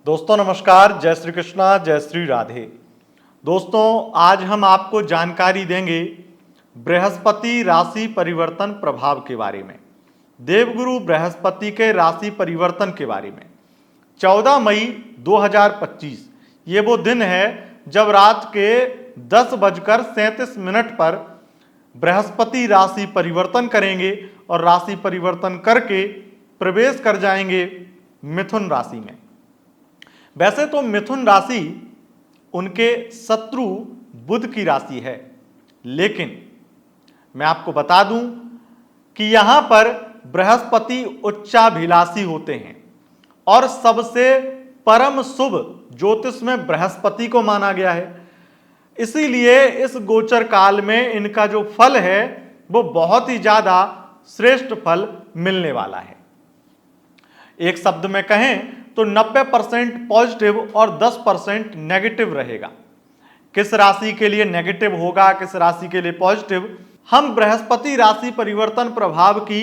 दोस्तों नमस्कार, जय श्री कृष्णा, जय श्री राधे। दोस्तों आज हम आपको जानकारी देंगे बृहस्पति राशि परिवर्तन प्रभाव के बारे में, देवगुरु बृहस्पति के राशि परिवर्तन के बारे में। 14 मई 2025 ये वो दिन है जब रात के 10:37 पर बृहस्पति राशि परिवर्तन करेंगे और राशि परिवर्तन करके प्रवेश कर जाएंगे मिथुन राशि में। वैसे तो मिथुन राशि उनके शत्रु बुध की राशि है, लेकिन मैं आपको बता दूं कि यहां पर बृहस्पति उच्चाभिलाषी होते हैं और सबसे परम शुभ ज्योतिष में बृहस्पति को माना गया है। इसीलिए इस गोचर काल में इनका जो फल है वो बहुत ही ज्यादा श्रेष्ठ फल मिलने वाला है। एक शब्द में कहें तो 90% पॉजिटिव और 10% नेगेटिव रहेगा। किस राशि के लिए नेगेटिव होगा, किस राशि के लिए पॉजिटिव, हम बृहस्पति राशि परिवर्तन प्रभाव की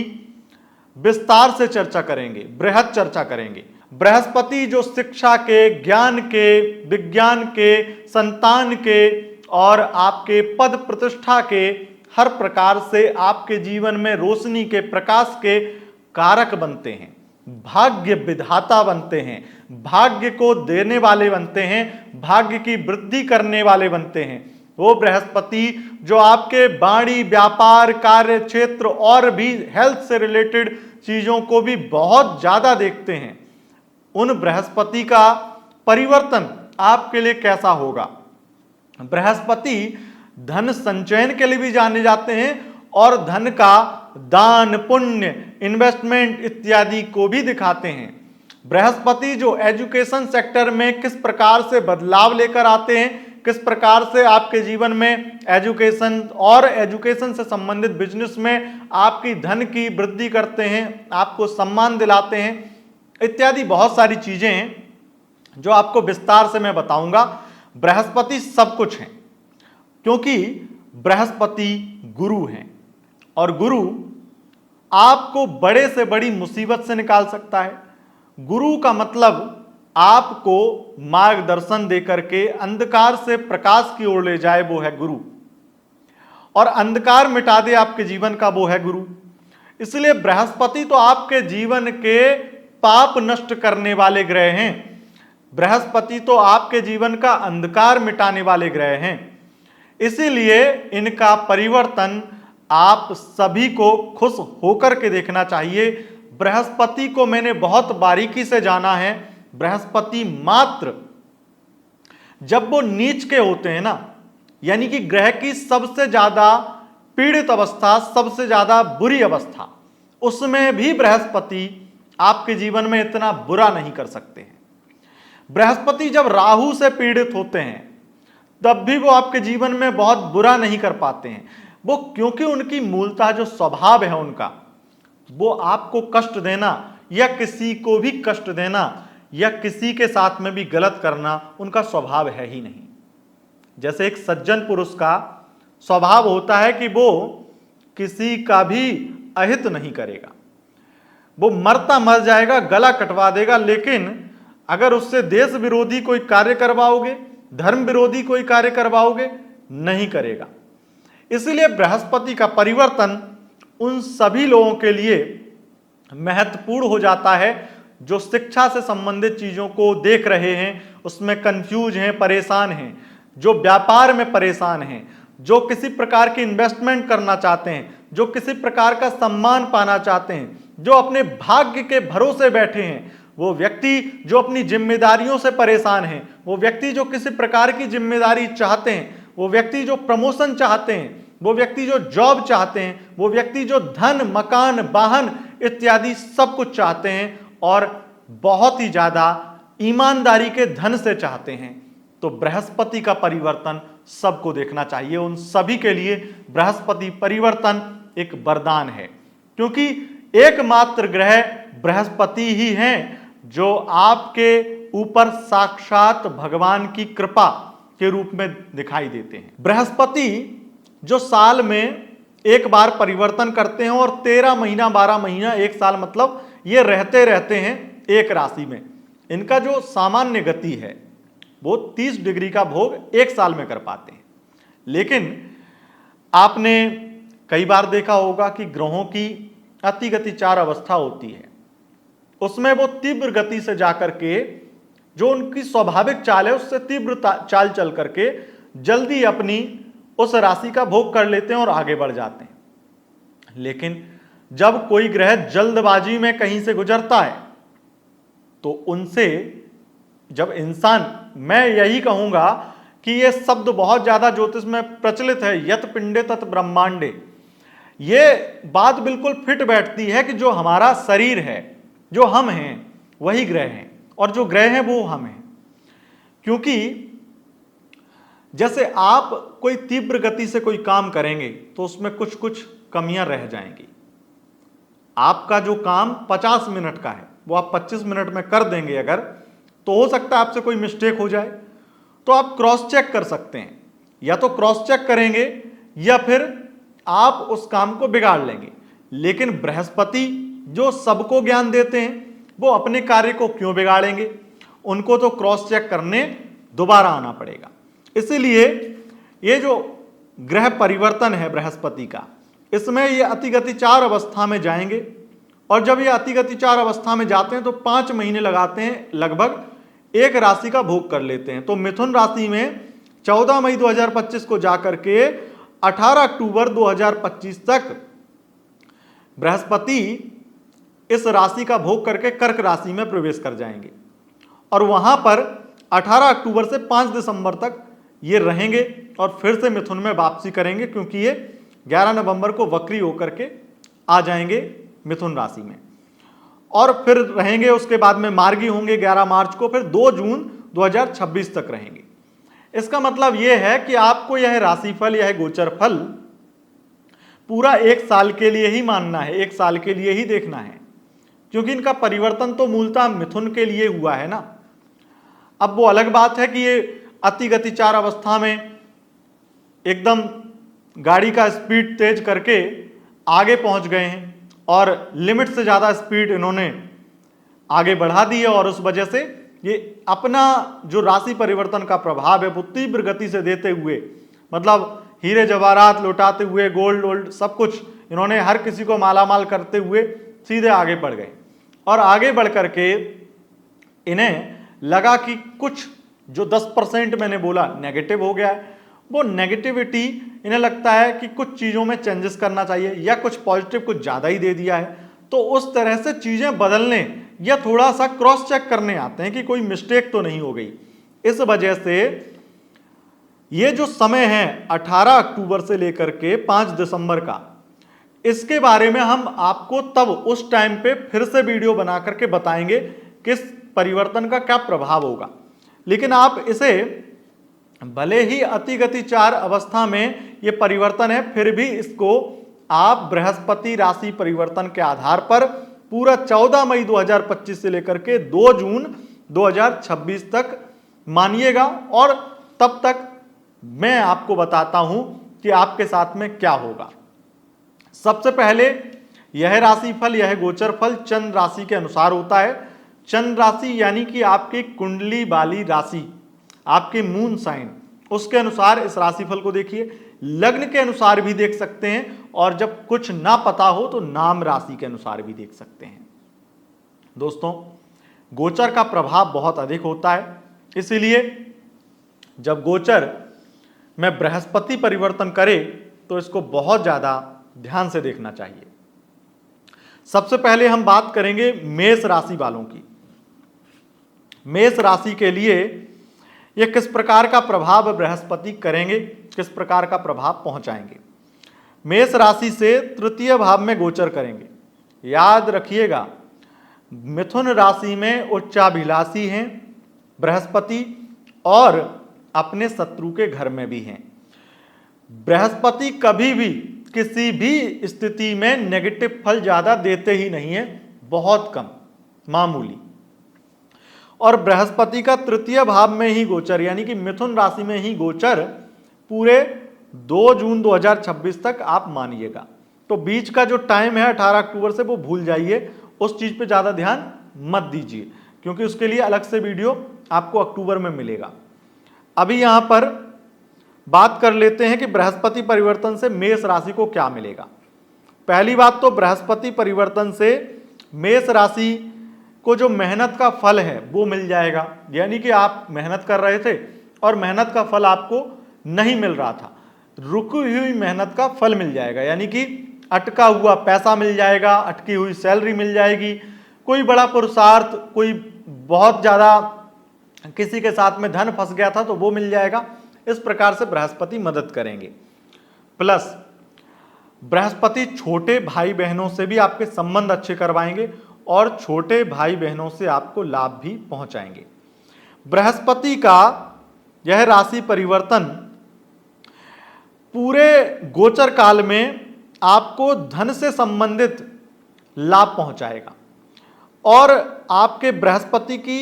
विस्तार से चर्चा करेंगे, बृहद चर्चा करेंगे। बृहस्पति जो शिक्षा के, ज्ञान के, विज्ञान के, संतान के और आपके पद प्रतिष्ठा के हर प्रकार से आपके जीवन में रोशनी के, प्रकाश के कारक बनते हैं, भाग्य विधाता बनते हैं, भाग्य को देने वाले बनते हैं, भाग्य की वृद्धि करने वाले बनते हैं। वो बृहस्पति जो आपके वाणी, व्यापार, कार्य क्षेत्र और भी हेल्थ से रिलेटेड चीजों को भी बहुत ज्यादा देखते हैं, उन बृहस्पति का परिवर्तन आपके लिए कैसा होगा। बृहस्पति धन संचयन के लिए भी जाने जाते हैं और धन का दान, पुण्य, इन्वेस्टमेंट इत्यादि को भी दिखाते हैं। बृहस्पति जो एजुकेशन सेक्टर में किस प्रकार से बदलाव लेकर आते हैं, किस प्रकार से आपके जीवन में एजुकेशन और एजुकेशन से संबंधित बिजनेस में आपकी धन की वृद्धि करते हैं, आपको सम्मान दिलाते हैं, इत्यादि बहुत सारी चीजें हैं जो आपको विस्तार से मैं बताऊंगा। बृहस्पति सब कुछ है, क्योंकि बृहस्पति गुरु हैं और गुरु आपको बड़े से बड़ी मुसीबत से निकाल सकता है। गुरु का मतलब आपको मार्गदर्शन देकर के अंधकार से प्रकाश की ओर ले जाए, वो है गुरु, और अंधकार मिटा दे आपके जीवन का, वो है गुरु। इसलिए बृहस्पति तो आपके जीवन के पाप नष्ट करने वाले ग्रह हैं, बृहस्पति तो आपके जीवन का अंधकार मिटाने वाले ग्रह हैं। इसीलिए इनका परिवर्तन आप सभी को खुश होकर के देखना चाहिए। बृहस्पति को मैंने बहुत बारीकी से जाना है। बृहस्पति मात्र जब वो नीच के होते हैं ना, यानी कि ग्रह की सबसे ज्यादा पीड़ित अवस्था, सबसे ज्यादा बुरी अवस्था, उसमें भी बृहस्पति आपके जीवन में इतना बुरा नहीं कर सकते हैं। बृहस्पति जब राहु से पीड़ित होते हैं तब भी वो आपके जीवन में बहुत बुरा नहीं कर पाते हैं। वो क्योंकि उनकी मूलतः जो स्वभाव है उनका, वो आपको कष्ट देना या किसी को भी कष्ट देना या किसी के साथ में भी गलत करना उनका स्वभाव है ही नहीं। जैसे एक सज्जन पुरुष का स्वभाव होता है कि वो किसी का भी अहित नहीं करेगा, वो मरता मर जाएगा, गला कटवा देगा, लेकिन अगर उससे देश विरोधी कोई कार्य करवाओगे, धर्म विरोधी कोई कार्य करवाओगे, नहीं करेगा। इसलिए बृहस्पति का परिवर्तन उन सभी लोगों के लिए महत्वपूर्ण हो जाता है जो शिक्षा से संबंधित चीजों को देख रहे हैं, उसमें कंफ्यूज हैं, परेशान हैं, जो व्यापार में परेशान हैं, जो किसी प्रकार की इन्वेस्टमेंट करना चाहते हैं, जो किसी प्रकार का सम्मान पाना चाहते हैं, जो अपने भाग्य के भरोसे बैठे हैं, वो व्यक्ति जो अपनी जिम्मेदारियों से परेशान हैं, वो व्यक्ति जो किसी प्रकार की जिम्मेदारी चाहते हैं, वो व्यक्ति जो प्रमोशन चाहते हैं, वो व्यक्ति जो जॉब चाहते हैं, वो व्यक्ति जो धन, मकान, वाहन इत्यादि सब कुछ चाहते हैं और बहुत ही ज्यादा ईमानदारी के धन से चाहते हैं, तो बृहस्पति का परिवर्तन सबको देखना चाहिए। उन सभी के लिए बृहस्पति परिवर्तन एक वरदान है, क्योंकि एकमात्र ग्रह बृहस्पति ही हैं जो आपके ऊपर साक्षात भगवान की कृपा के रूप में दिखाई देते हैं। बृहस्पति जो साल में एक बार परिवर्तन करते हैं और 13 महीना, 12 महीना, एक साल, मतलब ये रहते हैं एक राशि में। इनका जो सामान्य गति है वो 30 डिग्री का भोग एक साल में कर पाते हैं। लेकिन आपने कई बार देखा होगा कि ग्रहों की अति गति 4 अवस्था होती है, उसमें वो तीव्र गति से जाकर के जो उनकी स्वाभाविक चाल है उससे तीव्र चाल चल करके जल्दी अपनी उस राशि का भोग कर लेते हैं और आगे बढ़ जाते हैं। लेकिन जब कोई ग्रह जल्दबाजी में कहीं से गुजरता है तो उनसे जब इंसान, मैं यही कहूंगा कि ये शब्द बहुत ज्यादा ज्योतिष में प्रचलित है, यत पिंडे तत ब्रह्मांडे, ये बात बिल्कुल फिट बैठती है कि जो हमारा शरीर है, जो हम हैं वही ग्रह हैं और जो ग्रह हैं वो हम हैं। क्योंकि जैसे आप कोई तीव्र गति से कोई काम करेंगे तो उसमें कुछ कुछ कमियां रह जाएंगी। आपका जो काम 50 मिनट का है वो आप 25 मिनट में कर देंगे अगर, तो हो सकता है आपसे कोई मिस्टेक हो जाए, तो आप क्रॉस चेक कर सकते हैं। या तो क्रॉस चेक करेंगे या फिर आप उस काम को बिगाड़ लेंगे। लेकिन बृहस्पति जो सबको ज्ञान देते हैं वो अपने कार्य को क्यों बिगाड़ेंगे, उनको तो क्रॉस चेक करने दोबारा आना पड़ेगा। इसीलिए ये जो ग्रह परिवर्तन है बृहस्पति का, इसमें ये अतिगति 4 अवस्था में जाएंगे और जब ये अतिगति 4 अवस्था में जाते हैं तो 5 महीने लगाते हैं, लगभग एक राशि का भोग कर लेते हैं। तो मिथुन राशि में 14 मई 2025 को जाकर के 18 अक्टूबर 2025 तक बृहस्पति इस राशि का भोग करके कर्क राशि में प्रवेश कर जाएंगे और वहां पर 18 अक्टूबर से 5 दिसंबर तक ये रहेंगे और फिर से मिथुन में वापसी करेंगे, क्योंकि ये 11 नवंबर को वक्री होकर के आ जाएंगे मिथुन राशि में और फिर रहेंगे। उसके बाद में मार्गी होंगे 11 मार्च को, फिर 2 जून 2026 तक रहेंगे। इसका मतलब यह है कि आपको यह राशिफल, यह गोचर फल पूरा एक साल के लिए ही मानना है, एक साल के लिए ही देखना है, क्योंकि इनका परिवर्तन तो मूलतः मिथुन के लिए हुआ है ना। अब वो अलग बात है कि ये अतिगति 4 अवस्था में एकदम गाड़ी का स्पीड तेज करके आगे पहुंच गए हैं और लिमिट से ज्यादा स्पीड इन्होंने आगे बढ़ा दी है और उस वजह से ये अपना जो राशि परिवर्तन का प्रभाव है वो तीव्र गति से देते हुए, मतलब हीरे जवाहरात लौटाते हुए, गोल्ड वोल्ड सब कुछ इन्होंने हर किसी को मालामाल करते हुए सीधे आगे बढ़ गए। और आगे बढ़ करके इन्हें लगा कि कुछ जो 10% मैंने बोला नेगेटिव हो गया है, वो नेगेटिविटी इन्हें लगता है कि कुछ चीज़ों में चेंजेस करना चाहिए या कुछ पॉजिटिव कुछ ज़्यादा ही दे दिया है, तो उस तरह से चीज़ें बदलने या थोड़ा सा क्रॉस चेक करने आते हैं कि कोई मिस्टेक तो नहीं हो गई। इस वजह से ये जो समय है 18 अक्टूबर से लेकर के 5 दिसंबर का, इसके बारे में हम आपको तब उस टाइम पे फिर से वीडियो बना करके बताएंगे किस परिवर्तन का क्या प्रभाव होगा। लेकिन आप इसे भले ही अतिगति 4 अवस्था में ये परिवर्तन है, फिर भी इसको आप बृहस्पति राशि परिवर्तन के आधार पर पूरा 14 मई 2025 से लेकर के 2 जून 2026 तक मानिएगा और तब तक मैं आपको बताता हूं कि आपके साथ में क्या होगा। सबसे पहले यह राशिफल, यह गोचर फल चंद्र राशि के अनुसार होता है। चंद्र राशि यानी कि आपकी कुंडली वाली राशि, आपके मून साइन, उसके अनुसार इस राशिफल को देखिए। लग्न के अनुसार भी देख सकते हैं और जब कुछ ना पता हो तो नाम राशि के अनुसार भी देख सकते हैं। दोस्तों, गोचर का प्रभाव बहुत अधिक होता है, इसीलिए जब गोचर में बृहस्पति परिवर्तन करे तो इसको बहुत ज्यादा ध्यान से देखना चाहिए। सबसे पहले हम बात करेंगे मेष राशि वालों की। मेष राशि के लिए ये किस प्रकार का प्रभाव बृहस्पति करेंगे, किस प्रकार का प्रभाव पहुंचाएंगे। मेष राशि से तृतीय भाव में गोचर करेंगे। याद रखिएगा, मिथुन राशि में उच्चाभिलाषी हैं बृहस्पति और अपने शत्रु के घर में भी हैं। बृहस्पति कभी भी किसी भी स्थिति में नेगेटिव फल ज्यादा देते ही नहीं है, बहुत कम, मामूली। और बृहस्पति का तृतीय भाव में ही गोचर यानी कि मिथुन राशि में ही गोचर पूरे 2 जून 2026 तक आप मानिएगा। तो बीच का जो टाइम है 18 अक्टूबर से वो भूल जाइए, उस चीज पे ज्यादा ध्यान मत दीजिए। क्योंकि उसके लिए अलग से वीडियो आपको अक्टूबर में मिलेगा। अभी यहां पर बात कर लेते हैं कि बृहस्पति परिवर्तन से मेष राशि को क्या मिलेगा। पहली बात तो बृहस्पति परिवर्तन से मेष राशि को जो मेहनत का फल है वो मिल जाएगा। यानी कि आप मेहनत कर रहे थे और मेहनत का फल आपको नहीं मिल रहा था, रुकी हुई मेहनत का फल मिल जाएगा। यानी कि अटका हुआ पैसा मिल जाएगा, अटकी हुई सैलरी मिल जाएगी, कोई बड़ा पुरुषार्थ, कोई बहुत ज्यादा किसी के साथ में धन फंस गया था तो वो मिल जाएगा। इस प्रकार से बृहस्पति मदद करेंगे। प्लस बृहस्पति छोटे भाई बहनों से भी आपके संबंध अच्छे करवाएंगे और छोटे भाई बहनों से आपको लाभ भी पहुंचाएंगे। बृहस्पति का यह राशि परिवर्तन पूरे गोचर काल में आपको धन से संबंधित लाभ पहुंचाएगा। और आपके बृहस्पति की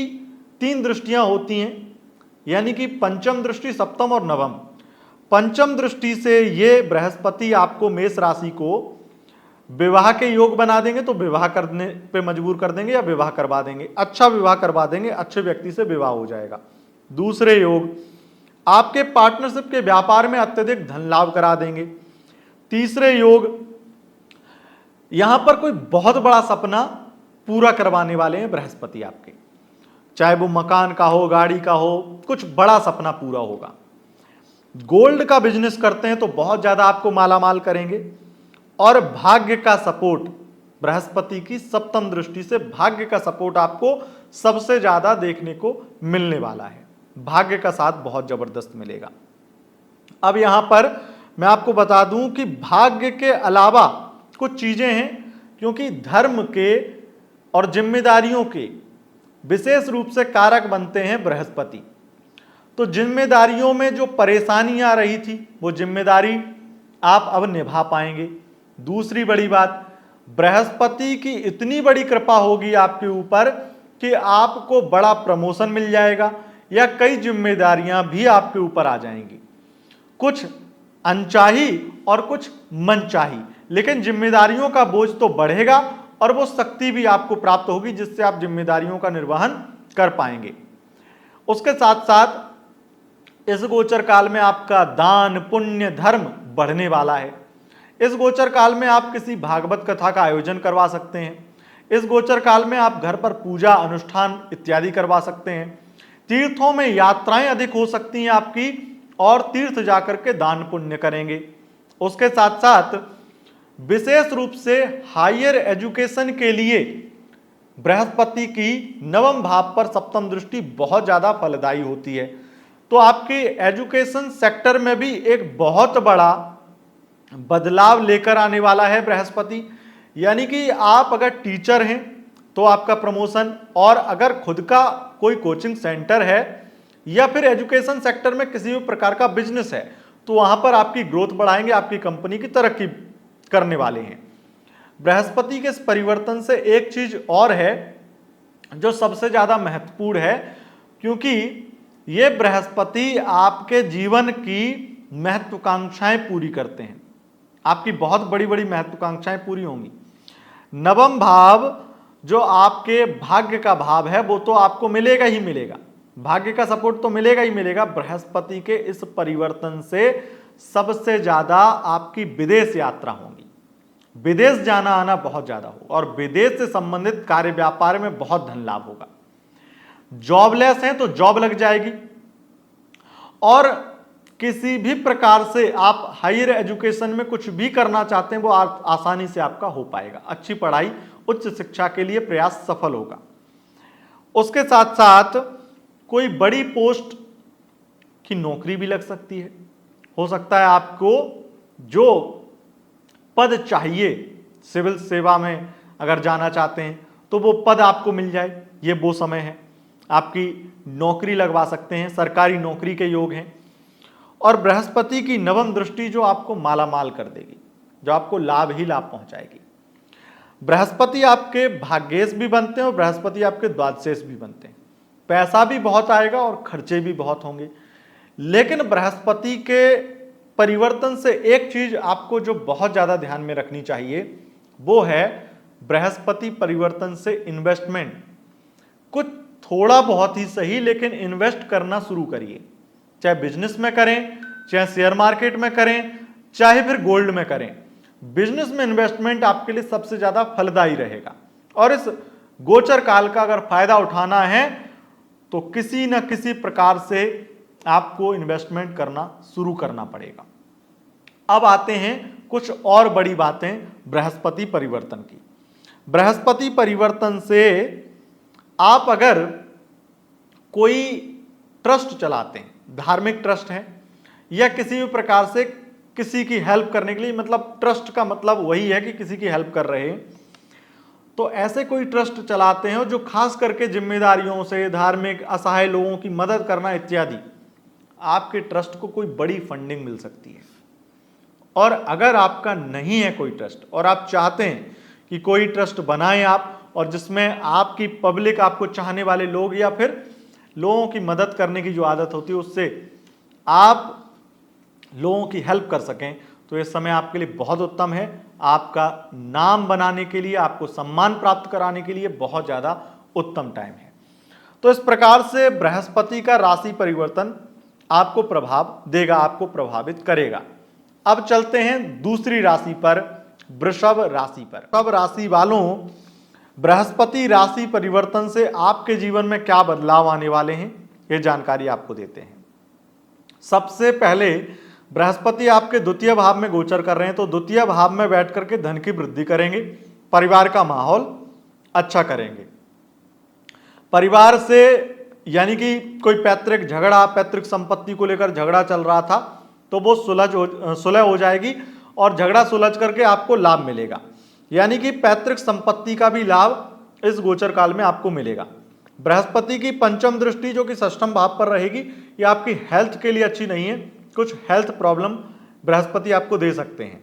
3 दृष्टियां होती हैं, यानी कि पंचम दृष्टि, सप्तम और नवम। पंचम दृष्टि से ये बृहस्पति आपको मेष राशि को विवाह के योग बना देंगे, तो विवाह करने पे मजबूर कर देंगे या विवाह करवा देंगे, अच्छा विवाह करवा देंगे, अच्छे व्यक्ति से विवाह हो जाएगा। दूसरे योग आपके पार्टनरशिप के व्यापार में अत्यधिक धन लाभ करा देंगे। तीसरे योग यहां पर कोई बहुत बड़ा सपना पूरा करवाने वाले हैं बृहस्पति आपके, चाहे वो मकान का हो, गाड़ी का हो, कुछ बड़ा सपना पूरा होगा। गोल्ड का बिजनेस करते हैं तो बहुत ज्यादा आपको मालामाल करेंगे। और भाग्य का सपोर्ट, बृहस्पति की सप्तम दृष्टि से भाग्य का सपोर्ट आपको सबसे ज्यादा देखने को मिलने वाला है। भाग्य का साथ बहुत जबरदस्त मिलेगा। अब यहां पर मैं आपको बता दूं कि भाग्य के अलावा कुछ चीजें हैं, क्योंकि धर्म के और जिम्मेदारियों के विशेष रूप से कारक बनते हैं बृहस्पति। तो जिम्मेदारियों में जो परेशानी आ रही थी वो जिम्मेदारी आप अब निभा पाएंगे। दूसरी बड़ी बात, बृहस्पति की इतनी बड़ी कृपा होगी आपके ऊपर कि आपको बड़ा प्रमोशन मिल जाएगा या कई जिम्मेदारियां भी आपके ऊपर आ जाएंगी, कुछ अनचाही और कुछ मनचाही, लेकिन जिम्मेदारियों का बोझ तो बढ़ेगा और वो शक्ति भी आपको प्राप्त होगी जिससे आप जिम्मेदारियों का निर्वहन कर पाएंगे। उसके साथ साथ इस गोचर काल में आपका दान पुण्य धर्म बढ़ने वाला है। इस गोचर काल में आप किसी भागवत कथा का आयोजन करवा सकते हैं। इस गोचर काल में आप घर पर पूजा अनुष्ठान इत्यादि करवा सकते हैं। तीर्थों में यात्राएं अधिक हो सकती हैं आपकी, और तीर्थ जाकर के दान पुण्य करेंगे। उसके साथ साथ विशेष रूप से हायर एजुकेशन के लिए बृहस्पति की नवम भाव पर सप्तम दृष्टि बहुत ज्यादा फलदायी होती है। तो आपके एजुकेशन सेक्टर में भी एक बहुत बड़ा बदलाव लेकर आने वाला है बृहस्पति। यानी कि आप अगर टीचर हैं तो आपका प्रमोशन, और अगर खुद का कोई कोचिंग सेंटर है या फिर एजुकेशन सेक्टर में किसी भी प्रकार का बिजनेस है तो वहां पर आपकी ग्रोथ बढ़ाएंगे, आपकी कंपनी की तरक्की करने वाले हैं। बृहस्पति के इस परिवर्तन से एक चीज और है जो सबसे ज्यादा महत्वपूर्ण है, क्योंकि ये बृहस्पति आपके जीवन की महत्वाकांक्षाएं पूरी करते हैं। आपकी बहुत बड़ी बड़ी महत्वाकांक्षाएं पूरी होंगी। नवम भाव जो आपके भाग्य का भाव है वो तो आपको मिलेगा ही मिलेगा, भाग्य का सपोर्ट तो मिलेगा ही मिलेगा। बृहस्पति के इस परिवर्तन से सबसे ज्यादा आपकी विदेश यात्रा होगी, विदेश जाना आना बहुत ज्यादा होगा, और विदेश से संबंधित कार्य व्यापार में बहुत धन लाभ होगा। जॉबलेस हैं तो जॉब लग जाएगी, और किसी भी प्रकार से आप हायर एजुकेशन में कुछ भी करना चाहते हैं वो आसानी से आपका हो पाएगा। अच्छी पढ़ाई उच्च शिक्षा के लिए प्रयास सफल होगा। उसके साथ साथ कोई बड़ी पोस्ट की नौकरी भी लग सकती है। हो सकता है आपको जो पद चाहिए सिविल सेवा में अगर जाना चाहते हैं तो वो पद आपको मिल जाए, ये वो समय है। आपकी नौकरी लगवा सकते हैं, सरकारी नौकरी के योग हैं। और बृहस्पति की नवम दृष्टि जो आपको मालामाल कर देगी, जो आपको लाभ ही लाभ पहुंचाएगी। बृहस्पति आपके भाग्येश भी बनते हैं और बृहस्पति आपके द्वादशेश भी बनते हैं। पैसा भी बहुत आएगा और खर्चे भी बहुत होंगे। लेकिन बृहस्पति के परिवर्तन से एक चीज आपको जो बहुत ज्यादा ध्यान में रखनी चाहिए वो है बृहस्पति परिवर्तन से इन्वेस्टमेंट। कुछ थोड़ा बहुत ही सही लेकिन इन्वेस्ट करना शुरू करिए। चाहे बिजनेस में करें, चाहे शेयर मार्केट में करें, चाहे फिर गोल्ड में करें। बिजनेस में इन्वेस्टमेंट आपके लिए सबसे ज्यादा फलदायी रहेगा। और इस गोचर काल का अगर फायदा उठाना है तो किसी न किसी प्रकार से आपको इन्वेस्टमेंट करना शुरू करना पड़ेगा। अब आते हैं कुछ और बड़ी बातें बृहस्पति परिवर्तन की। बृहस्पति परिवर्तन से आप अगर कोई ट्रस्ट चलाते हैं, धार्मिक ट्रस्ट है, या किसी भी प्रकार से किसी की हेल्प करने के लिए, मतलब ट्रस्ट का मतलब वही है कि किसी की हेल्प कर रहे हैं, तो ऐसे कोई ट्रस्ट चलाते हैं जो खास करके जिम्मेदारियों से धार्मिक असहाय लोगों की मदद करना इत्यादि, आपके ट्रस्ट को कोई बड़ी फंडिंग मिल सकती है। और अगर आपका नहीं है कोई ट्रस्ट और आप चाहते हैं कि कोई ट्रस्ट बनाएं आप, और जिसमें आपकी पब्लिक, आपको चाहने वाले लोग या फिर लोगों की मदद करने की जो आदत होती है उससे आप लोगों की हेल्प कर सकें, तो इस समय आपके लिए बहुत उत्तम है। आपका नाम बनाने के लिए, आपको सम्मान प्राप्त कराने के लिए बहुत ज्यादा उत्तम टाइम है। तो इस प्रकार से बृहस्पति का राशि परिवर्तन आपको प्रभाव देगा, आपको प्रभावित करेगा। अब चलते हैं दूसरी राशि पर, वृषभ राशि पर। वृषभ राशि वालों, बृहस्पति राशि परिवर्तन से आपके जीवन में क्या बदलाव आने वाले हैं, ये जानकारी आपको देते हैं। सबसे पहले बृहस्पति आपके द्वितीय भाव में गोचर कर रहे हैं, तो द्वितीय भाव में बैठ करके धन की वृद्धि करेंगे, परिवार का माहौल अच्छा करेंगे। परिवार से यानी कि कोई पैतृक झगड़ा, पैतृक संपत्ति को लेकर झगड़ा चल रहा था तो वो सुलह हो जाएगी और झगड़ा सुलझ करके आपको लाभ मिलेगा। यानी कि पैतृक संपत्ति का भी लाभ इस गोचर काल में आपको मिलेगा। बृहस्पति की पंचम दृष्टि जो कि षष्ठम भाव पर रहेगी, ये आपकी हेल्थ के लिए अच्छी नहीं है, कुछ हेल्थ प्रॉब्लम बृहस्पति आपको दे सकते हैं।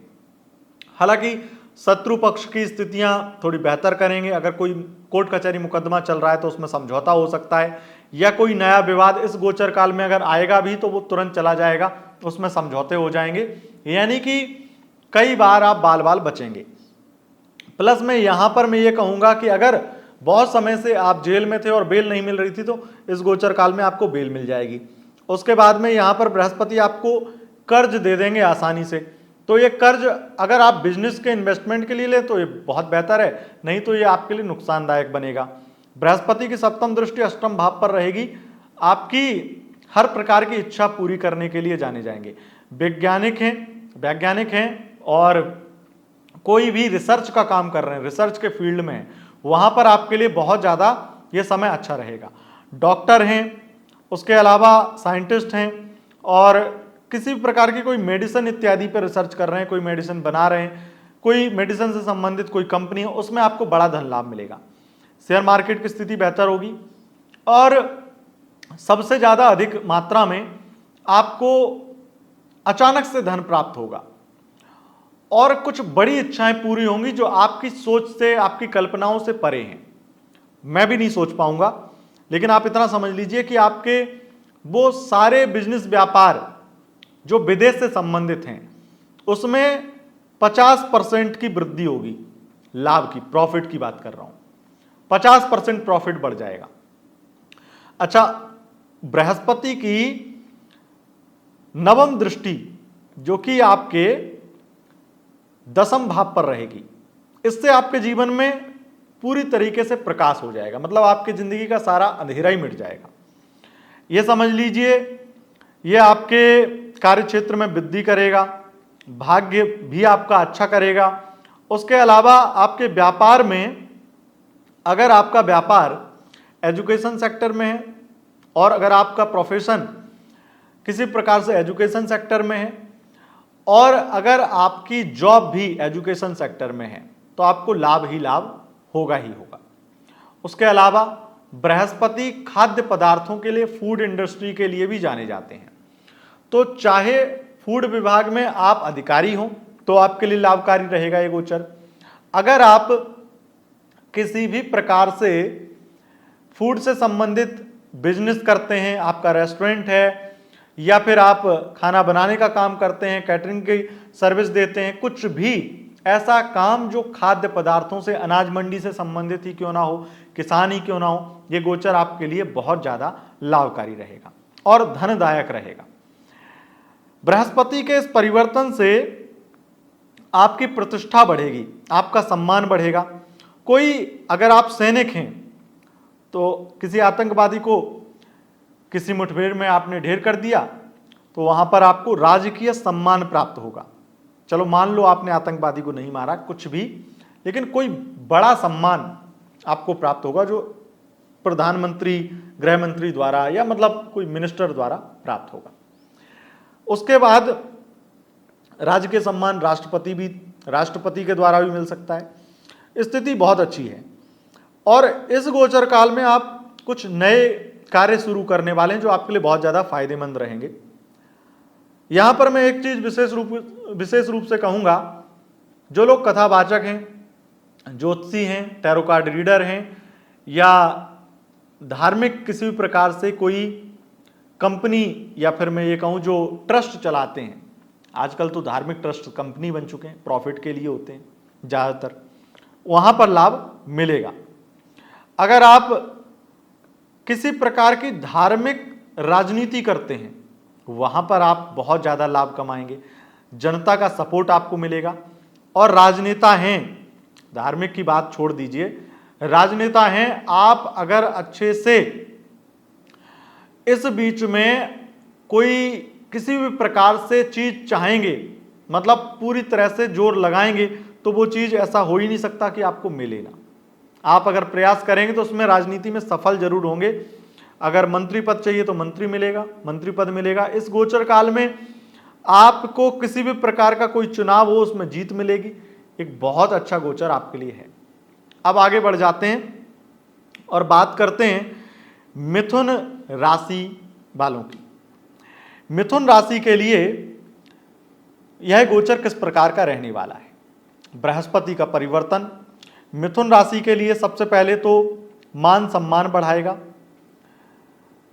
हालांकि शत्रु पक्ष की स्थितियां थोड़ी बेहतर करेंगे। अगर कोई कोर्ट कचहरी मुकदमा चल रहा है तो उसमें समझौता हो सकता है, या कोई नया विवाद इस गोचर काल में अगर आएगा भी तो वो तुरंत चला जाएगा, उसमें समझौते हो जाएंगे। यानी कि कई बार आप बाल बाल बचेंगे। प्लस में यहां पर मैं ये कहूंगा कि अगर बहुत समय से आप जेल में थे और बेल नहीं मिल रही थी तो इस गोचर काल में आपको बेल मिल जाएगी। उसके बाद में यहां पर बृहस्पति आपको कर्ज दे देंगे आसानी से, तो ये कर्ज अगर आप बिजनेस के इन्वेस्टमेंट के लिए ले तो ये बहुत बेहतर है, नहीं तो ये आपके लिए नुकसानदायक बनेगा। बृहस्पति की सप्तम दृष्टि अष्टम भाव पर रहेगी, आपकी हर प्रकार की इच्छा पूरी करने के लिए जाने जाएंगे। वैज्ञानिक हैं और कोई भी रिसर्च का काम कर रहे हैं, रिसर्च के फील्ड में, वहां पर आपके लिए बहुत ज्यादा ये समय अच्छा रहेगा। डॉक्टर हैं, उसके अलावा साइंटिस्ट हैं और किसी भी प्रकार की कोई मेडिसिन इत्यादि पर रिसर्च कर रहे हैं, कोई मेडिसिन बना रहे हैं, कोई मेडिसिन से संबंधित कोई कंपनी है, उसमें आपको बड़ा धन लाभ मिलेगा। शेयर मार्केट की स्थिति बेहतर होगी और सबसे ज्यादा अधिक मात्रा में आपको अचानक से धन प्राप्त होगा और कुछ बड़ी इच्छाएं पूरी होंगी जो आपकी सोच से, आपकी कल्पनाओं से परे हैं। मैं भी नहीं सोच पाऊंगा, लेकिन आप इतना समझ लीजिए कि आपके वो सारे बिजनेस व्यापार जो विदेश से संबंधित हैं उसमें 50% की वृद्धि होगी, लाभ की, प्रॉफिट की बात कर रहा हूं, 50% प्रॉफिट बढ़ जाएगा। अच्छा, बृहस्पति की नवम दृष्टि जो कि आपके दसम भाव पर रहेगी, इससे आपके जीवन में पूरी तरीके से प्रकाश हो जाएगा, मतलब आपकी जिंदगी का सारा अंधेरा ही मिट जाएगा। यह समझ लीजिए, यह आपके कार्य क्षेत्र में वृद्धि करेगा, भाग्य भी आपका अच्छा करेगा। उसके अलावा आपके व्यापार में, अगर आपका व्यापार एजुकेशन सेक्टर में है और अगर आपका प्रोफेशन किसी प्रकार से एजुकेशन सेक्टर में है और अगर आपकी जॉब भी एजुकेशन सेक्टर में है तो आपको लाभ ही लाभ होगा ही होगा। उसके अलावा बृहस्पति खाद्य पदार्थों के लिए, फूड इंडस्ट्री के लिए भी जाने जाते हैं, तो चाहे फूड विभाग में आप अधिकारी हो तो आपके लिए लाभकारी रहेगा ये गोचर। अगर आप किसी भी प्रकार से फूड से संबंधित बिजनेस करते हैं, आपका रेस्टोरेंट है या फिर आप खाना बनाने का काम करते हैं, कैटरिंग की सर्विस देते हैं, कुछ भी ऐसा काम जो खाद्य पदार्थों से, अनाज मंडी से संबंधित ही क्यों ना हो, किसान ही क्यों ना हो, ये गोचर आपके लिए बहुत ज्यादा लाभकारी रहेगा और धनदायक रहेगा। बृहस्पति के इस परिवर्तन से आपकी प्रतिष्ठा बढ़ेगी, आपका सम्मान बढ़ेगा। कोई अगर आप सैनिक हैं तो किसी आतंकवादी को किसी मुठभेड़ में आपने ढेर कर दिया तो वहां पर आपको राजकीय सम्मान प्राप्त होगा। चलो मान लो आपने आतंकवादी को नहीं मारा, कुछ भी, लेकिन कोई बड़ा सम्मान आपको प्राप्त होगा जो प्रधानमंत्री, गृह मंत्री द्वारा या मतलब कोई मिनिस्टर द्वारा प्राप्त होगा। उसके बाद राजकीय सम्मान राष्ट्रपति के द्वारा भी मिल सकता है। स्थिति बहुत अच्छी है और इस गोचर काल में आप कुछ नए कार्य शुरू करने वाले हैं जो आपके लिए बहुत ज्यादा फायदेमंद रहेंगे। यहां पर मैं एक चीज विशेष रूप से कहूंगा, जो लोग कथावाचक हैं, ज्योतिषी हैं, टैरो कार्ड रीडर हैं या धार्मिक किसी भी प्रकार से कोई कंपनी या फिर मैं ये कहूं जो ट्रस्ट चलाते हैं, आजकल तो धार्मिक ट्रस्ट कंपनी बन चुके हैं, प्रॉफिट के लिए होते हैं ज़्यादातर, वहाँ पर लाभ मिलेगा। अगर आप किसी प्रकार की धार्मिक राजनीति करते हैं, वहाँ पर आप बहुत ज़्यादा लाभ कमाएंगे, जनता का सपोर्ट आपको मिलेगा। और राजनेता हैं, धार्मिक की बात छोड़ दीजिए, राजनेता हैं, आप अगर अच्छे से इस बीच में कोई किसी भी प्रकार से चीज चाहेंगे, मतलब पूरी तरह से जोर लगाएंगे, तो वो चीज ऐसा हो ही नहीं सकता कि आपको मिले ना। आप अगर प्रयास करेंगे तो उसमें राजनीति में सफल जरूर होंगे। अगर मंत्री पद चाहिए तो मंत्री मिलेगा, मंत्री पद मिलेगा। इस गोचर काल में आपको किसी भी प्रकार का कोई चुनाव हो उसमें जीत मिलेगी। एक बहुत अच्छा गोचर आपके लिए है। अब आगे बढ़ जाते हैं और बात करते हैं मिथुन राशि वालों की। मिथुन राशि के लिए यह गोचर किस प्रकार का रहने वाला है? बृहस्पति का परिवर्तन मिथुन राशि के लिए सबसे पहले तो मान सम्मान बढ़ाएगा,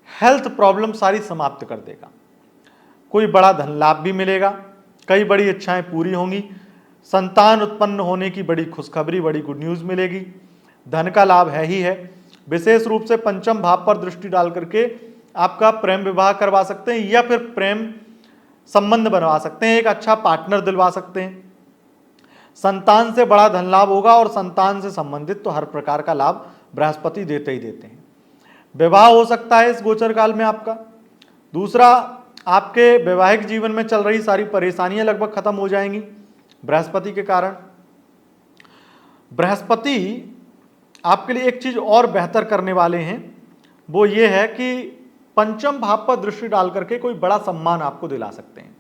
हेल्थ प्रॉब्लम सारी समाप्त कर देगा, कोई बड़ा धन लाभ भी मिलेगा, कई बड़ी इच्छाएं पूरी होंगी, संतान उत्पन्न होने की बड़ी खुशखबरी, बड़ी गुड न्यूज मिलेगी, धन का लाभ है ही है। विशेष रूप से पंचम भाव पर दृष्टि डाल करके आपका प्रेम विवाह करवा सकते हैं या फिर प्रेम संबंध बनवा सकते हैं, एक अच्छा पार्टनर दिलवा सकते हैं। संतान से बड़ा धन लाभ होगा और संतान से संबंधित तो हर प्रकार का लाभ बृहस्पति देते ही देते हैं। विवाह हो सकता है इस गोचर काल में आपका। दूसरा, आपके वैवाहिक जीवन में चल रही सारी परेशानियां लगभग खत्म हो जाएंगी बृहस्पति के कारण। बृहस्पति आपके लिए एक चीज और बेहतर करने वाले हैं, वो ये है कि पंचम भाव पर दृष्टि डाल करके कोई बड़ा सम्मान आपको दिला सकते हैं।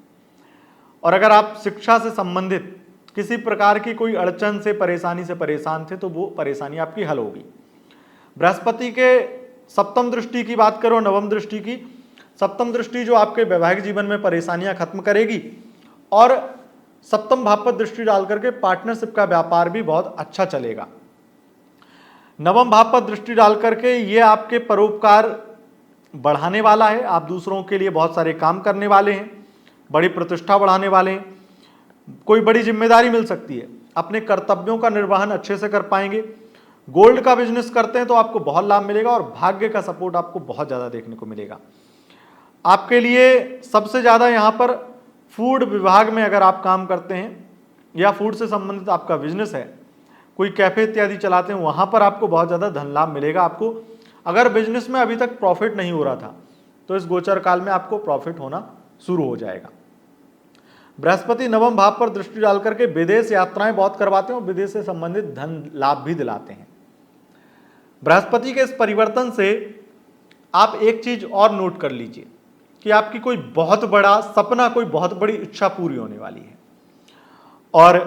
और अगर आप शिक्षा से संबंधित किसी प्रकार की कोई अड़चन से, परेशानी से परेशान थे तो वो परेशानी आपकी हल होगी। बृहस्पति के सप्तम दृष्टि की बात करो, नवम दृष्टि की, सप्तम दृष्टि जो आपके वैवाहिक जीवन में परेशानियां खत्म करेगी और सप्तम भाव पर दृष्टि डाल करके पार्टनरशिप का व्यापार भी बहुत अच्छा चलेगा। नवम भाव पर दृष्टि डाल करके ये आपके परोपकार बढ़ाने वाला है, आप दूसरों के लिए बहुत सारे काम करने वाले हैं, बड़ी प्रतिष्ठा बढ़ाने वाले हैं, कोई बड़ी जिम्मेदारी मिल सकती है, अपने कर्तव्यों का निर्वहन अच्छे से कर पाएंगे। गोल्ड का बिजनेस करते हैं तो आपको बहुत लाभ मिलेगा और भाग्य का सपोर्ट आपको बहुत ज़्यादा देखने को मिलेगा। आपके लिए सबसे ज़्यादा यहाँ पर फूड विभाग में अगर आप काम करते हैं या फूड से संबंधित आपका बिजनेस है, कोई कैफे इत्यादि चलाते हैं, वहाँ पर आपको बहुत ज़्यादा धन लाभ मिलेगा। आपको अगर बिजनेस में अभी तक प्रॉफिट नहीं हो रहा था तो इस गोचर काल में आपको प्रॉफिट होना शुरू हो जाएगा। बृहस्पति नवम भाव पर दृष्टि डाल करके विदेश यात्राएं बहुत करवाते हैं और विदेश से संबंधित धन लाभ भी दिलाते हैं। बृहस्पति के इस परिवर्तन से आप एक चीज और नोट कर लीजिए कि आपकी कोई बहुत बड़ा सपना, कोई बहुत बड़ी इच्छा पूरी होने वाली है। और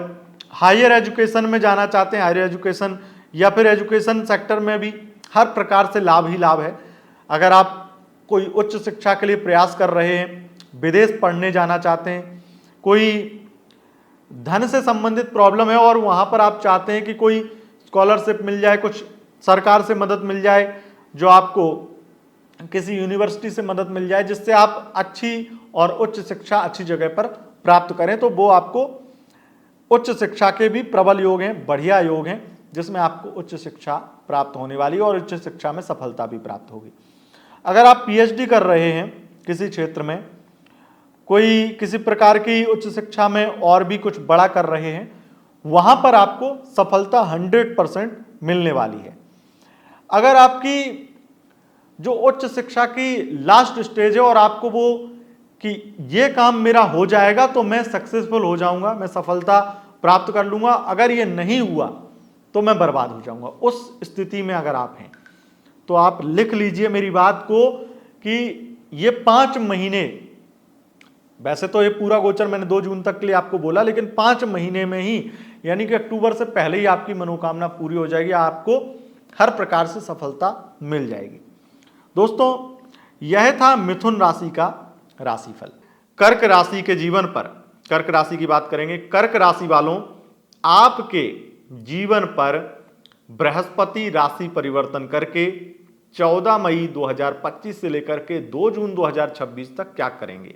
हायर एजुकेशन में जाना चाहते हैं, हायर एजुकेशन या फिर एजुकेशन सेक्टर में भी हर प्रकार से लाभ ही लाभ है। अगर आप कोई उच्च शिक्षा के लिए प्रयास कर रहे हैं, विदेश पढ़ने जाना चाहते हैं, कोई धन से संबंधित प्रॉब्लम है और वहाँ पर आप चाहते हैं कि कोई स्कॉलरशिप मिल जाए, कुछ सरकार से मदद मिल जाए, जो आपको किसी यूनिवर्सिटी से मदद मिल जाए जिससे आप अच्छी और उच्च शिक्षा अच्छी जगह पर प्राप्त करें, तो वो आपको उच्च शिक्षा के भी प्रबल योग हैं, बढ़िया योग हैं, जिसमें आपको उच्च शिक्षा प्राप्त होने वाली है और उच्च शिक्षा में सफलता भी प्राप्त होगी। अगर आप पीएचडी कर रहे हैं किसी क्षेत्र में, कोई किसी प्रकार की उच्च शिक्षा में और भी कुछ बड़ा कर रहे हैं, वहां पर आपको सफलता 100% मिलने वाली है। अगर आपकी जो उच्च शिक्षा की लास्ट स्टेज है और आपको वो कि ये काम मेरा हो जाएगा तो मैं सक्सेसफुल हो जाऊंगा, मैं सफलता प्राप्त कर लूंगा, अगर ये नहीं हुआ तो मैं बर्बाद हो जाऊंगा, उस स्थिति में अगर आप हैं तो आप लिख लीजिए मेरी बात को कि ये 5 महीने, वैसे तो ये पूरा गोचर मैंने 2 जून तक के लिए आपको बोला, लेकिन 5 महीने में ही, यानी कि अक्टूबर से पहले ही आपकी मनोकामना पूरी हो जाएगी, आपको हर प्रकार से सफलता मिल जाएगी। दोस्तों, यह था मिथुन राशि का राशिफल। कर्क राशि के जीवन पर, कर्क राशि की बात करेंगे। कर्क राशि वालों, आपके जीवन पर बृहस्पति राशि परिवर्तन करके 14 मई 2025 से लेकर के 2 जून 2026 तक क्या करेंगे।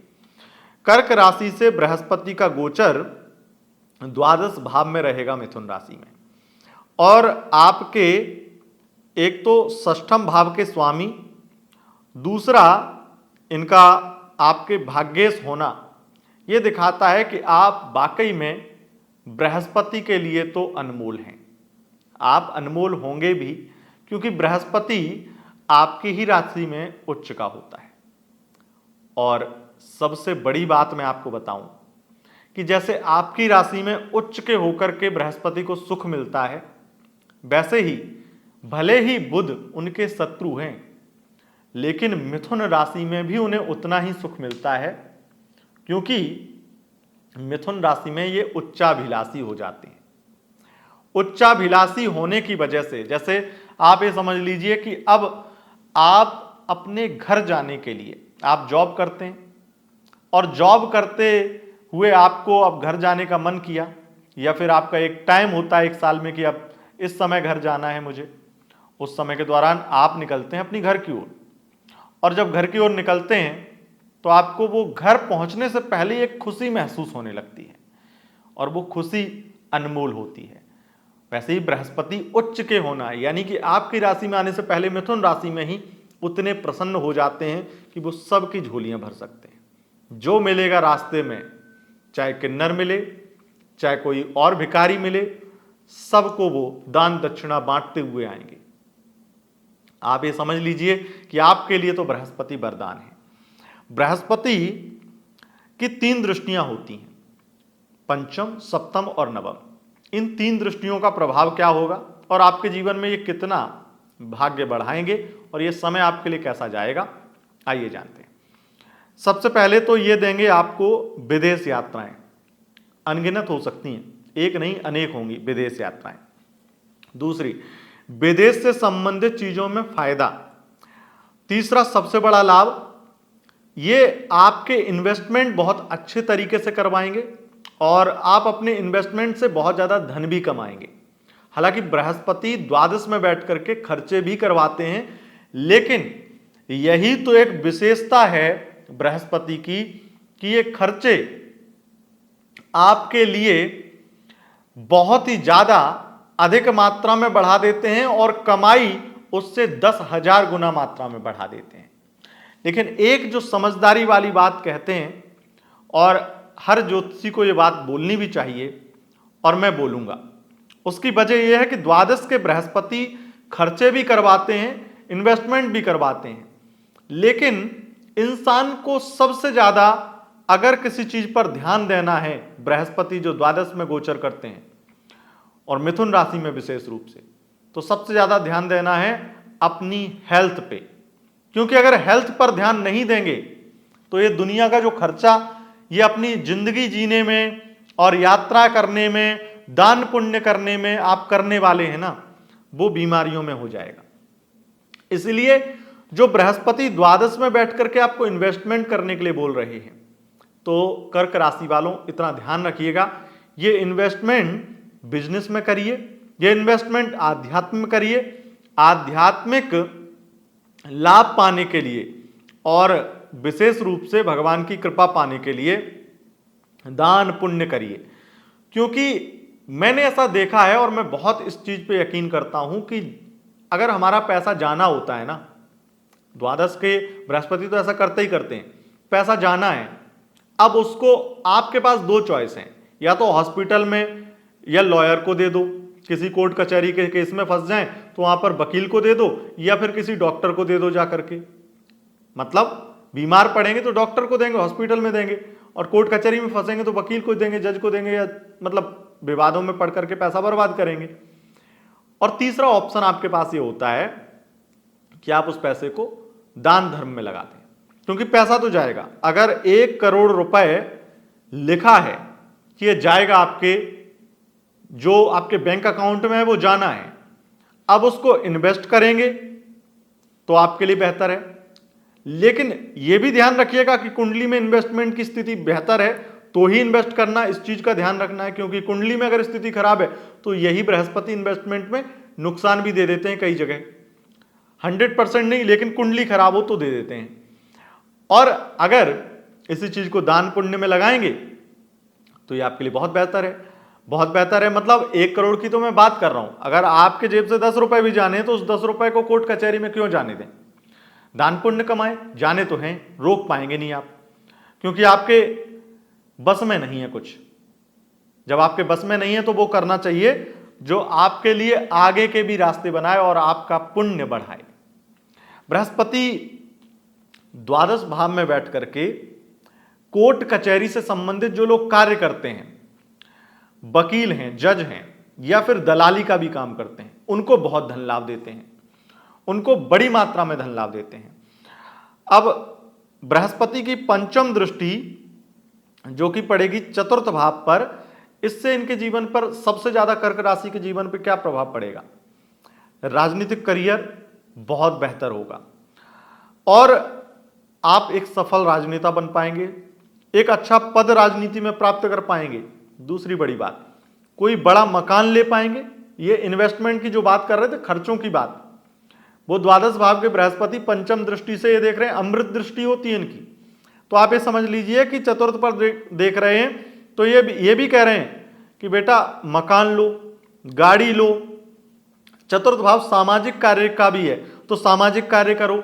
कर्क राशि से बृहस्पति का गोचर द्वादश भाव में रहेगा मिथुन राशि में, और आपके एक तो षष्ठम भाव के स्वामी, दूसरा इनका आपके भाग्येश होना, यह दिखाता है कि आप वाकई में बृहस्पति के लिए तो अनमोल हैं। आप अनमोल होंगे भी, क्योंकि बृहस्पति आपकी ही राशि में उच्च का होता है। और सबसे बड़ी बात मैं आपको बताऊं कि जैसे आपकी राशि में उच्च के होकर के बृहस्पति को सुख मिलता है, वैसे ही भले ही बुध उनके शत्रु हैं, लेकिन मिथुन राशि में भी उन्हें उतना ही सुख मिलता है, क्योंकि मिथुन राशि में ये उच्चाभिलाषी हो जाते हैं। उच्चाभिलाषी होने की वजह से, जैसे आप ये समझ लीजिए कि अब आप अपने घर जाने के लिए, आप जॉब करते हैं और जॉब करते हुए आपको अब घर जाने का मन किया, या फिर आपका एक टाइम होता है 1 साल में कि अब इस समय घर जाना है मुझे, उस समय के दौरान आप निकलते हैं अपनी घर की ओर, और जब घर की ओर निकलते हैं तो आपको वो घर पहुंचने से पहले एक खुशी महसूस होने लगती है, और वो खुशी अनमोल होती है। वैसे ही बृहस्पति उच्च के होना है, यानी कि आपकी राशि में आने से पहले मिथुन राशि में ही उतने प्रसन्न हो जाते हैं कि वो सबकी झोलियां भर सकते हैं। जो मिलेगा रास्ते में, चाहे किन्नर मिले, चाहे कोई और भिखारी मिले, सबको वो दान दक्षिणा बांटते हुए आएंगे। आप ये समझ लीजिए कि आपके लिए तो बृहस्पति वरदान है। बृहस्पति की 3 दृष्टियां होती हैं, पंचम, सप्तम और नवम। इन 3 दृष्टियों का प्रभाव क्या होगा और आपके जीवन में ये कितना भाग्य बढ़ाएंगे और ये समय आपके लिए कैसा जाएगा, आइए जानते हैं। सबसे पहले तो ये देंगे आपको विदेश यात्राएं, अनगिनत हो सकती हैं, एक नहीं अनेक होंगी विदेश यात्राएं। दूसरी, विदेश से संबंधित चीजों में फायदा। तीसरा सबसे बड़ा लाभ, ये आपके इन्वेस्टमेंट बहुत अच्छे तरीके से करवाएंगे और आप अपने इन्वेस्टमेंट से बहुत ज्यादा धन भी कमाएंगे। हालांकि बृहस्पति द्वादश में बैठ करके खर्चे भी करवाते हैं, लेकिन यही तो एक विशेषता है बृहस्पति की कि ये खर्चे आपके लिए बहुत ही ज्यादा अधिक मात्रा में बढ़ा देते हैं और कमाई उससे 10,000 गुना मात्रा में बढ़ा देते हैं। लेकिन एक जो समझदारी वाली बात कहते हैं, और हर ज्योतिषी को यह बात बोलनी भी चाहिए और मैं बोलूंगा, उसकी वजह यह है कि द्वादश के बृहस्पति खर्चे भी करवाते हैं, इन्वेस्टमेंट भी करवाते हैं, लेकिन इंसान को सबसे ज्यादा अगर किसी चीज पर ध्यान देना है, बृहस्पति जो द्वादश में गोचर करते हैं और मिथुन राशि में विशेष रूप से, तो सबसे ज्यादा ध्यान देना है अपनी हेल्थ पे। क्योंकि अगर हेल्थ पर ध्यान नहीं देंगे तो ये दुनिया का जो खर्चा ये अपनी जिंदगी जीने में और यात्रा करने में, दान पुण्य करने में आप करने वाले हैं ना, वो बीमारियों में हो जाएगा। इसलिए जो बृहस्पति द्वादश में बैठ करके आपको इन्वेस्टमेंट करने के लिए बोल रहे हैं, तो कर्क राशि वालों इतना ध्यान रखिएगा, ये इन्वेस्टमेंट बिजनेस में करिए, ये इन्वेस्टमेंट आध्यात्म में करिए, आध्यात्मिक लाभ पाने के लिए और विशेष रूप से भगवान की कृपा पाने के लिए दान पुण्य करिए। क्योंकि मैंने ऐसा देखा है और मैं बहुत इस चीज पे यकीन करता हूं कि अगर हमारा पैसा जाना होता है ना, द्वादश के बृहस्पति तो ऐसा करते ही करते हैं, पैसा जाना है, अब उसको आपके पास दो चॉइस हैं, या तो हॉस्पिटल में या लॉयर को दे दो, किसी कोर्ट कचहरी के केस में फंस जाएं तो वहां पर वकील को दे दो, या फिर किसी डॉक्टर को दे दो जाकर के। मतलब बीमार पड़ेंगे तो डॉक्टर को देंगे, हॉस्पिटल में देंगे, और कोर्ट कचहरी में फंसेंगे तो वकील को देंगे, जज को देंगे, या मतलब विवादों में पड़ करके पैसा बर्बाद करेंगे। और तीसरा ऑप्शन आपके पास ये होता है कि आप उस पैसे को दान धर्म में लगा दें, क्योंकि पैसा तो जाएगा। अगर 1 करोड़ रुपए लिखा है कि ये जाएगा, आपके जो आपके बैंक अकाउंट में है वो जाना है, अब उसको इन्वेस्ट करेंगे तो आपके लिए बेहतर है। लेकिन यह भी ध्यान रखिएगा कि कुंडली में इन्वेस्टमेंट की स्थिति बेहतर है तो ही इन्वेस्ट करना, इस चीज का ध्यान रखना है, क्योंकि कुंडली में अगर स्थिति खराब है तो यही बृहस्पति इन्वेस्टमेंट में नुकसान भी दे देते हैं कई जगह। 100% नहीं, लेकिन कुंडली खराब हो तो दे देते हैं। और अगर इसी चीज को दान पुण्य में लगाएंगे तो ये आपके लिए बहुत बेहतर है, बहुत बेहतर है। मतलब 1 करोड़ की तो मैं बात कर रहा हूं, अगर आपके जेब से 10 रुपए भी जाने तो उस 10 रुपए को कोर्ट कचहरी में क्यों जाने दें, दान पुण्य कमाएं, जाने तो हैं, रोक पाएंगे नहीं आप, क्योंकि आपके बस में नहीं है कुछ। जब आपके बस में नहीं है तो वो करना चाहिए जो आपके लिए आगे के भी रास्ते बनाए और आपका पुण्य बढ़ाए। बृहस्पति द्वादश भाव में बैठ करके कोर्ट कचहरी से संबंधित जो लोग कार्य करते हैं, वकील हैं, जज हैं, या फिर दलाली का भी काम करते हैं, उनको बहुत धन लाभ देते हैं, उनको बड़ी मात्रा में धन लाभ देते हैं। अब बृहस्पति की पंचम दृष्टि जो कि पड़ेगी चतुर्थ भाव पर, इससे इनके जीवन पर सबसे ज्यादा कर्क राशि के जीवन पर क्या प्रभाव पड़ेगा? राजनीतिक करियर बहुत बेहतर होगा और आप एक सफल राजनेता बन पाएंगे, एक अच्छा पद राजनीति में प्राप्त कर पाएंगे। दूसरी बड़ी बात, कोई बड़ा मकान ले पाएंगे। ये इन्वेस्टमेंट की जो बात कर रहे थे, खर्चों की बात, वो द्वादश भाव के बृहस्पति पंचम दृष्टि से ये देख रहे हैं, अमृत दृष्टि होती है इनकी। तो आप ये समझ लीजिए कि चतुर्थ पर देख रहे हैं तो ये भी कह रहे हैं कि बेटा मकान लो, गाड़ी लो। चतुर्थ भाव सामाजिक कार्य का भी है, तो सामाजिक कार्य करो,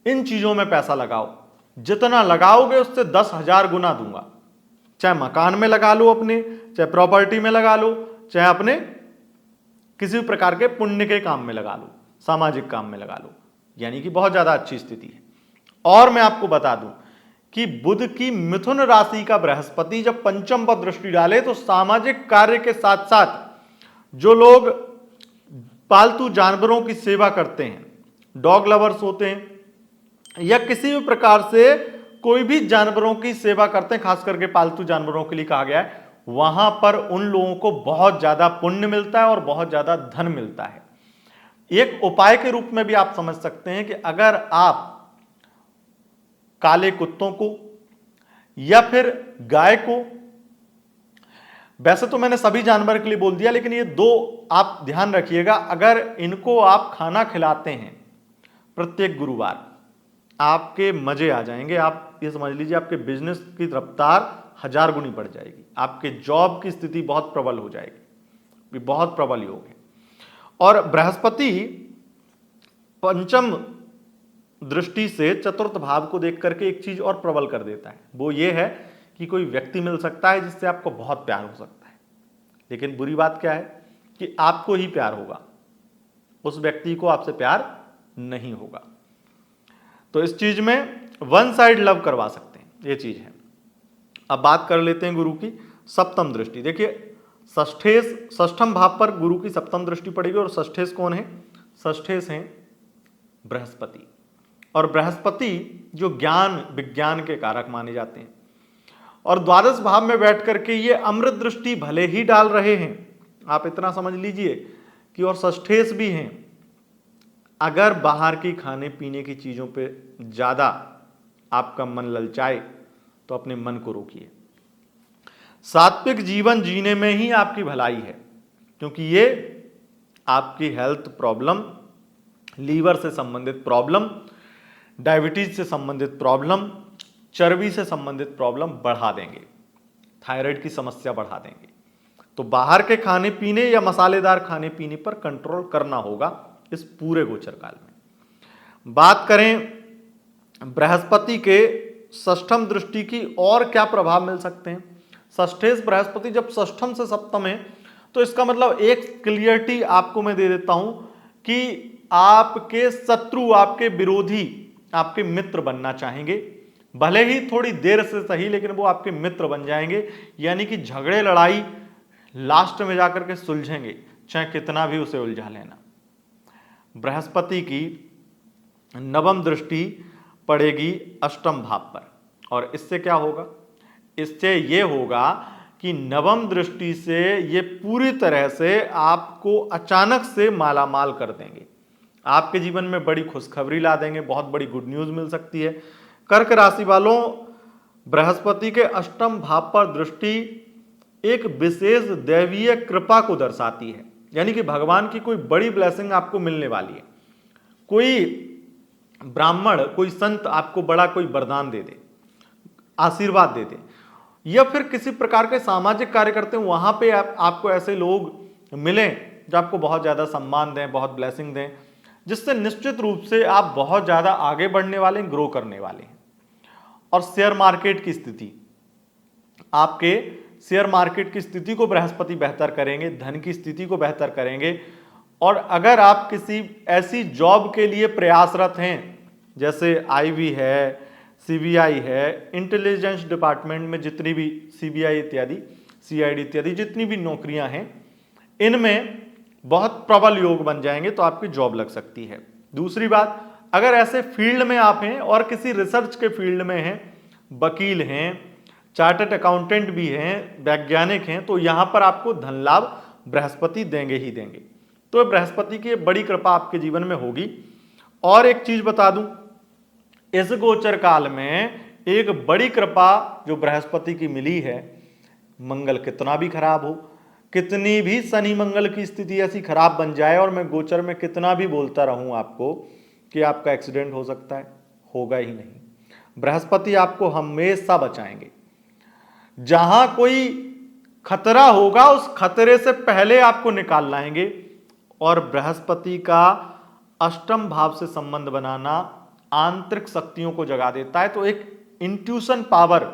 इन चीजों में पैसा लगाओ, जितना लगाओगे उससे 10,000 गुना दूंगा। चाहे मकान में लगा लो अपने, चाहे प्रॉपर्टी में लगा लो, चाहे अपने किसी भी प्रकार के पुण्य के काम में लगा लो, सामाजिक काम में लगा लो, यानी कि बहुत ज्यादा अच्छी स्थिति है। और मैं आपको बता दूं कि बुध की मिथुन राशि का बृहस्पति जब पंचम पर दृष्टि डाले तो सामाजिक कार्य के साथ साथ जो लोग पालतू जानवरों की सेवा करते हैं, डॉग लवर्स होते हैं, या किसी भी प्रकार से कोई भी जानवरों की सेवा करते हैं, खास करके पालतू जानवरों के लिए कहा गया है, वहां पर उन लोगों को बहुत ज्यादा पुण्य मिलता है और बहुत ज्यादा धन मिलता है। एक उपाय के रूप में भी आप समझ सकते हैं कि अगर आप काले कुत्तों को या फिर गाय को, वैसे तो मैंने सभी जानवर के लिए बोल दिया, लेकिन ये दो आप ध्यान रखिएगा, अगर इनको आप खाना खिलाते हैं प्रत्येक गुरुवार, आपके मजे आ जाएंगे। आप ये समझ लीजिए आपके बिजनेस की रफ्तार 1000 गुनी बढ़ जाएगी, आपके जॉब की स्थिति बहुत प्रबल हो जाएगी, बहुत प्रबल योग है। और बृहस्पति पंचम दृष्टि से चतुर्थ भाव को देख करके एक चीज और प्रबल कर देता है, वो ये है कि कोई व्यक्ति मिल सकता है जिससे आपको बहुत प्यार हो सकता है। लेकिन बुरी बात क्या है कि आपको ही प्यार होगा, उस व्यक्ति को आपसे प्यार नहीं होगा। तो इस चीज में वन साइड लव करवा सकते हैं, ये चीज है। अब बात कर लेते हैं गुरु की सप्तम दृष्टि। देखिए षष्ठम भाव पर गुरु की सप्तम दृष्टि पड़ेगी, और षष्ठेश कौन है? षष्ठेश हैं बृहस्पति। और बृहस्पति जो ज्ञान विज्ञान के कारक माने जाते हैं, और द्वादश भाव में बैठ करके ये अमृत दृष्टि भले ही डाल रहे हैं, आप इतना समझ लीजिए कि और षष्ठेश भी हैं। अगर बाहर की खाने पीने की चीजों पे ज्यादा आपका मन ललचाए तो अपने मन को रोकिए। सात्विक जीवन जीने में ही आपकी भलाई है, क्योंकि ये आपकी हेल्थ प्रॉब्लम, लीवर से संबंधित प्रॉब्लम, डायबिटीज से संबंधित प्रॉब्लम, चर्बी से संबंधित प्रॉब्लम बढ़ा देंगे, थायराइड की समस्या बढ़ा देंगे। तो बाहर के खाने पीने या मसालेदार खाने पीने पर कंट्रोल करना होगा इस पूरे गोचर काल में। बात करें बृहस्पति के षष्ठम दृष्टि की और क्या प्रभाव मिल सकते हैं। षष्ठेश बृहस्पति जब षष्ठम से सप्तम है तो इसका मतलब एक क्लियरिटी आपको मैं दे देता हूं कि आपके शत्रु, आपके विरोधी आपके मित्र बनना चाहेंगे, भले ही थोड़ी देर से सही, लेकिन वो आपके मित्र बन जाएंगे। यानी कि झगड़े लड़ाई लास्ट में जाकर के सुलझेंगे, चाहे कितना भी उसे उलझा लेना। बृहस्पति की नवम दृष्टि पड़ेगी अष्टम भाव पर, और इससे क्या होगा, इससे ये होगा कि नवम दृष्टि से ये पूरी तरह से आपको अचानक से मालामाल कर देंगे, आपके जीवन में बड़ी खुशखबरी ला देंगे, बहुत बड़ी गुड न्यूज मिल सकती है। कर्क राशि वालों, बृहस्पति के अष्टम भाव पर दृष्टि एक विशेष दैवीय कृपा को दर्शाती है, यानी कि भगवान की कोई बड़ी ब्लेसिंग आपको मिलने वाली है। कोई ब्राह्मण, कोई संत आपको बड़ा कोई वरदान दे दे, आशीर्वाद दे दे, या फिर किसी प्रकार के सामाजिक कार्य करते हैं वहां पे आपको ऐसे लोग मिलें जो आपको बहुत ज्यादा सम्मान दें, बहुत ब्लेसिंग दें, जिससे निश्चित रूप से आप बहुत ज्यादा आगे बढ़ने वाले हैं, ग्रो करने वाले हैं। और शेयर मार्केट की स्थिति, आपके शेयर मार्केट की स्थिति को बृहस्पति बेहतर करेंगे, धन की स्थिति को बेहतर करेंगे। और अगर आप किसी ऐसी जॉब के लिए प्रयासरत हैं जैसे आईवी है, सीबीआई है, इंटेलिजेंस डिपार्टमेंट में जितनी भी सीबीआई इत्यादि, सीआईडी इत्यादि जितनी भी नौकरियां हैं, इनमें बहुत प्रबल योग बन जाएंगे, तो आपकी जॉब लग सकती है। दूसरी बात, अगर ऐसे फील्ड में आप हैं और किसी रिसर्च के फील्ड में हैं, वकील हैं, चार्टर्ड अकाउंटेंट भी हैं, वैज्ञानिक हैं, तो यहां पर आपको धन लाभ बृहस्पति देंगे ही देंगे। तो बृहस्पति की बड़ी कृपा आपके जीवन में होगी। और एक चीज बता दूं, इस गोचर काल में एक बड़ी कृपा जो बृहस्पति की मिली है, मंगल कितना भी खराब हो, कितनी भी शनि मंगल की स्थिति ऐसी खराब बन जाए, और मैं गोचर में कितना भी बोलता रहूं आपको कि आपका एक्सीडेंट हो सकता है, होगा ही नहीं। बृहस्पति आपको हमेशा बचाएंगे। जहां कोई खतरा होगा उस खतरे से पहले आपको निकाल लाएंगे। और बृहस्पति का अष्टम भाव से संबंध बनाना आंतरिक शक्तियों को जगा देता है, तो एक इंट्यूशन पावर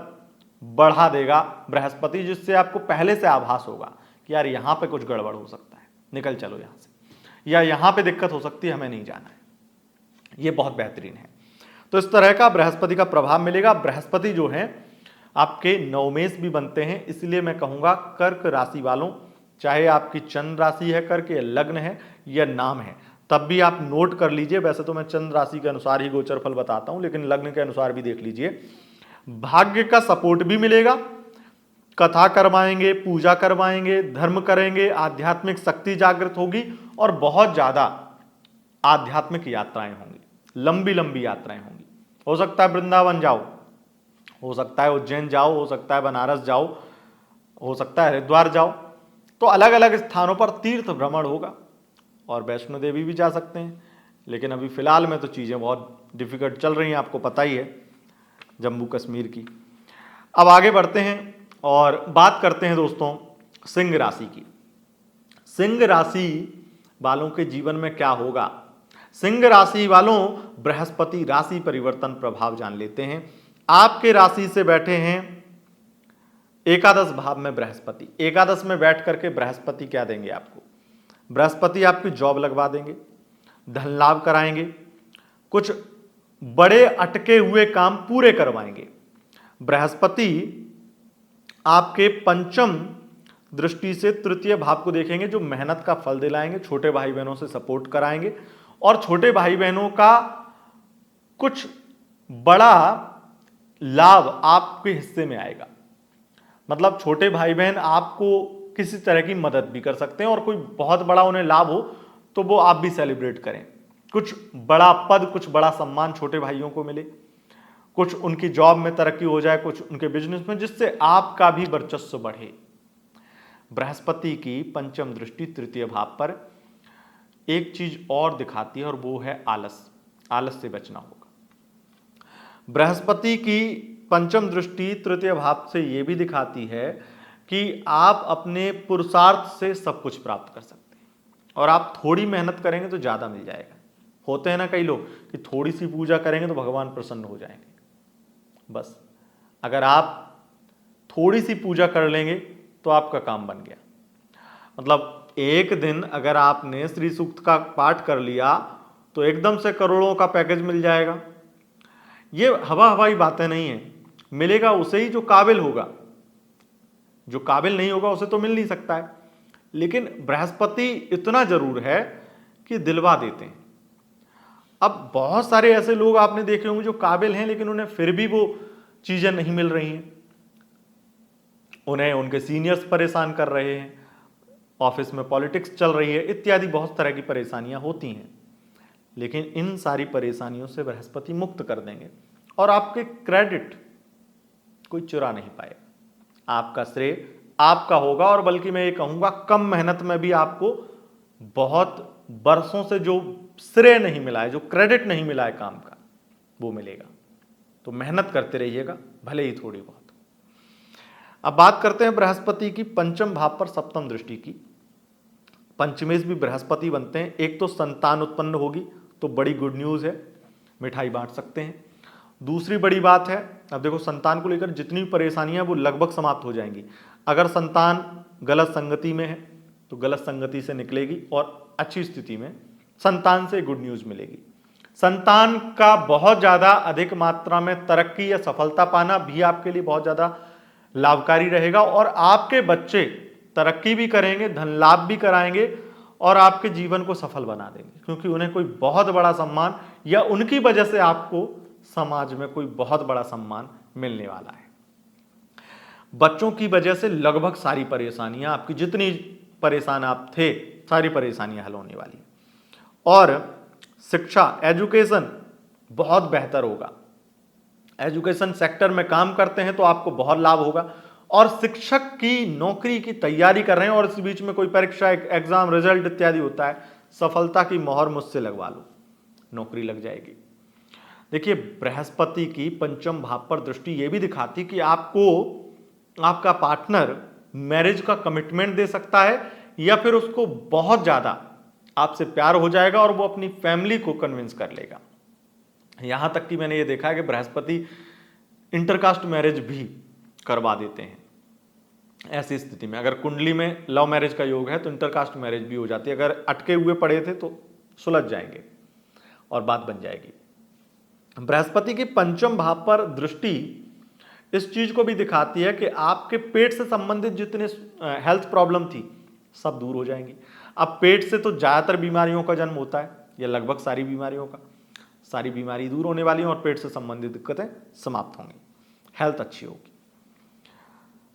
बढ़ा देगा बृहस्पति, जिससे आपको पहले से आभास होगा कि यार यहां पे कुछ गड़बड़ हो सकता है, निकल चलो यहां से, या यहां पे दिक्कत हो सकती है, हमें नहीं जाना है। ये बहुत बेहतरीन है। तो इस तरह का बृहस्पति का प्रभाव मिलेगा। बृहस्पति जो है आपके नवमेश भी बनते हैं, इसलिए मैं कहूंगा कर्क राशि वालों, चाहे आपकी चंद्र राशि है कर्क, या लग्न है या नाम है, तब भी आप नोट कर लीजिए। वैसे तो मैं चंद्र राशि के अनुसार ही गोचर फल बताता हूं, लेकिन लग्न के अनुसार भी देख लीजिए। भाग्य का सपोर्ट भी मिलेगा, कथा करवाएंगे, पूजा करवाएंगे, धर्म करेंगे, आध्यात्मिक शक्ति जागृत होगी, और बहुत ज्यादा आध्यात्मिक यात्राएं होंगी, लंबी लंबी यात्राएं होंगी। हो सकता है वृंदावन जाओ, हो सकता है उज्जैन जाओ, हो सकता है बनारस जाओ, हो सकता है हरिद्वार जाओ, तो अलग अलग स्थानों पर तीर्थ भ्रमण होगा। और वैष्णो देवी भी जा सकते हैं, लेकिन अभी फिलहाल में तो चीज़ें बहुत डिफिकल्ट चल रही हैं, आपको पता ही है, जम्मू कश्मीर की। अब आगे बढ़ते हैं और बात करते हैं दोस्तों सिंह राशि की। सिंह राशि वालों के जीवन में क्या होगा। सिंह राशि वालों, बृहस्पति राशि परिवर्तन प्रभाव जान लेते हैं। आपके राशि से बैठे हैं एकादश भाव में बृहस्पति। एकादश में बैठ करके बृहस्पति क्या देंगे आपको, बृहस्पति आपकी जॉब लगवा देंगे, धन लाभ कराएंगे, कुछ बड़े अटके हुए काम पूरे करवाएंगे। बृहस्पति आपके पंचम दृष्टि से तृतीय भाव को देखेंगे, जो मेहनत का फल दिलाएंगे, छोटे भाई बहनों से सपोर्ट कराएंगे, और छोटे भाई बहनों का कुछ बड़ा लाभ आपके हिस्से में आएगा। मतलब छोटे भाई बहन आपको किसी तरह की मदद भी कर सकते हैं, और कोई बहुत बड़ा उन्हें लाभ हो तो वो आप भी सेलिब्रेट करें। कुछ बड़ा पद, कुछ बड़ा सम्मान छोटे भाइयों को मिले, कुछ उनकी जॉब में तरक्की हो जाए, कुछ उनके बिजनेस में, जिससे आपका भी वर्चस्व बढ़े। बृहस्पति की पंचम दृष्टि तृतीय भाव पर एक चीज और दिखाती है, और वो है आलस। आलस से बचना होगा। बृहस्पति की पंचम दृष्टि तृतीय भाव से यह भी दिखाती है कि आप अपने पुरुषार्थ से सब कुछ प्राप्त कर सकते हैं और आप थोड़ी मेहनत करेंगे तो ज़्यादा मिल जाएगा। होते हैं ना कई लोग कि थोड़ी सी पूजा करेंगे तो भगवान प्रसन्न हो जाएंगे। बस अगर आप थोड़ी सी पूजा कर लेंगे तो आपका काम बन गया। मतलब एक दिन अगर आपने श्री सूक्त का पाठ कर लिया तो एकदम से करोड़ों का पैकेज मिल जाएगा। ये हवा हवाई बातें नहीं है, मिलेगा उसे ही जो काबिल होगा। जो काबिल नहीं होगा उसे तो मिल नहीं सकता है। लेकिन बृहस्पति इतना जरूर है कि दिलवा देते हैं। अब बहुत सारे ऐसे लोग आपने देखे होंगे जो काबिल हैं लेकिन उन्हें फिर भी वो चीजें नहीं मिल रही हैं। उन्हें उनके सीनियर्स परेशान कर रहे हैं, ऑफिस में पॉलिटिक्स चल रही है, इत्यादि बहुत तरह की परेशानियां होती हैं। लेकिन इन सारी परेशानियों से बृहस्पति मुक्त कर देंगे और आपके क्रेडिट कोई चुरा नहीं पाएगा। आपका श्रेय आपका होगा और बल्कि मैं ये कहूंगा कम मेहनत में भी आपको बहुत बरसों से जो श्रेय नहीं मिला है, जो क्रेडिट नहीं मिला है काम का, वो मिलेगा। तो मेहनत करते रहिएगा, भले ही थोड़ी बहुत। अब बात करते हैं बृहस्पति की पंचम भाव पर सप्तम दृष्टि की। पंचमेश भी बृहस्पति बनते हैं। एक तो संतान उत्पन्न होगी तो बड़ी गुड न्यूज है, मिठाई बांट सकते हैं। दूसरी बड़ी बात है, अब देखो संतान को लेकर जितनी परेशानियां वो लगभग समाप्त हो जाएंगी। अगर संतान गलत संगति में है तो गलत संगति से निकलेगी और अच्छी स्थिति में संतान से गुड न्यूज मिलेगी। संतान का बहुत ज्यादा अधिक मात्रा में तरक्की या सफलता पाना भी आपके लिए बहुत ज्यादा लाभकारी रहेगा और आपके बच्चे तरक्की भी करेंगे, धन लाभ भी कराएंगे और आपके जीवन को सफल बना देंगे, क्योंकि उन्हें कोई बहुत बड़ा सम्मान या उनकी वजह से आपको समाज में कोई बहुत बड़ा सम्मान मिलने वाला है। बच्चों की वजह से लगभग सारी परेशानियां, आपकी जितनी परेशान आप थे, सारी परेशानियां हल होने वाली। और शिक्षा, एजुकेशन बहुत बेहतर होगा। एजुकेशन सेक्टर में काम करते हैं तो आपको बहुत लाभ होगा। और शिक्षक की नौकरी की तैयारी कर रहे हैं और इस बीच में कोई परीक्षा, एग्जाम, रिजल्ट इत्यादि होता है, सफलता की मोहर मुझसे लगवा लो, नौकरी लग जाएगी। देखिए बृहस्पति की पंचम भाव पर दृष्टि यह भी दिखाती कि आपको आपका पार्टनर मैरिज का कमिटमेंट दे सकता है या फिर उसको बहुत ज्यादा आपसे प्यार हो जाएगा और वो अपनी फैमिली को कन्विंस कर लेगा। यहां तक कि मैंने ये देखा है कि बृहस्पति इंटरकास्ट मैरिज भी करवा देते हैं। ऐसी स्थिति में अगर कुंडली में लव मैरिज का योग है तो इंटरकास्ट मैरिज भी हो जाती है। अगर अटके हुए पड़े थे तो सुलझ जाएंगे और बात बन जाएगी। बृहस्पति की पंचम भाव पर दृष्टि इस चीज को भी दिखाती है कि आपके पेट से संबंधित जितने हेल्थ प्रॉब्लम थी सब दूर हो जाएंगी। अब पेट से तो ज्यादातर बीमारियों का जन्म होता है, या लगभग सारी बीमारियों का, सारी बीमारी दूर होने वाली हैं और पेट से संबंधित दिक्कतें समाप्त होंगी, हेल्थ अच्छी होगी।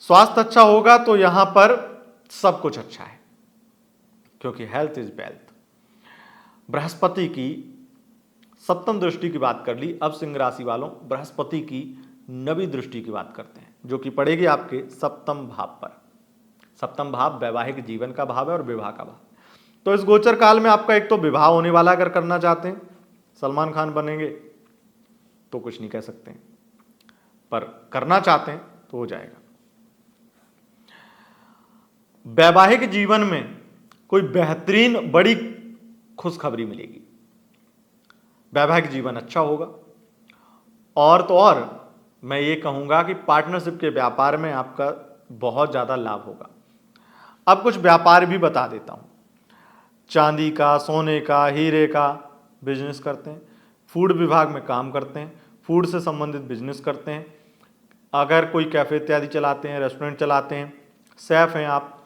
स्वास्थ्य अच्छा होगा तो यहां पर सब कुछ अच्छा है, क्योंकि हेल्थ इज वेल्थ। बृहस्पति की सप्तम दृष्टि की बात कर ली। अब सिंह राशि वालों, बृहस्पति की नवी दृष्टि की बात करते हैं, जो कि पड़ेगी आपके सप्तम भाव पर। सप्तम भाव वैवाहिक जीवन का भाव है और विवाह का भाव। तो इस गोचर काल में आपका एक तो विवाह होने वाला, अगर करना चाहते हैं, सलमान खान बनेंगे तो कुछ नहीं कह सकते, पर करना चाहते हैं तो हो जाएगा। वैवाहिक जीवन में कोई बेहतरीन बड़ी खुशखबरी मिलेगी, वैवाहिक जीवन अच्छा होगा। और तो और मैं ये कहूंगा कि पार्टनरशिप के व्यापार में आपका बहुत ज्यादा लाभ होगा। अब कुछ व्यापार भी बता देता हूं। चांदी का, सोने का, हीरे का बिजनेस करते हैं, फूड विभाग में काम करते हैं, फूड से संबंधित बिजनेस करते हैं, अगर कोई कैफे इत्यादि चलाते हैं, रेस्टोरेंट चलाते हैं, शेफ हैं आप,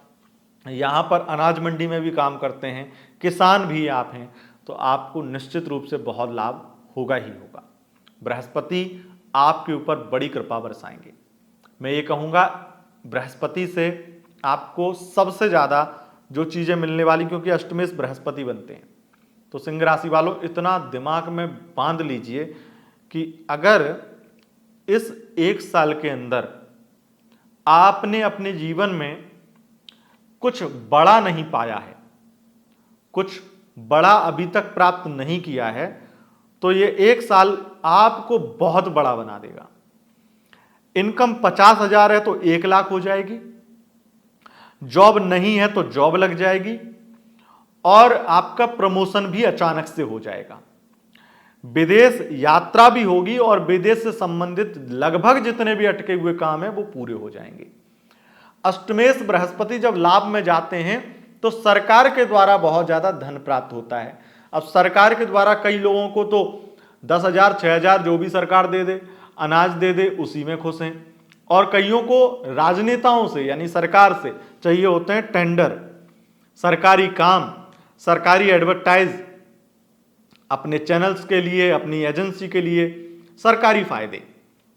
यहाँ पर अनाज मंडी में भी काम करते हैं, किसान भी आप हैं, तो आपको निश्चित रूप से बहुत लाभ होगा ही होगा। बृहस्पति आपके ऊपर बड़ी कृपा बरसाएंगे। मैं ये कहूँगा बृहस्पति से आपको सबसे ज़्यादा जो चीज़ें मिलने वाली, क्योंकि अष्टमेश बृहस्पति बनते हैं, तो सिंह राशि वालों इतना दिमाग में बांध लीजिए कि अगर इस एक साल के अंदर आपने अपने जीवन में कुछ बड़ा नहीं पाया है, कुछ बड़ा अभी तक प्राप्त नहीं किया है, तो ये एक साल आपको बहुत बड़ा बना देगा। इनकम 50,000 है तो 1 लाख हो जाएगी, जॉब नहीं है तो जॉब लग जाएगी और आपका प्रमोशन भी अचानक से हो जाएगा। विदेश यात्रा भी होगी और विदेश से संबंधित लगभग जितने भी अटके हुए काम हैं वो पूरे हो जाएंगे। अष्टमेश बृहस्पति जब लाभ में जाते हैं तो सरकार के द्वारा बहुत ज्यादा धन प्राप्त होता है। अब सरकार के द्वारा कई लोगों को तो 10,000 6,000 जो भी सरकार दे दे, अनाज दे दे, उसी में खुश हैं। और कईयों को राजनेताओं से यानी सरकार से चाहिए होते हैं टेंडर, सरकारी काम, सरकारी एडवर्टाइज, अपने चैनल्स के लिए, अपनी एजेंसी के लिए सरकारी फायदे।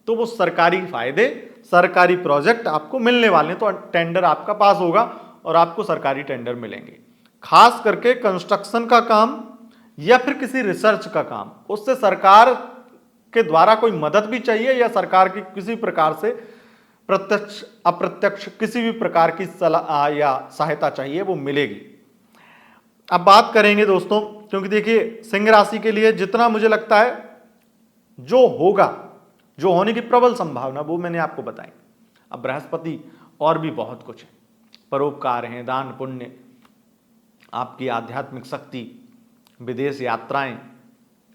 तो वो सरकारी फायदे, सरकारी प्रोजेक्ट आपको मिलने वाले हैं, तो टेंडर आपका पास होगा और आपको सरकारी टेंडर मिलेंगे। खास करके कंस्ट्रक्शन का काम या फिर किसी रिसर्च का काम, उससे सरकार के द्वारा कोई मदद भी चाहिए या सरकार की किसी प्रकार से प्रत्यक्ष अप्रत्यक्ष किसी भी प्रकार की सलाह या सहायता चाहिए, वो मिलेगी। अब बात करेंगे दोस्तों, क्योंकि देखिए सिंह राशि के लिए जितना मुझे लगता है जो होगा, जो होने की प्रबल संभावना, वो मैंने आपको बताई। अब बृहस्पति और भी बहुत कुछ है, परोपकार है, दान पुण्य, आपकी आध्यात्मिक शक्ति, विदेश यात्राएं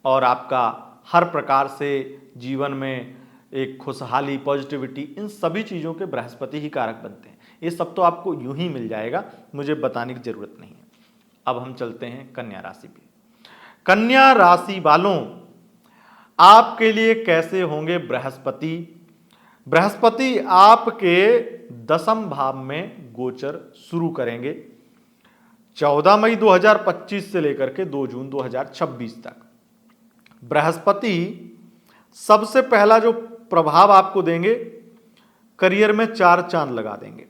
और आपका हर प्रकार से जीवन में एक खुशहाली, पॉजिटिविटी, इन सभी चीज़ों के बृहस्पति ही कारक बनते हैं। ये सब तो आपको यूं ही मिल जाएगा, मुझे बताने की जरूरत नहीं है। अब हम चलते हैं कन्या राशि पे। कन्या राशि वालों, आपके लिए कैसे होंगे बृहस्पति? बृहस्पति आपके 10वें भाव में गोचर शुरू करेंगे 14 मई 2025 से लेकर के 2 जून 2026 तक। बृहस्पति सबसे पहला जो प्रभाव आपको देंगे, करियर में 4 चांद लगा देंगे।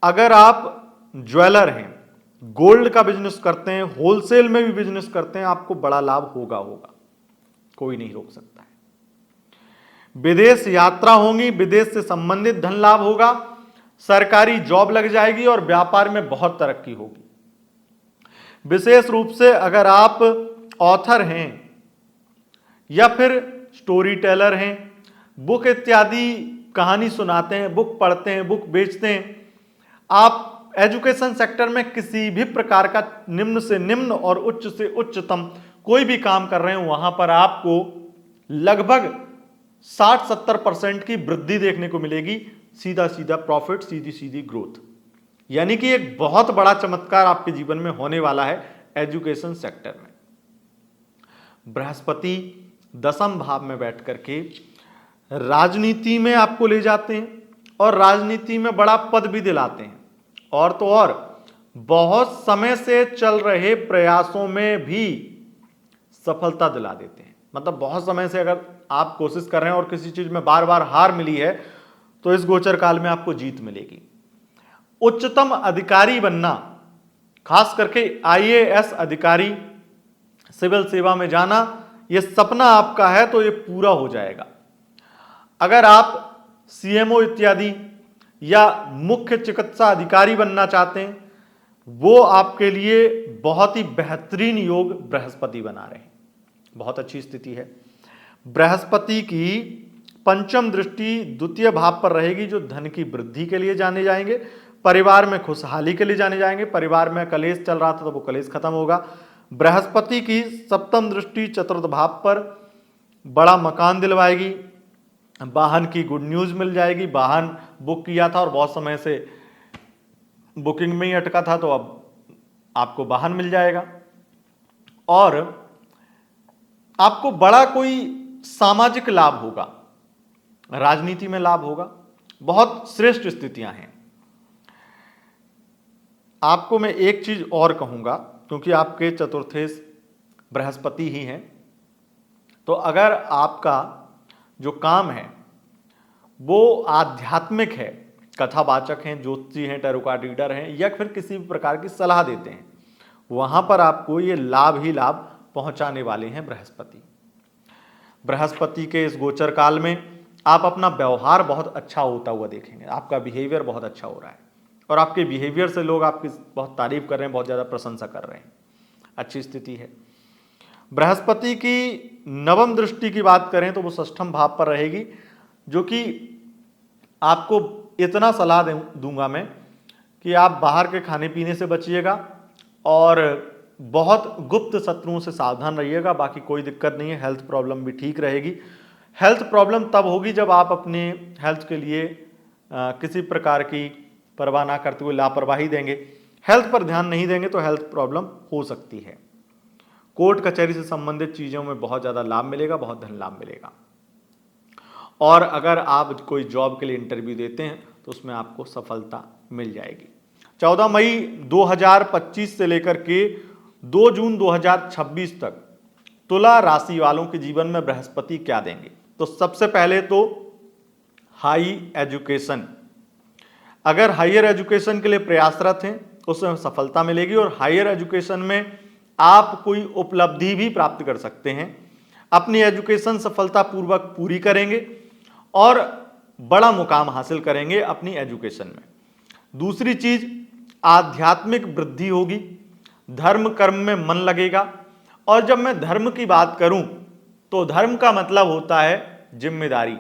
अगर आप ज्वेलर हैं, गोल्ड का बिजनेस करते हैं, होलसेल में भी बिजनेस करते हैं, आपको बड़ा लाभ होगा, कोई नहीं रोक सकता है। विदेश यात्रा होंगी, विदेश से संबंधित धन लाभ होगा, सरकारी जॉब लग जाएगी और व्यापार में बहुत तरक्की होगी। विशेष रूप से अगर आप ऑथर हैं या फिर स्टोरी टेलर हैं, बुक इत्यादि कहानी सुनाते हैं, बुक पढ़ते हैं, बुक बेचते हैं, आप एजुकेशन सेक्टर में किसी भी प्रकार का निम्न से निम्न और उच्च से उच्चतम कोई भी काम कर रहे हैं, वहां पर आपको लगभग 60-70% की वृद्धि देखने को मिलेगी। सीधा सीधा प्रॉफिट, सीधी सीधी ग्रोथ, यानी कि एक बहुत बड़ा चमत्कार आपके जीवन में होने वाला है एजुकेशन सेक्टर में। बृहस्पति 10वें भाव में बैठ करके राजनीति में आपको ले जाते हैं और राजनीति में बड़ा पद भी दिलाते हैं, और तो और बहुत समय से चल रहे प्रयासों में भी सफलता दिला देते हैं। मतलब बहुत समय से अगर आप कोशिश कर रहे हैं और किसी चीज में बार बार हार मिली है, तो इस गोचर काल में आपको जीत मिलेगी। उच्चतम अधिकारी बनना, खास करके IAS अधिकारी, सिविल सेवा में जाना, यह सपना आपका है तो यह पूरा हो जाएगा। अगर आप CMO इत्यादि या मुख्य चिकित्सा अधिकारी बनना चाहते हैं, वो आपके लिए बहुत ही बेहतरीन योग बृहस्पति बना रहे हैं, बहुत अच्छी स्थिति है। बृहस्पति की पंचम दृष्टि द्वितीय भाव पर रहेगी, जो धन की वृद्धि के लिए जाने जाएंगे, परिवार में खुशहाली के लिए जाने जाएंगे। परिवार में कलेश चल रहा था तो वो कलेश खत्म होगा। बृहस्पति की सप्तम दृष्टि चतुर्थ भाव पर बड़ा मकान दिलवाएगी, वाहन की गुड न्यूज मिल जाएगी। वाहन बुक किया था और बहुत समय से बुकिंग में ही अटका था, तो अब आपको वाहन मिल जाएगा। और आपको बड़ा कोई सामाजिक लाभ होगा, राजनीति में लाभ होगा, बहुत श्रेष्ठ स्थितियां हैं। आपको मैं एक चीज और कहूंगा, क्योंकि आपके चतुर्थेश बृहस्पति ही हैं, तो अगर आपका जो काम है वो आध्यात्मिक है, कथावाचक हैं, ज्योतिषी हैं, टैरो कार्ड रीडर हैं, या फिर किसी भी प्रकार की सलाह देते हैं, वहां पर आपको ये लाभ ही लाभ पहुंचाने वाले हैं बृहस्पति। बृहस्पति के इस गोचर काल में आप अपना व्यवहार बहुत अच्छा होता हुआ देखेंगे, आपका बिहेवियर बहुत अच्छा हो रहा है और आपके बिहेवियर से लोग आपकी बहुत तारीफ कर रहे हैं, बहुत ज़्यादा प्रशंसा कर रहे हैं, अच्छी स्थिति है। बृहस्पति की नवम दृष्टि की बात करें तो वो षष्ठम भाव पर रहेगी, जो कि आपको इतना सलाह दूंगा मैं कि आप बाहर के खाने पीने से बचिएगा और बहुत गुप्त शत्रुओं से सावधान रहिएगा। बाकी कोई दिक्कत नहीं है, हेल्थ प्रॉब्लम भी ठीक रहेगी। हेल्थ प्रॉब्लम तब होगी जब आप अपने हेल्थ के लिए किसी प्रकार की परवाह ना करते हुए लापरवाही देंगे, हेल्थ पर ध्यान नहीं देंगे तो हेल्थ प्रॉब्लम हो सकती है। कोर्ट कचहरी से संबंधित चीज़ों में बहुत ज़्यादा लाभ मिलेगा, बहुत धन लाभ मिलेगा। और अगर आप कोई जॉब के लिए इंटरव्यू देते हैं तो उसमें आपको सफलता मिल जाएगी। 14 मई 2025 से लेकर के 2 जून 2026 तक तुला राशि वालों के जीवन में बृहस्पति क्या देंगे। तो सबसे पहले तो हाई एजुकेशन, अगर हायर एजुकेशन के लिए प्रयासरत हैं उसमें सफलता मिलेगी और हायर एजुकेशन में आप कोई उपलब्धि भी प्राप्त कर सकते हैं। अपनी एजुकेशन सफलतापूर्वक पूरी करेंगे और बड़ा मुकाम हासिल करेंगे अपनी एजुकेशन में। दूसरी चीज, आध्यात्मिक वृद्धि होगी, धर्म कर्म में मन लगेगा। और जब मैं धर्म की बात करूं तो धर्म का मतलब होता है जिम्मेदारी।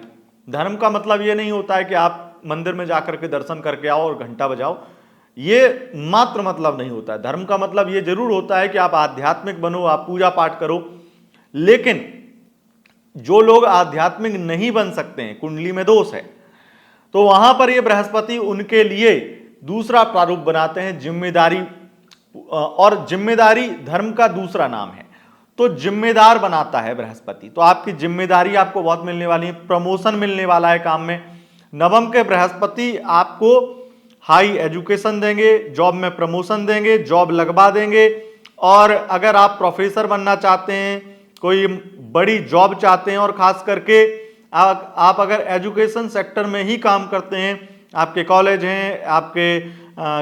धर्म का मतलब यह नहीं होता है कि आप मंदिर में जाकर के दर्शन करके आओ और घंटा बजाओ, ये मात्र मतलब नहीं होता है। धर्म का मतलब ये जरूर होता है कि आप आध्यात्मिक बनो, आप पूजा पाठ करो। लेकिन जो लोग आध्यात्मिक नहीं बन सकते हैं, कुंडली में दोष है, तो वहां पर ये बृहस्पति उनके लिए दूसरा प्रारूप बनाते हैं, जिम्मेदारी। और जिम्मेदारी धर्म का दूसरा नाम है, तो जिम्मेदार बनाता है बृहस्पति। तो आपकी जिम्मेदारी आपको बहुत मिलने वाली है, प्रमोशन मिलने वाला है काम में। नवम के बृहस्पति आपको हाई एजुकेशन देंगे, जॉब में प्रमोशन देंगे, जॉब लगवा देंगे। और अगर आप प्रोफेसर बनना चाहते हैं, कोई बड़ी जॉब चाहते हैं और खास करके आप अगर एजुकेशन सेक्टर में ही काम करते हैं, आपके कॉलेज हैं, आपके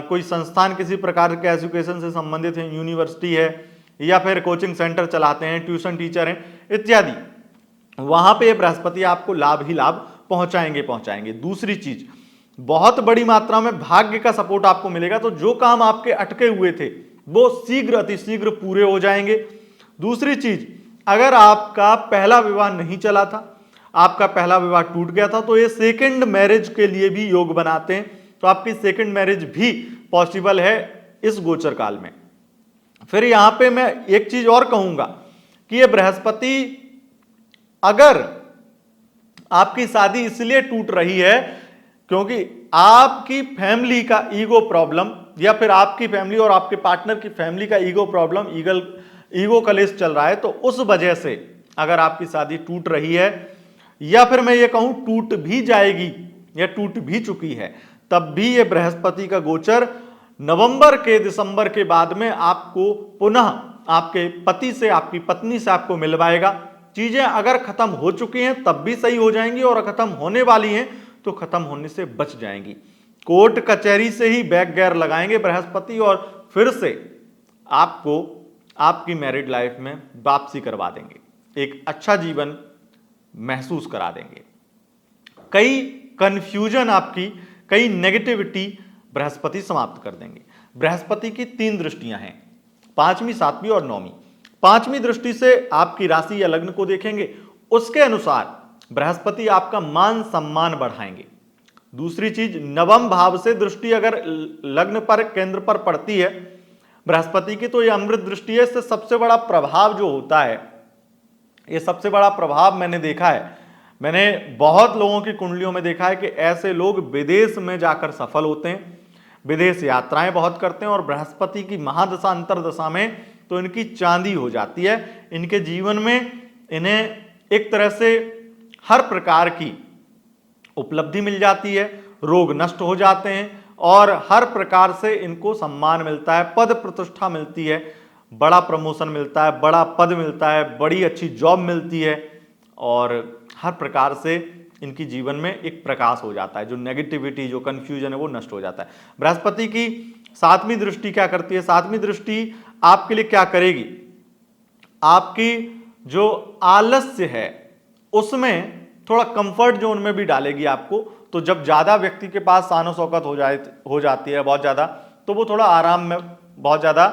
कोई संस्थान किसी प्रकार के एजुकेशन से संबंधित है, यूनिवर्सिटी है या फिर कोचिंग सेंटर चलाते हैं, ट्यूशन टीचर हैं इत्यादि, वहां पे बृहस्पति आपको लाभ ही लाभ पहुंचाएंगे। दूसरी चीज, बहुत बड़ी मात्रा में भाग्य का सपोर्ट आपको मिलेगा। तो जो काम आपके अटके हुए थे वो शीघ्र अतिशीघ्र पूरे हो जाएंगे। दूसरी चीज, अगर आपका पहला विवाह नहीं चला था, आपका पहला विवाह टूट गया था, तो ये सेकंड मैरिज के लिए भी योग बनाते हैं। तो आपकी सेकंड मैरिज भी पॉसिबल है इस गोचर काल में। फिर यहां पे मैं एक चीज और कहूंगा कि ये बृहस्पति, अगर आपकी शादी इसलिए टूट रही है क्योंकि आपकी फैमिली का ईगो प्रॉब्लम, या फिर आपकी फैमिली और आपके पार्टनर की फैमिली का ईगो प्रॉब्लम, ईगो कलेश चल रहा है, तो उस वजह से अगर आपकी शादी टूट रही है, या फिर मैं ये कहूं टूट भी जाएगी या टूट भी चुकी है, तब भी ये बृहस्पति का गोचर नवंबर के दिसंबर के बाद में आपको पुनः आपके पति से, आपकी पत्नी से आपको मिलवाएगा। चीजें अगर खत्म हो चुकी हैं तब भी सही हो जाएंगी, और खत्म होने वाली हैं तो खत्म होने से बच जाएंगी। कोर्ट कचहरी से ही बैक गैर लगाएंगे बृहस्पति और फिर से आपको आपकी मैरिड लाइफ में वापसी करवा देंगे, एक अच्छा जीवन महसूस करा देंगे। कई कंफ्यूजन आपकी, कई नेगेटिविटी बृहस्पति समाप्त कर देंगे। बृहस्पति की 3 दृष्टियां हैं, 5वीं, 7वीं और 9वीं। 5वीं दृष्टि से आपकी राशि या लग्न को देखेंगे, उसके अनुसार बृहस्पति आपका मान सम्मान बढ़ाएंगे। दूसरी चीज, नवम भाव से दृष्टि अगर लग्न पर, केंद्र पर पड़ती है बृहस्पति की, तो यह अमृत दृष्टि है। इससे सबसे बड़ा प्रभाव जो होता है, ये सबसे बड़ा प्रभाव मैंने देखा है, मैंने बहुत लोगों की कुंडलियों में देखा है कि ऐसे लोग विदेश में जाकर सफल होते हैं, विदेश यात्राएं बहुत करते हैं, और बृहस्पति की महादशा अंतरदशा में तो इनकी चांदी हो जाती है। इनके जीवन में इन्हें एक तरह से हर प्रकार की उपलब्धि मिल जाती है, रोग नष्ट हो जाते हैं और हर प्रकार से इनको सम्मान मिलता है, पद प्रतिष्ठा मिलती है, बड़ा प्रमोशन मिलता है, बड़ा पद मिलता है, बड़ी अच्छी जॉब मिलती है, और हर प्रकार से इनकी जीवन में एक प्रकाश हो जाता है। जो नेगेटिविटी, जो कंफ्यूजन है वो नष्ट हो जाता है। बृहस्पति की 7वीं दृष्टि क्या करती है? 7वीं दृष्टि आपके लिए क्या करेगी? आपकी जो आलस्य है उसमें थोड़ा कंफर्ट जोन में भी डालेगी आपको। तो जब ज्यादा व्यक्ति के पास शान शौकत हो जाती है बहुत ज्यादा, तो वो थोड़ा आराम में बहुत ज्यादा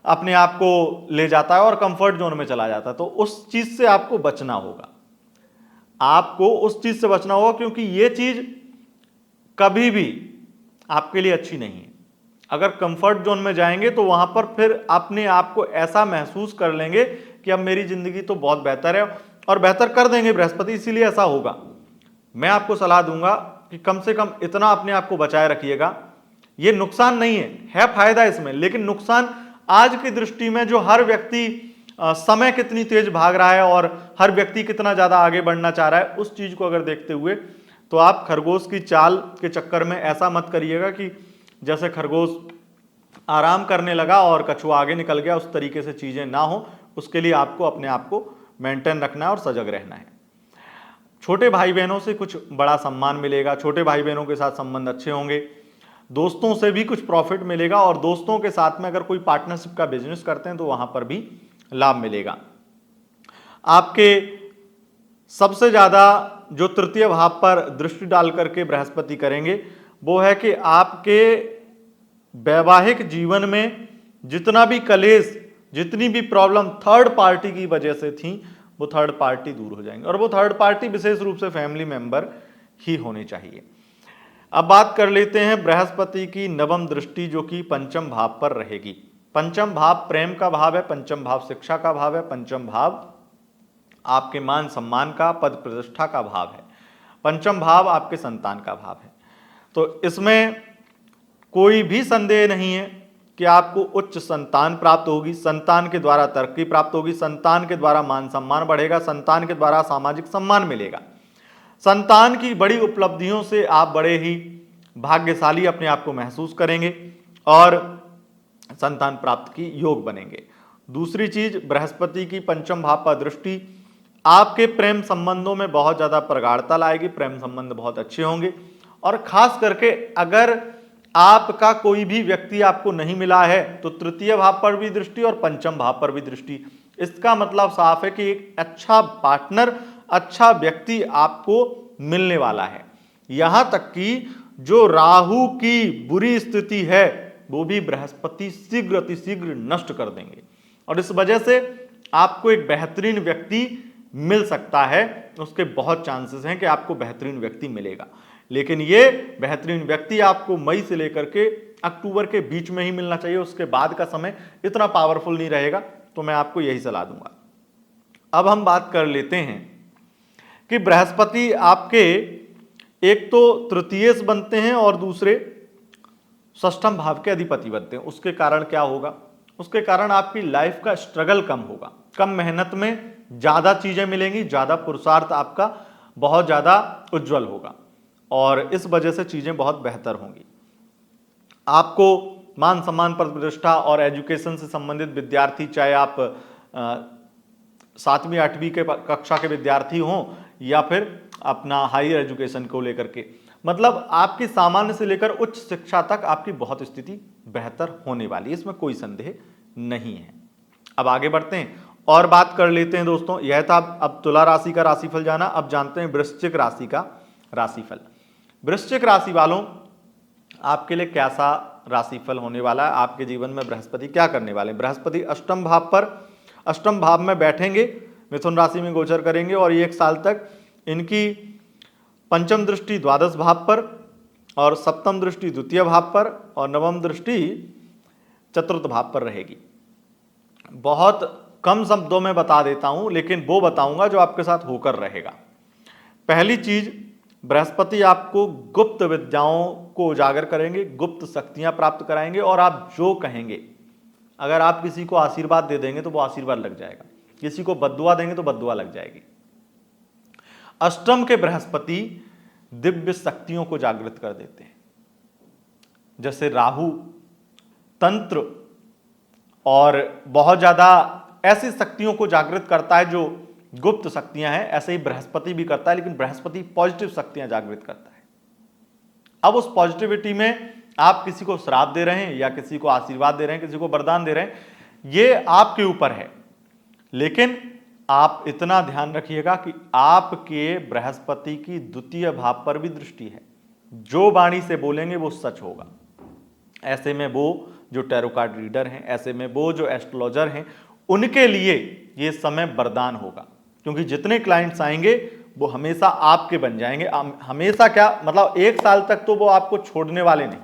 अपने आप को ले जाता है और कंफर्ट जोन में चला जाता है। तो उस चीज से आपको बचना होगा, आपको उस चीज से बचना होगा, क्योंकि ये चीज कभी भी आपके लिए अच्छी नहीं है। अगर कंफर्ट जोन में जाएंगे तो वहां पर फिर अपने आप को ऐसा महसूस कर लेंगे कि अब मेरी जिंदगी तो बहुत बेहतर है, और बेहतर कर देंगे बृहस्पति, इसीलिए ऐसा होगा। मैं आपको सलाह दूंगा कि कम से कम इतना अपने आप को बचाए रखिएगा। ये नुकसान नहीं है फायदा इसमें, लेकिन नुकसान आज की दृष्टि में जो हर व्यक्ति समय कितनी तेज भाग रहा है और हर व्यक्ति कितना ज्यादा आगे बढ़ना चाह रहा है, उस चीज को अगर देखते हुए तो आप खरगोश की चाल के चक्कर में ऐसा मत करिएगा कि जैसे खरगोश आराम करने लगा और कछुआ आगे निकल गया, उस तरीके से चीजें ना हो। उसके लिए आपको अपने आप को मेंटेन रखना है और सजग रहना है। छोटे भाई बहनों से कुछ बड़ा सम्मान मिलेगा, छोटे भाई बहनों के साथ संबंध अच्छे होंगे, दोस्तों से भी कुछ प्रॉफिट मिलेगा, और दोस्तों के साथ में अगर कोई पार्टनरशिप का बिजनेस करते हैं तो वहां पर भी लाभ मिलेगा। आपके सबसे ज्यादा जो तृतीय भाव पर दृष्टि डाल करके बृहस्पति करेंगे वो है कि आपके वैवाहिक जीवन में जितना भी कलेश, जितनी भी प्रॉब्लम थर्ड पार्टी की वजह से थी, वो थर्ड पार्टी दूर हो जाएंगे, और वो थर्ड पार्टी विशेष रूप से फैमिली मेंबर ही होने चाहिए। अब बात कर लेते हैं बृहस्पति की नवम दृष्टि जो कि पंचम भाव पर रहेगी। पंचम भाव प्रेम का भाव है, पंचम भाव शिक्षा का भाव है, पंचम भाव आपके मान सम्मान का, पद प्रतिष्ठा का भाव है, पंचम भाव आपके संतान का भाव है। तो इसमें कोई भी संदेह नहीं है कि आपको उच्च संतान प्राप्त होगी, संतान के द्वारा तरक्की प्राप्त होगी, संतान के द्वारा मान सम्मान बढ़ेगा, संतान के द्वारा सामाजिक सम्मान मिलेगा। संतान की बड़ी उपलब्धियों से आप बड़े ही भाग्यशाली अपने आप को महसूस करेंगे और संतान प्राप्त की योग बनेंगे। दूसरी चीज, बृहस्पति की पंचम भाव पर दृष्टि आपके प्रेम संबंधों में बहुत ज्यादा प्रगाढ़ता लाएगी, प्रेम संबंध बहुत अच्छे होंगे, और खास करके अगर आपका कोई भी व्यक्ति आपको नहीं मिला है तो तृतीय भाव पर भी दृष्टि और पंचम भाव पर भी दृष्टि। इसका मतलब साफ है कि एक अच्छा पार्टनर, अच्छा व्यक्ति आपको मिलने वाला है। यहां तक कि जो राहु की बुरी स्थिति है वो भी बृहस्पति शीघ्र अतिशीघ्र नष्ट कर देंगे, और इस वजह से आपको एक बेहतरीन व्यक्ति मिल सकता है। उसके बहुत चांसेस हैं कि आपको बेहतरीन व्यक्ति मिलेगा, लेकिन ये बेहतरीन व्यक्ति आपको मई से लेकर के अक्टूबर के बीच में ही मिलना चाहिए। उसके बाद का समय इतना पावरफुल नहीं रहेगा, तो मैं आपको यही सलाह दूंगा। अब हम बात कर लेते हैं कि बृहस्पति आपके एक तो तृतीय बनते हैं और दूसरे षष्ठम भाव के अधिपति बनते हैं। उसके कारण क्या होगा? उसके कारण आपकी लाइफ का स्ट्रगल कम होगा, कम मेहनत में ज्यादा चीजें मिलेंगी, ज्यादा पुरुषार्थ आपका बहुत ज्यादा उज्जवल होगा, और इस वजह से चीजें बहुत बेहतर होंगी। आपको मान सम्मान पर प्रतिष्ठा और एजुकेशन से संबंधित विद्यार्थी, चाहे आप 7वीं 8वीं के कक्षा के विद्यार्थी हों या फिर अपना हायर एजुकेशन को लेकर के, मतलब आपकी सामान्य से लेकर उच्च शिक्षा तक आपकी बहुत स्थिति बेहतर होने वाली है, इसमें कोई संदेह नहीं है। अब आगे बढ़ते हैं और बात कर लेते हैं दोस्तों। यह था अब तुला राशि का राशिफल जाना। अब जानते हैं वृश्चिक राशि का राशिफल। वृश्चिक राशि वालों, आपके लिए कैसा राशिफल होने वाला है? आपके जीवन में बृहस्पति क्या करने वाले? बृहस्पति अष्टम भाव में बैठेंगे, मिथुन राशि में गोचर करेंगे, और ये 1 साल तक इनकी पंचम दृष्टि द्वादश भाव पर, और सप्तम दृष्टि द्वितीय भाव पर, और नवम दृष्टि चतुर्थ भाव पर रहेगी। बहुत कम शब्दों में बता देता हूं, लेकिन वो बताऊंगा जो आपके साथ होकर रहेगा। पहली चीज, बृहस्पति आपको गुप्त विद्याओं को उजागर करेंगे, गुप्त शक्तियां प्राप्त कराएंगे, और आप जो कहेंगे, अगर आप किसी को आशीर्वाद दे देंगे तो वो आशीर्वाद लग जाएगा, किसी को बद्दुआ देंगे तो बद्दुआ लग जाएगी। अष्टम के बृहस्पति दिव्य शक्तियों को जागृत कर देते हैं, जैसे राहु तंत्र और बहुत ज्यादा ऐसी शक्तियों को जागृत करता है जो गुप्त शक्तियां हैं, ऐसे ही बृहस्पति भी करता है, लेकिन बृहस्पति पॉजिटिव शक्तियां जागृत करता है। अब उस पॉजिटिविटी में आप किसी को श्राप दे रहे हैं या किसी को आशीर्वाद दे रहे हैं, किसी को वरदान दे रहे हैं, ये आपके ऊपर है। लेकिन आप इतना ध्यान रखिएगा कि आपके बृहस्पति की द्वितीय भाव पर भी दृष्टि है, जो वाणी से बोलेंगे वो सच होगा। ऐसे में वो जो टैरो कार्ड रीडर हैं, ऐसे में वो जो एस्ट्रोलॉजर हैं, उनके लिए ये समय वरदान होगा, क्योंकि जितने क्लाइंट्स आएंगे वो हमेशा आपके बन जाएंगे। हमेशा क्या मतलब 1 साल तक तो वो आपको छोड़ने वाले नहीं।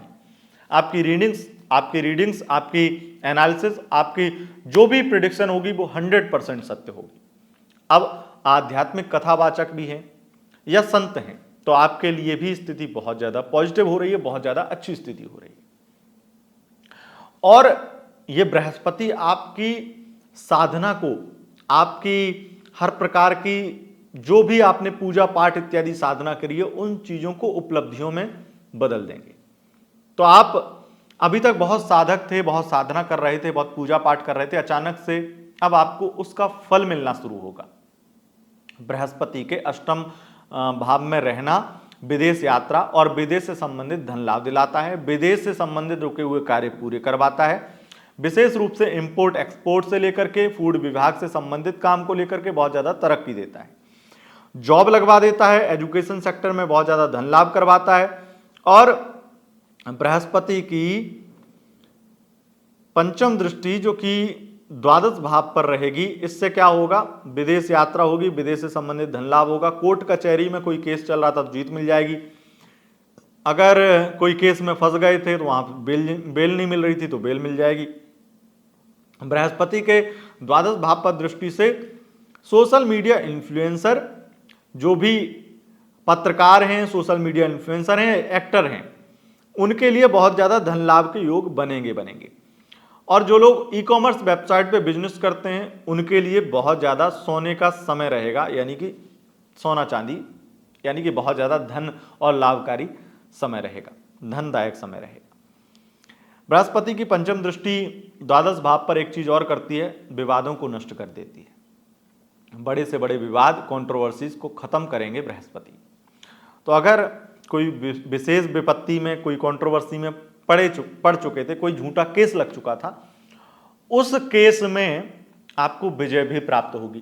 आपकी रीडिंग्स आपकी रीडिंग्स, आपकी एनालिसिस, आपकी जो भी प्रिडिक्शन होगी वो 100% सत्य होगी। अब आध्यात्मिक कथावाचक भी हैं या संत हैं तो आपके लिए भी स्थिति बहुत ज्यादा पॉजिटिव हो रही है, बहुत ज्यादा अच्छी स्थिति हो रही है। और ये बृहस्पति आपकी साधना को, आपकी हर प्रकार की जो भी आपने पूजा पाठ इत्यादि साधना करी है उन चीजों को उपलब्धियों में बदल देंगे। तो आप अभी तक बहुत साधक थे, बहुत साधना कर रहे थे, बहुत पूजा पाठ कर रहे थे, अचानक से अब आपको उसका फल मिलना शुरू होगा। बृहस्पति के अष्टम भाव में रहना विदेश यात्रा और विदेश से संबंधित धन लाभ दिलाता है, विदेश से संबंधित रुके हुए कार्य पूरे करवाता है। विशेष रूप से इंपोर्ट एक्सपोर्ट से लेकर के फूड विभाग से संबंधित काम को लेकर के बहुत ज्यादा तरक्की देता है, जॉब लगवा देता है, एजुकेशन सेक्टर में बहुत ज्यादा धन लाभ करवाता है। और बृहस्पति की पंचम दृष्टि जो कि द्वादश भाव पर रहेगी, इससे क्या होगा, विदेश यात्रा होगी, विदेश से संबंधित धन लाभ होगा। कोर्ट कचहरी में कोई केस चल रहा था तो जीत मिल जाएगी, अगर कोई केस में फंस गए थे तो वहां बेल नहीं मिल रही थी तो बेल मिल जाएगी। बृहस्पति के द्वादश भाव पर दृष्टि से सोशल मीडिया इन्फ्लुएंसर, जो भी पत्रकार हैं, सोशल मीडिया इन्फ्लुएंसर हैं, एक्टर हैं, उनके लिए बहुत ज्यादा धन लाभ के योग बनेंगे। और जो लोग ई कॉमर्स वेबसाइट पे बिजनेस करते हैं उनके लिए बहुत ज्यादा सोने का समय रहेगा, यानी कि सोना चांदी, यानी कि बहुत ज्यादा धन और लाभकारी समय रहेगा, धनदायक समय रहेगा। बृहस्पति की पंचम दृष्टि द्वादश भाव पर एक चीज और करती है, विवादों को नष्ट कर देती है। बड़े से बड़े विवाद, कंट्रोवर्सीज को खत्म करेंगे बृहस्पति। तो अगर कोई विशेष विपत्ति में, कोई कंट्रोवर्सी में पड़ चुके थे, कोई झूठा केस लग चुका था, उस केस में आपको विजय भी प्राप्त होगी।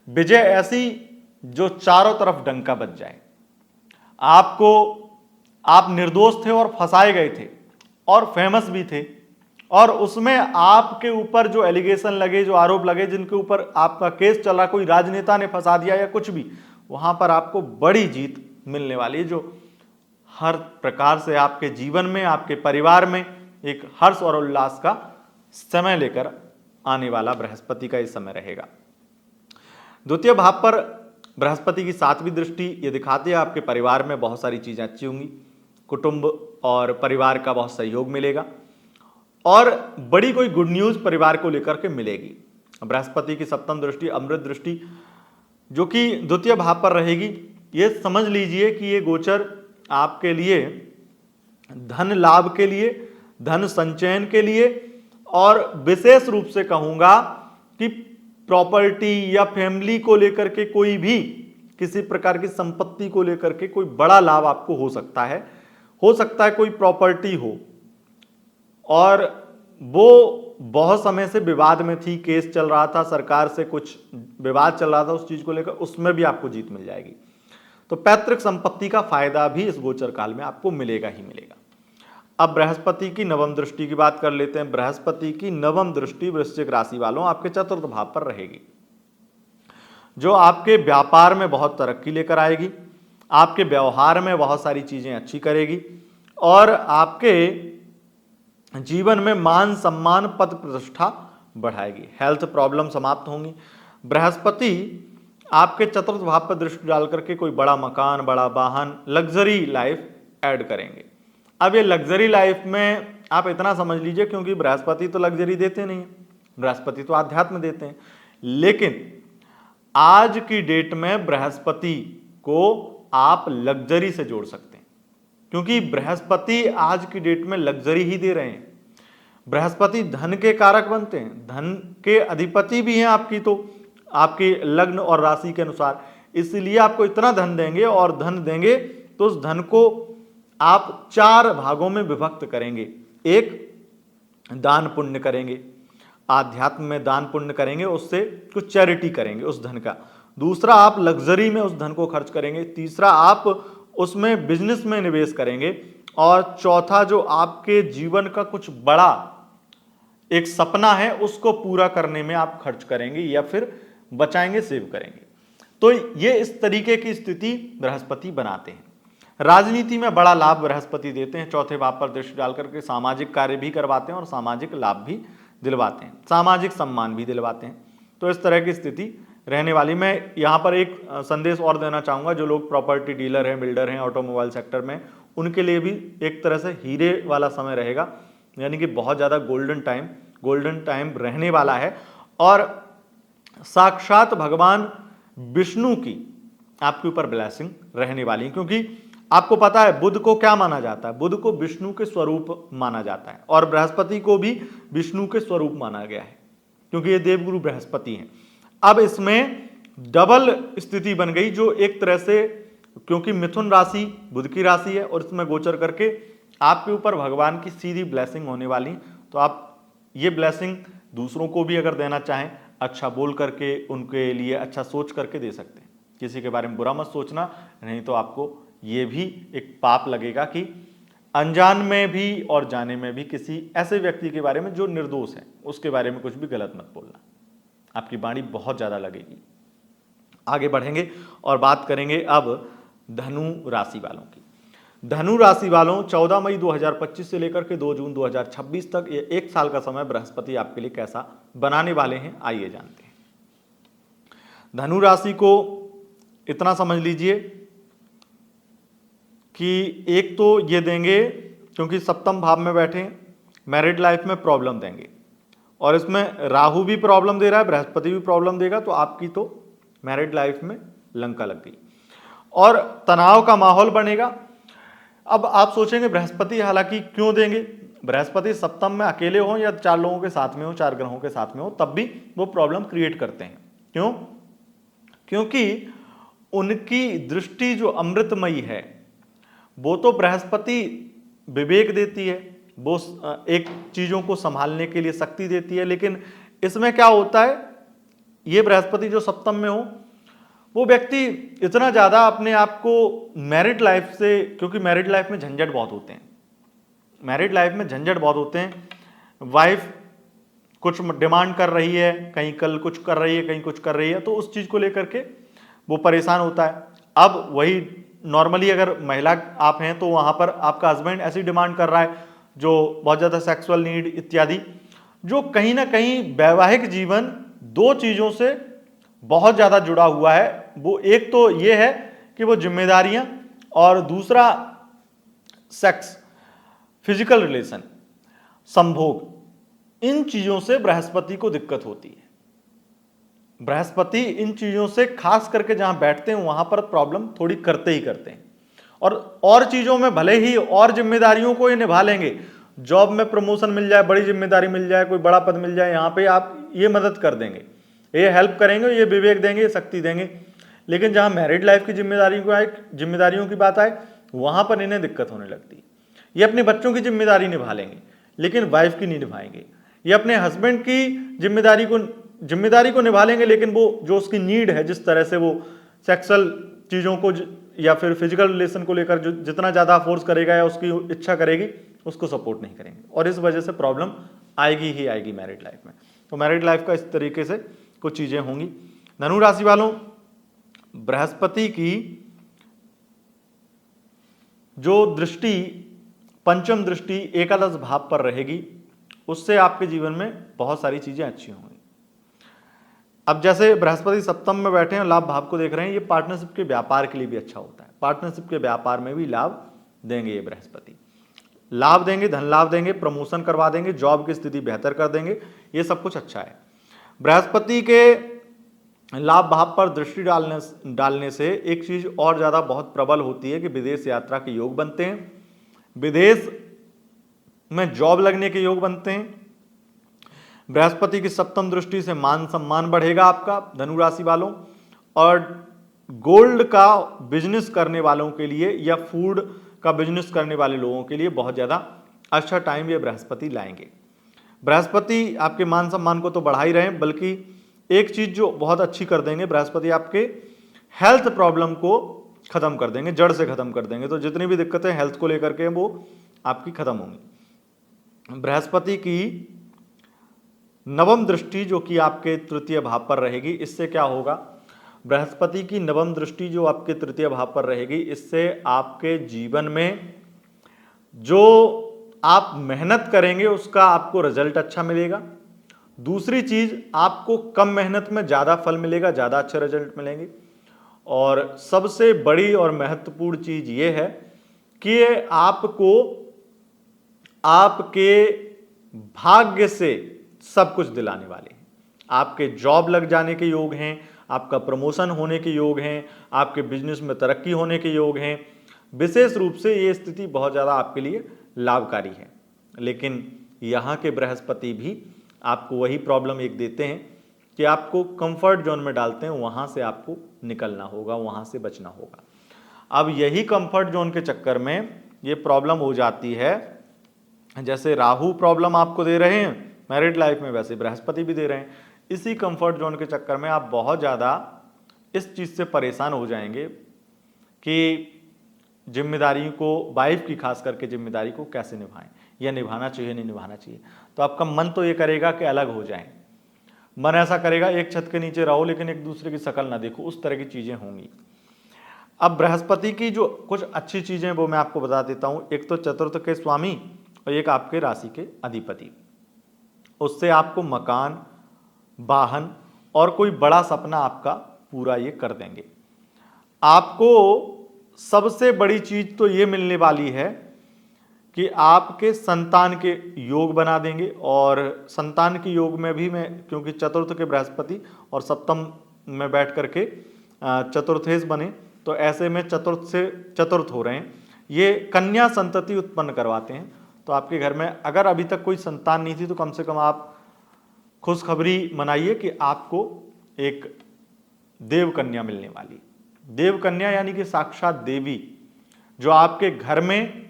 विजय ऐसी जो चारों तरफ डंका बज जाए। आप निर्दोष थे और फंसाए गए थे और फेमस भी थे, और उसमें आपके ऊपर जो एलिगेशन लगे, जो आरोप लगे, जिनके ऊपर आपका केस चल रहा, कोई राजनेता ने फंसा दिया या कुछ भी, वहां पर आपको बड़ी जीत मिलने वाली है, जो हर प्रकार से आपके जीवन में, आपके परिवार में एक हर्ष और उल्लास का समय लेकर आने वाला बृहस्पति का इस समय रहेगा। द्वितीय भाव पर बृहस्पति की सातवीं दृष्टि ये दिखाती है आपके परिवार में बहुत सारी चीजें अच्छी होंगी, कुटुंब और परिवार का बहुत सहयोग मिलेगा और बड़ी कोई गुड न्यूज परिवार को लेकर के मिलेगी। बृहस्पति की सप्तम दृष्टि अमृत दृष्टि जो कि द्वितीय भाव पर रहेगी, ये समझ लीजिए कि ये गोचर आपके लिए धन लाभ के लिए, धन संचयन के लिए, और विशेष रूप से कहूंगा कि प्रॉपर्टी या फैमिली को लेकर के कोई भी किसी प्रकार की संपत्ति को लेकर के कोई बड़ा लाभ आपको हो सकता है कोई प्रॉपर्टी हो और वो बहुत समय से विवाद में थी, केस चल रहा था, सरकार से कुछ विवाद चल रहा था, उस चीज को लेकर उसमें भी आपको जीत मिल जाएगी। तो पैतृक संपत्ति का फायदा भी इस गोचर काल में आपको मिलेगा ही मिलेगा। अब बृहस्पति की नवम दृष्टि की बात कर लेते हैं। बृहस्पति की नवम दृष्टि वृश्चिक राशि वालों आपके चतुर्थ भाव पर रहेगी, जो आपके व्यापार में बहुत तरक्की लेकर आएगी, आपके व्यवहार में बहुत सारी चीजें अच्छी करेगी और आपके जीवन में मान सम्मान पद प्रतिष्ठा बढ़ाएगी। हेल्थ प्रॉब्लम समाप्त होंगी। बृहस्पति आपके चतुर्थ भाव पर दृष्टि डाल करके कोई बड़ा मकान, बड़ा वाहन, लग्जरी लाइफ ऐड करेंगे। अब ये लग्जरी लाइफ में आप इतना समझ लीजिए, क्योंकि बृहस्पति तो लग्जरी देते नहीं, बृहस्पति तो आध्यात्म देते हैं, लेकिन आज की डेट में बृहस्पति को आप लग्जरी से जोड़ सकते हैं, क्योंकि बृहस्पति आज की डेट में लग्जरी ही दे रहे हैं। बृहस्पति धन के कारक बनते हैं, धन के अधिपति भी हैं आपकी, तो आपके लग्न और राशि के अनुसार, इसलिए आपको इतना धन देंगे, और धन देंगे तो उस धन को आप 4 भागों में विभक्त करेंगे। एक, दान पुण्य करेंगे, आध्यात्म में दान पुण्य करेंगे, उससे कुछ चैरिटी करेंगे उस धन का। दूसरा, आप लग्जरी में उस धन को खर्च करेंगे। तीसरा, आप उसमें बिजनेस में निवेश करेंगे। और चौथा, जो आपके जीवन का कुछ बड़ा एक सपना है उसको पूरा करने में आप खर्च करेंगे या फिर बचाएंगे, सेव करेंगे। तो ये इस तरीके की स्थिति बृहस्पति बनाते हैं। राजनीति में बड़ा लाभ बृहस्पति देते हैं, चौथे भाव पर दृष्टि डाल करके सामाजिक कार्य भी करवाते हैं और सामाजिक लाभ भी दिलवाते हैं, सामाजिक सम्मान भी दिलवाते हैं। तो इस तरह की स्थिति रहने वाली। मैं यहाँ पर एक संदेश और देना चाहूँगा, जो लोग प्रॉपर्टी डीलर हैं, बिल्डर हैं, ऑटोमोबाइल सेक्टर में, उनके लिए भी एक तरह से हीरे वाला समय रहेगा, यानी कि बहुत ज़्यादा गोल्डन टाइम रहने वाला है। और साक्षात भगवान विष्णु की आपके ऊपर ब्लेसिंग रहने वाली है, क्योंकि आपको पता है बुध को क्या माना जाता है, बुध को विष्णु के स्वरूप माना जाता है और बृहस्पति को भी विष्णु के स्वरूप माना गया है, क्योंकि ये देवगुरु बृहस्पति हैं। अब इसमें डबल स्थिति बन गई, जो एक तरह से, क्योंकि मिथुन राशि बुध की राशि है और इसमें गोचर करके आपके ऊपर भगवान की सीधी ब्लेसिंग होने वाली, तो आप ये ब्लेसिंग दूसरों को भी अगर देना चाहें, अच्छा बोल करके, उनके लिए अच्छा सोच करके दे सकते हैं। किसी के बारे में बुरा मत सोचना, नहीं तो आपको ये भी एक पाप लगेगा कि अनजान में भी और जाने में भी किसी ऐसे व्यक्ति के बारे में जो निर्दोष है उसके बारे में कुछ भी गलत मत बोलना, आपकी वाणी बहुत ज़्यादा लगेगी। आगे बढ़ेंगे और बात करेंगे अब धनु राशि वालों की। धनु राशि वालों, 14 मई 2025 से लेकर के 2 जून 2026 तक ये एक साल का समय बृहस्पति आपके लिए कैसा बनाने वाले हैं, आइए जानते हैं। धनु राशि को इतना समझ लीजिए कि एक तो ये देंगे, क्योंकि सप्तम भाव में बैठे, मैरिड लाइफ में प्रॉब्लम देंगे, और इसमें राहु भी प्रॉब्लम दे रहा है, बृहस्पति भी प्रॉब्लम देगा, तो आपकी तो मैरिड लाइफ में लंका लग गई और तनाव का माहौल बनेगा। अब आप सोचेंगे बृहस्पति हालांकि क्यों देंगे, बृहस्पति सप्तम में अकेले हो या 4 लोगों के साथ में हो, 4 ग्रहों के साथ में हो, तब भी वो प्रॉब्लम क्रिएट करते हैं। क्यों? क्योंकि उनकी दृष्टि जो अमृतमयी है, वो तो बृहस्पति विवेक देती है, वो एक चीजों को संभालने के लिए शक्ति देती है, लेकिन इसमें क्या होता है, ये बृहस्पति जो सप्तम में हो, वो व्यक्ति इतना ज्यादा अपने आप को मैरिड लाइफ से, क्योंकि मैरिड लाइफ में झंझट बहुत होते हैं, मैरिड लाइफ में झंझट बहुत होते हैं, वाइफ कुछ डिमांड कर रही है, कहीं कल कुछ कर रही है, कहीं कुछ कर रही है, तो उस चीज को लेकर के वो परेशान होता है। अब वही नॉर्मली अगर महिला आप हैं तो वहां पर आपका हस्बैंड ऐसी डिमांड कर रहा है जो बहुत ज्यादा सेक्सुअल नीड इत्यादि, जो कहीं ना कहीं वैवाहिक जीवन 2 चीजों से बहुत ज्यादा जुड़ा हुआ है। वो एक तो ये है कि वो जिम्मेदारियां, और दूसरा सेक्स, फिजिकल रिलेशन, संभोग, इन चीजों से बृहस्पति को दिक्कत होती है। बृहस्पति इन चीजों से खास करके जहां बैठते हैं वहां पर प्रॉब्लम थोड़ी करते ही करते हैं, और चीजों में भले ही और जिम्मेदारियों को ये निभा लेंगे, जॉब में प्रमोशन मिल जाए, बड़ी जिम्मेदारी मिल जाए, कोई बड़ा पद मिल जाए, यहां पे आप ये मदद कर देंगे, ये हेल्प करेंगे, ये विवेक देंगे, ये शक्ति देंगे, लेकिन जहां मैरिड लाइफ की जिम्मेदारियों की बात आए, वहां पर इन्हें दिक्कत होने लगती है। ये अपने बच्चों की जिम्मेदारी निभा लेंगे लेकिन वाइफ की नहीं निभाएंगे, ये अपने हस्बैंड की जिम्मेदारी को निभा लेंगे, लेकिन वो जो उसकी नीड है, जिस तरह से वो सेक्सुअल चीज़ों को या फिर फिजिकल रिलेशन को लेकर जो जितना ज़्यादा फोर्स करेगा या उसकी इच्छा करेगी, उसको सपोर्ट नहीं करेंगे, और इस वजह से प्रॉब्लम आएगी ही आएगी मैरिड लाइफ में। तो मैरिड लाइफ का इस तरीके से कुछ चीज़ें होंगी। धनु राशि वालों, बृहस्पति की जो दृष्टि, पंचम दृष्टि एकादश भाव पर रहेगी, उससे आपके जीवन में बहुत सारी चीज़ें अच्छी होंगी। अब जैसे बृहस्पति सप्तम में बैठे हैं, लाभ भाव को देख रहे हैं, ये पार्टनरशिप के व्यापार के लिए भी अच्छा होता है, पार्टनरशिप के व्यापार में भी लाभ देंगे ये बृहस्पति, लाभ देंगे, धन लाभ देंगे, प्रमोशन करवा देंगे, जॉब की स्थिति बेहतर कर देंगे, ये सब कुछ अच्छा है। बृहस्पति के लाभ भाव पर दृष्टि डालने से एक चीज और ज्यादा बहुत प्रबल होती है कि विदेश यात्रा के योग बनते हैं, विदेश में जॉब लगने के योग बनते हैं। बृहस्पति की सप्तम दृष्टि से मान सम्मान बढ़ेगा आपका धनु राशि वालों, और गोल्ड का बिजनेस करने वालों के लिए या फूड का बिजनेस करने वाले लोगों के लिए बहुत ज़्यादा अच्छा टाइम ये बृहस्पति लाएंगे। बृहस्पति आपके मान सम्मान को तो बढ़ा ही रहे हैं, बल्कि एक चीज़ जो बहुत अच्छी कर देंगे, बृहस्पति आपके हेल्थ प्रॉब्लम को ख़त्म कर देंगे, जड़ से ख़त्म कर देंगे। तो जितनी भी दिक्कतें हेल्थ को लेकर के वो आपकी ख़त्म होंगी। बृहस्पति की नवम दृष्टि जो कि आपके तृतीय भाव पर रहेगी, इससे क्या होगा, बृहस्पति की नवम दृष्टि जो आपके तृतीय भाव पर रहेगी, इससे आपके जीवन में जो आप मेहनत करेंगे उसका आपको रिजल्ट अच्छा मिलेगा। दूसरी चीज, आपको कम मेहनत में ज्यादा फल मिलेगा, ज्यादा अच्छे रिजल्ट मिलेंगे। और सबसे बड़ी और महत्वपूर्ण चीज यह है कि आपको आपके भाग्य से सब कुछ दिलाने वाले हैं। आपके जॉब लग जाने के योग हैं, आपका प्रमोशन होने के योग हैं, आपके बिजनेस में तरक्की होने के योग हैं। विशेष रूप से ये स्थिति बहुत ज़्यादा आपके लिए लाभकारी है। लेकिन यहाँ के बृहस्पति भी आपको वही प्रॉब्लम एक देते हैं कि आपको कंफर्ट जोन में डालते हैं, वहाँ से आपको निकलना होगा, वहाँ से बचना होगा। अब यही कंफर्ट जोन के चक्कर में ये प्रॉब्लम हो जाती है, जैसे राहु प्रॉब्लम आपको दे रहे हैं मैरिड लाइफ में, वैसे बृहस्पति भी दे रहे हैं। इसी कंफर्ट जोन के चक्कर में आप बहुत ज़्यादा इस चीज़ से परेशान हो जाएंगे कि जिम्मेदारी को, वाइफ की खास करके जिम्मेदारी को कैसे निभाएं, या निभाना चाहिए नहीं निभाना चाहिए। तो आपका मन तो ये करेगा कि अलग हो जाएं, मन ऐसा करेगा एक छत के नीचे रहो लेकिन एक दूसरे की शक्ल ना देखो, उस तरह की चीज़ें होंगी। अब बृहस्पति की जो कुछ अच्छी चीज़ें वो मैं आपको बता देता हूँ। एक तो चतुर्थ के स्वामी और एक आपके राशि के अधिपति, उससे आपको मकान, वाहन और कोई बड़ा सपना आपका पूरा ये कर देंगे। आपको सबसे बड़ी चीज तो ये मिलने वाली है कि आपके संतान के योग बना देंगे। और संतान के योग में भी मैं, क्योंकि चतुर्थ के बृहस्पति और सप्तम में बैठ करके चतुर्थेश बने, तो ऐसे में चतुर्थ से चतुर्थ हो रहे हैं, ये कन्या संतति उत्पन्न करवाते हैं। तो आपके घर में अगर अभी तक कोई संतान नहीं थी तो कम से कम आप खुशखबरी मनाइए कि आपको एक देव कन्या मिलने वाली। देव कन्या यानी कि साक्षात देवी, जो आपके घर में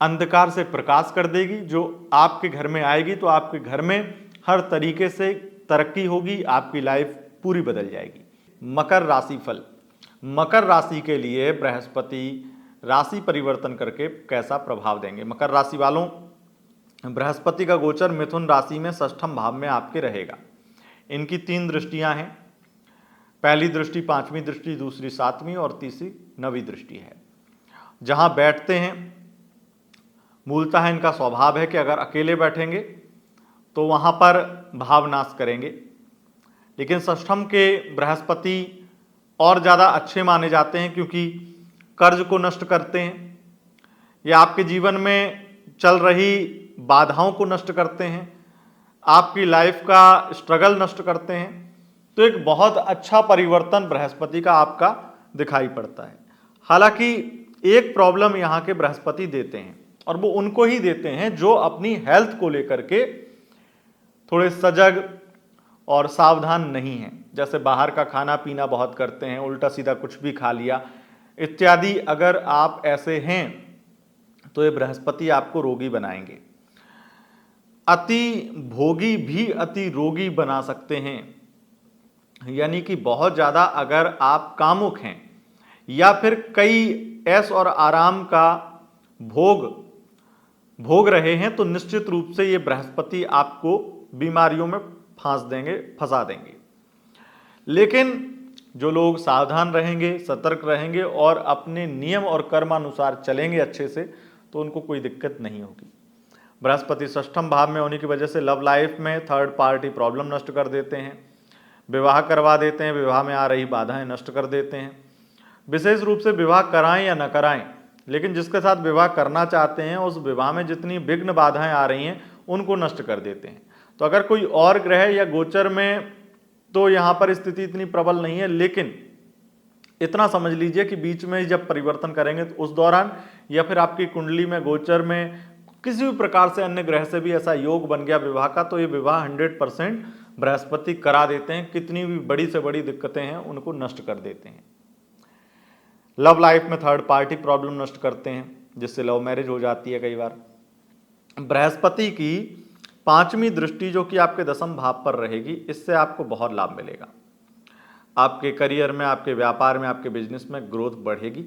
अंधकार से प्रकाश कर देगी। जो आपके घर में आएगी तो आपके घर में हर तरीके से तरक्की होगी, आपकी लाइफ पूरी बदल जाएगी। मकर राशि फल, मकर राशि के लिए बृहस्पति राशि परिवर्तन करके कैसा प्रभाव देंगे। मकर राशि वालों, बृहस्पति का गोचर मिथुन राशि में षष्ठम भाव में आपके रहेगा। इनकी 3 दृष्टियां हैं, पहली दृष्टि 5वीं दृष्टि, दूसरी 7वीं और तीसरी 9वीं दृष्टि है। जहां बैठते हैं, मूलतः इनका स्वभाव है कि अगर अकेले बैठेंगे तो वहां पर भावनाश करेंगे। लेकिन षष्ठम के बृहस्पति और ज़्यादा अच्छे माने जाते हैं, क्योंकि कर्ज को नष्ट करते हैं, या आपके जीवन में चल रही बाधाओं को नष्ट करते हैं, आपकी लाइफ का स्ट्रगल नष्ट करते हैं। तो एक बहुत अच्छा परिवर्तन बृहस्पति का आपका दिखाई पड़ता है। हालांकि एक प्रॉब्लम यहाँ के बृहस्पति देते हैं, और वो उनको ही देते हैं जो अपनी हेल्थ को लेकर के थोड़े सजग और सावधान नहीं हैं। जैसे बाहर का खाना पीना बहुत करते हैं, उल्टा सीधा कुछ भी खा लिया इत्यादि। अगर आप ऐसे हैं तो ये बृहस्पति आपको रोगी बनाएंगे। अति भोगी भी अति रोगी बना सकते हैं, यानी कि बहुत ज़्यादा अगर आप कामुक हैं या फिर कई ऐश और आराम का भोग रहे हैं, तो निश्चित रूप से ये बृहस्पति आपको बीमारियों में फंसा देंगे। लेकिन जो लोग सावधान रहेंगे, सतर्क रहेंगे और अपने नियम और कर्मानुसार चलेंगे अच्छे से, तो उनको कोई दिक्कत नहीं होगी। बृहस्पति षष्ठम भाव में होने की वजह से लव लाइफ में थर्ड पार्टी प्रॉब्लम नष्ट कर देते हैं, विवाह करवा देते हैं, विवाह में आ रही बाधाएं नष्ट कर देते हैं। विशेष रूप से विवाह कराएं या न कराएं, लेकिन जिसके साथ विवाह करना चाहते हैं उस विवाह में जितनी विघ्न बाधाएं आ रही हैं उनको नष्ट कर देते हैं। तो अगर कोई और ग्रह या गोचर में, तो यहाँ पर स्थिति इतनी प्रबल नहीं है, लेकिन इतना समझ लीजिए कि बीच में जब परिवर्तन करेंगे तो उस दौरान, या फिर आपकी कुंडली में गोचर में किसी भी प्रकार से अन्य ग्रह से भी ऐसा योग बन गया विवाह का, तो ये विवाह 100% बृहस्पति करा देते हैं। कितनी भी बड़ी से बड़ी दिक्कतें हैं उनको नष्ट कर देते हैं। लव लाइफ में थर्ड पार्टी प्रॉब्लम नष्ट करते हैं, जिससे लव मैरिज हो जाती है कई बार। बृहस्पति की 5वीं दृष्टि जो कि आपके 10म भाव पर रहेगी, इससे आपको बहुत लाभ मिलेगा। आपके करियर में, आपके व्यापार में, आपके बिजनेस में ग्रोथ बढ़ेगी।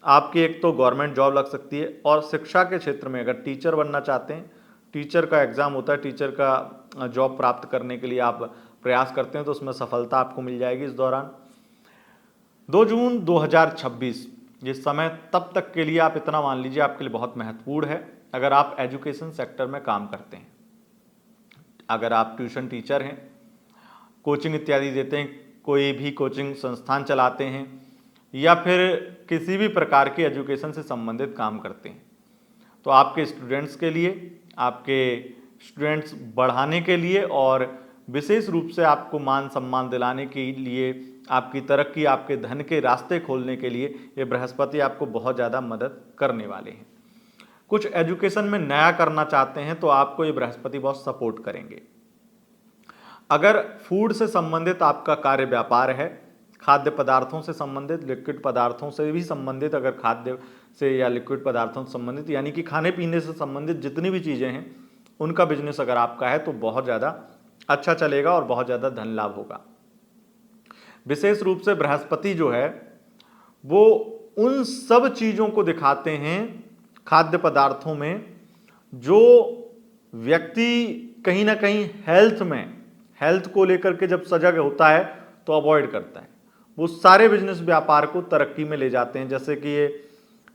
आपकी एक तो गवर्नमेंट जॉब लग सकती है, और शिक्षा के क्षेत्र में अगर टीचर बनना चाहते हैं, टीचर का एग्ज़ाम होता है, टीचर का जॉब प्राप्त करने के लिए आप प्रयास करते हैं तो उसमें सफलता आपको मिल जाएगी इस दौरान। 2 जून 2026 ये समय तब तक के लिए आप इतना मान लीजिए आपके लिए बहुत महत्वपूर्ण है अगर आप एजुकेशन सेक्टर में काम करते हैं, अगर आप ट्यूशन टीचर हैं, कोचिंग इत्यादि देते हैं, कोई भी कोचिंग संस्थान चलाते हैं या फिर किसी भी प्रकार की एजुकेशन से संबंधित काम करते हैं, तो आपके स्टूडेंट्स के लिए, आपके स्टूडेंट्स बढ़ाने के लिए और विशेष रूप से आपको मान सम्मान दिलाने के लिए, आपकी तरक्की, आपके धन के रास्ते खोलने के लिए ये बृहस्पति आपको बहुत ज़्यादा मदद करने वाले हैं। कुछ एजुकेशन में नया करना चाहते हैं तो आपको ये बृहस्पति बहुत सपोर्ट करेंगे। अगर फूड से संबंधित आपका कार्य व्यापार है, खाद्य पदार्थों से संबंधित, लिक्विड पदार्थों से भी संबंधित, अगर खाद्य से या लिक्विड पदार्थों से संबंधित यानी कि खाने पीने से संबंधित जितनी भी चीज़ें हैं उनका बिजनेस अगर आपका है तो बहुत ज़्यादा अच्छा चलेगा और बहुत ज़्यादा धन लाभ होगा। विशेष रूप से बृहस्पति जो है वो उन सब चीज़ों को दिखाते हैं खाद्य पदार्थों में जो व्यक्ति कहीं ना कहीं हेल्थ को लेकर के जब सजग होता है तो अवॉइड करता है, वो सारे बिजनेस व्यापार को तरक्की में ले जाते हैं। जैसे कि ये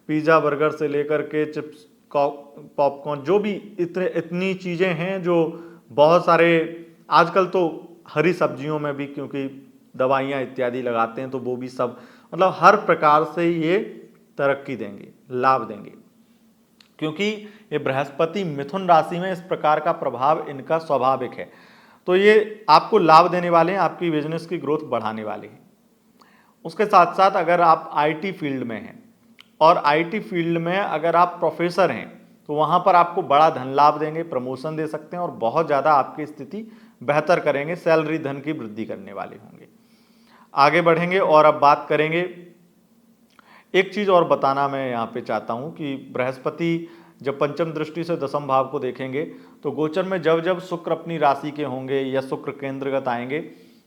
पिज़्ज़ा बर्गर से लेकर के चिप्स पॉपकॉर्न, जो भी इतनी चीज़ें हैं, जो बहुत सारे आजकल तो हरी सब्जियों में भी क्योंकि दवाइयाँ इत्यादि लगाते हैं तो वो भी सब, मतलब हर प्रकार से ये तरक्की देंगे, लाभ देंगे, क्योंकि ये बृहस्पति मिथुन राशि में इस प्रकार का प्रभाव इनका स्वाभाविक है। तो ये आपको लाभ देने वाले हैं, आपकी बिजनेस की ग्रोथ बढ़ाने वाले हैं। उसके साथ साथ अगर आप आईटी फील्ड में हैं और आईटी फील्ड में अगर आप प्रोफेसर हैं तो वहाँ पर आपको बड़ा धन लाभ देंगे, प्रमोशन दे सकते हैं और बहुत ज़्यादा आपकी स्थिति बेहतर करेंगे, सैलरी धन की वृद्धि करने वाले होंगे। आगे बढ़ेंगे और अब बात करेंगे, एक चीज़ और बताना मैं यहाँ पे चाहता हूँ कि बृहस्पति जब पंचम दृष्टि से दसम भाव को देखेंगे तो गोचर में जब जब शुक्र अपनी राशि के होंगे या शुक्र केंद्रगत आएंगे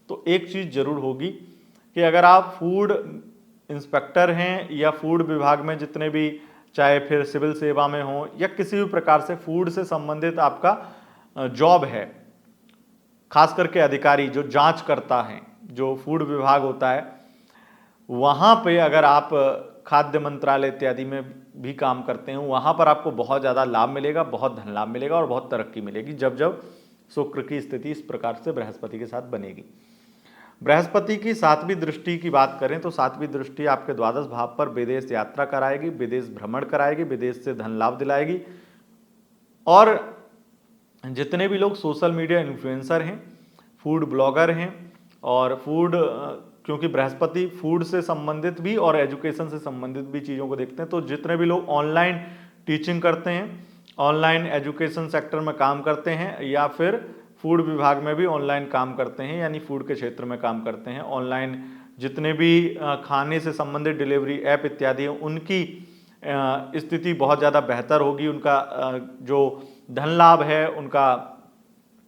तो एक चीज़ जरूर होगी कि अगर आप फूड इंस्पेक्टर हैं या फूड विभाग में जितने भी, चाहे फिर सिविल सेवा में हो या किसी भी प्रकार से फूड से संबंधित आपका जॉब है, खास करके अधिकारी जो जांच करता है, जो फूड विभाग होता है, वहाँ पे अगर आप खाद्य मंत्रालय इत्यादि में भी काम करते हैं, वहाँ पर आपको बहुत ज़्यादा लाभ मिलेगा, बहुत धन लाभ मिलेगा और बहुत तरक्की मिलेगी जब जब शुक्र की स्थिति इस प्रकार से बृहस्पति के साथ बनेगी। बृहस्पति की 7वीं दृष्टि की बात करें तो 7वीं दृष्टि आपके द्वादश भाव पर विदेश यात्रा कराएगी, विदेश भ्रमण कराएगी, विदेश से धन लाभ दिलाएगी। और जितने भी लोग सोशल मीडिया इन्फ्लुएंसर हैं, फूड ब्लॉगर हैं और फूड, क्योंकि बृहस्पति फूड से संबंधित भी और एजुकेशन से संबंधित भी चीज़ों को देखते हैं, तो जितने भी लोग ऑनलाइन टीचिंग करते हैं, ऑनलाइन एजुकेशन सेक्टर में काम करते हैं या फिर फूड विभाग में भी ऑनलाइन काम करते हैं, यानी फूड के क्षेत्र में काम करते हैं, ऑनलाइन जितने भी खाने से संबंधित डिलीवरी ऐप इत्यादि हैं, उनकी स्थिति बहुत ज़्यादा बेहतर होगी, उनका जो धन लाभ है, उनका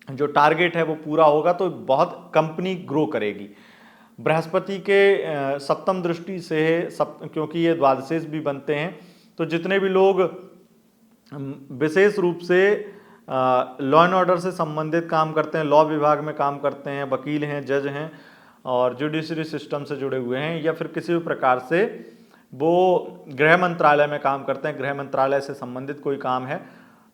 जो टारगेट है वो पूरा होगा, तो बहुत कंपनी ग्रो करेगी। बृहस्पति के सप्तम दृष्टि से क्योंकि ये द्वादशेश भी बनते हैं, तो जितने भी लोग विशेष रूप से लॉ एंड ऑर्डर से संबंधित काम करते हैं, लॉ विभाग में काम करते हैं, वकील हैं, जज हैं और जुडिशरी सिस्टम से जुड़े हुए हैं, या फिर किसी भी प्रकार से वो गृह मंत्रालय में काम करते हैं, गृह मंत्रालय से संबंधित कोई काम है,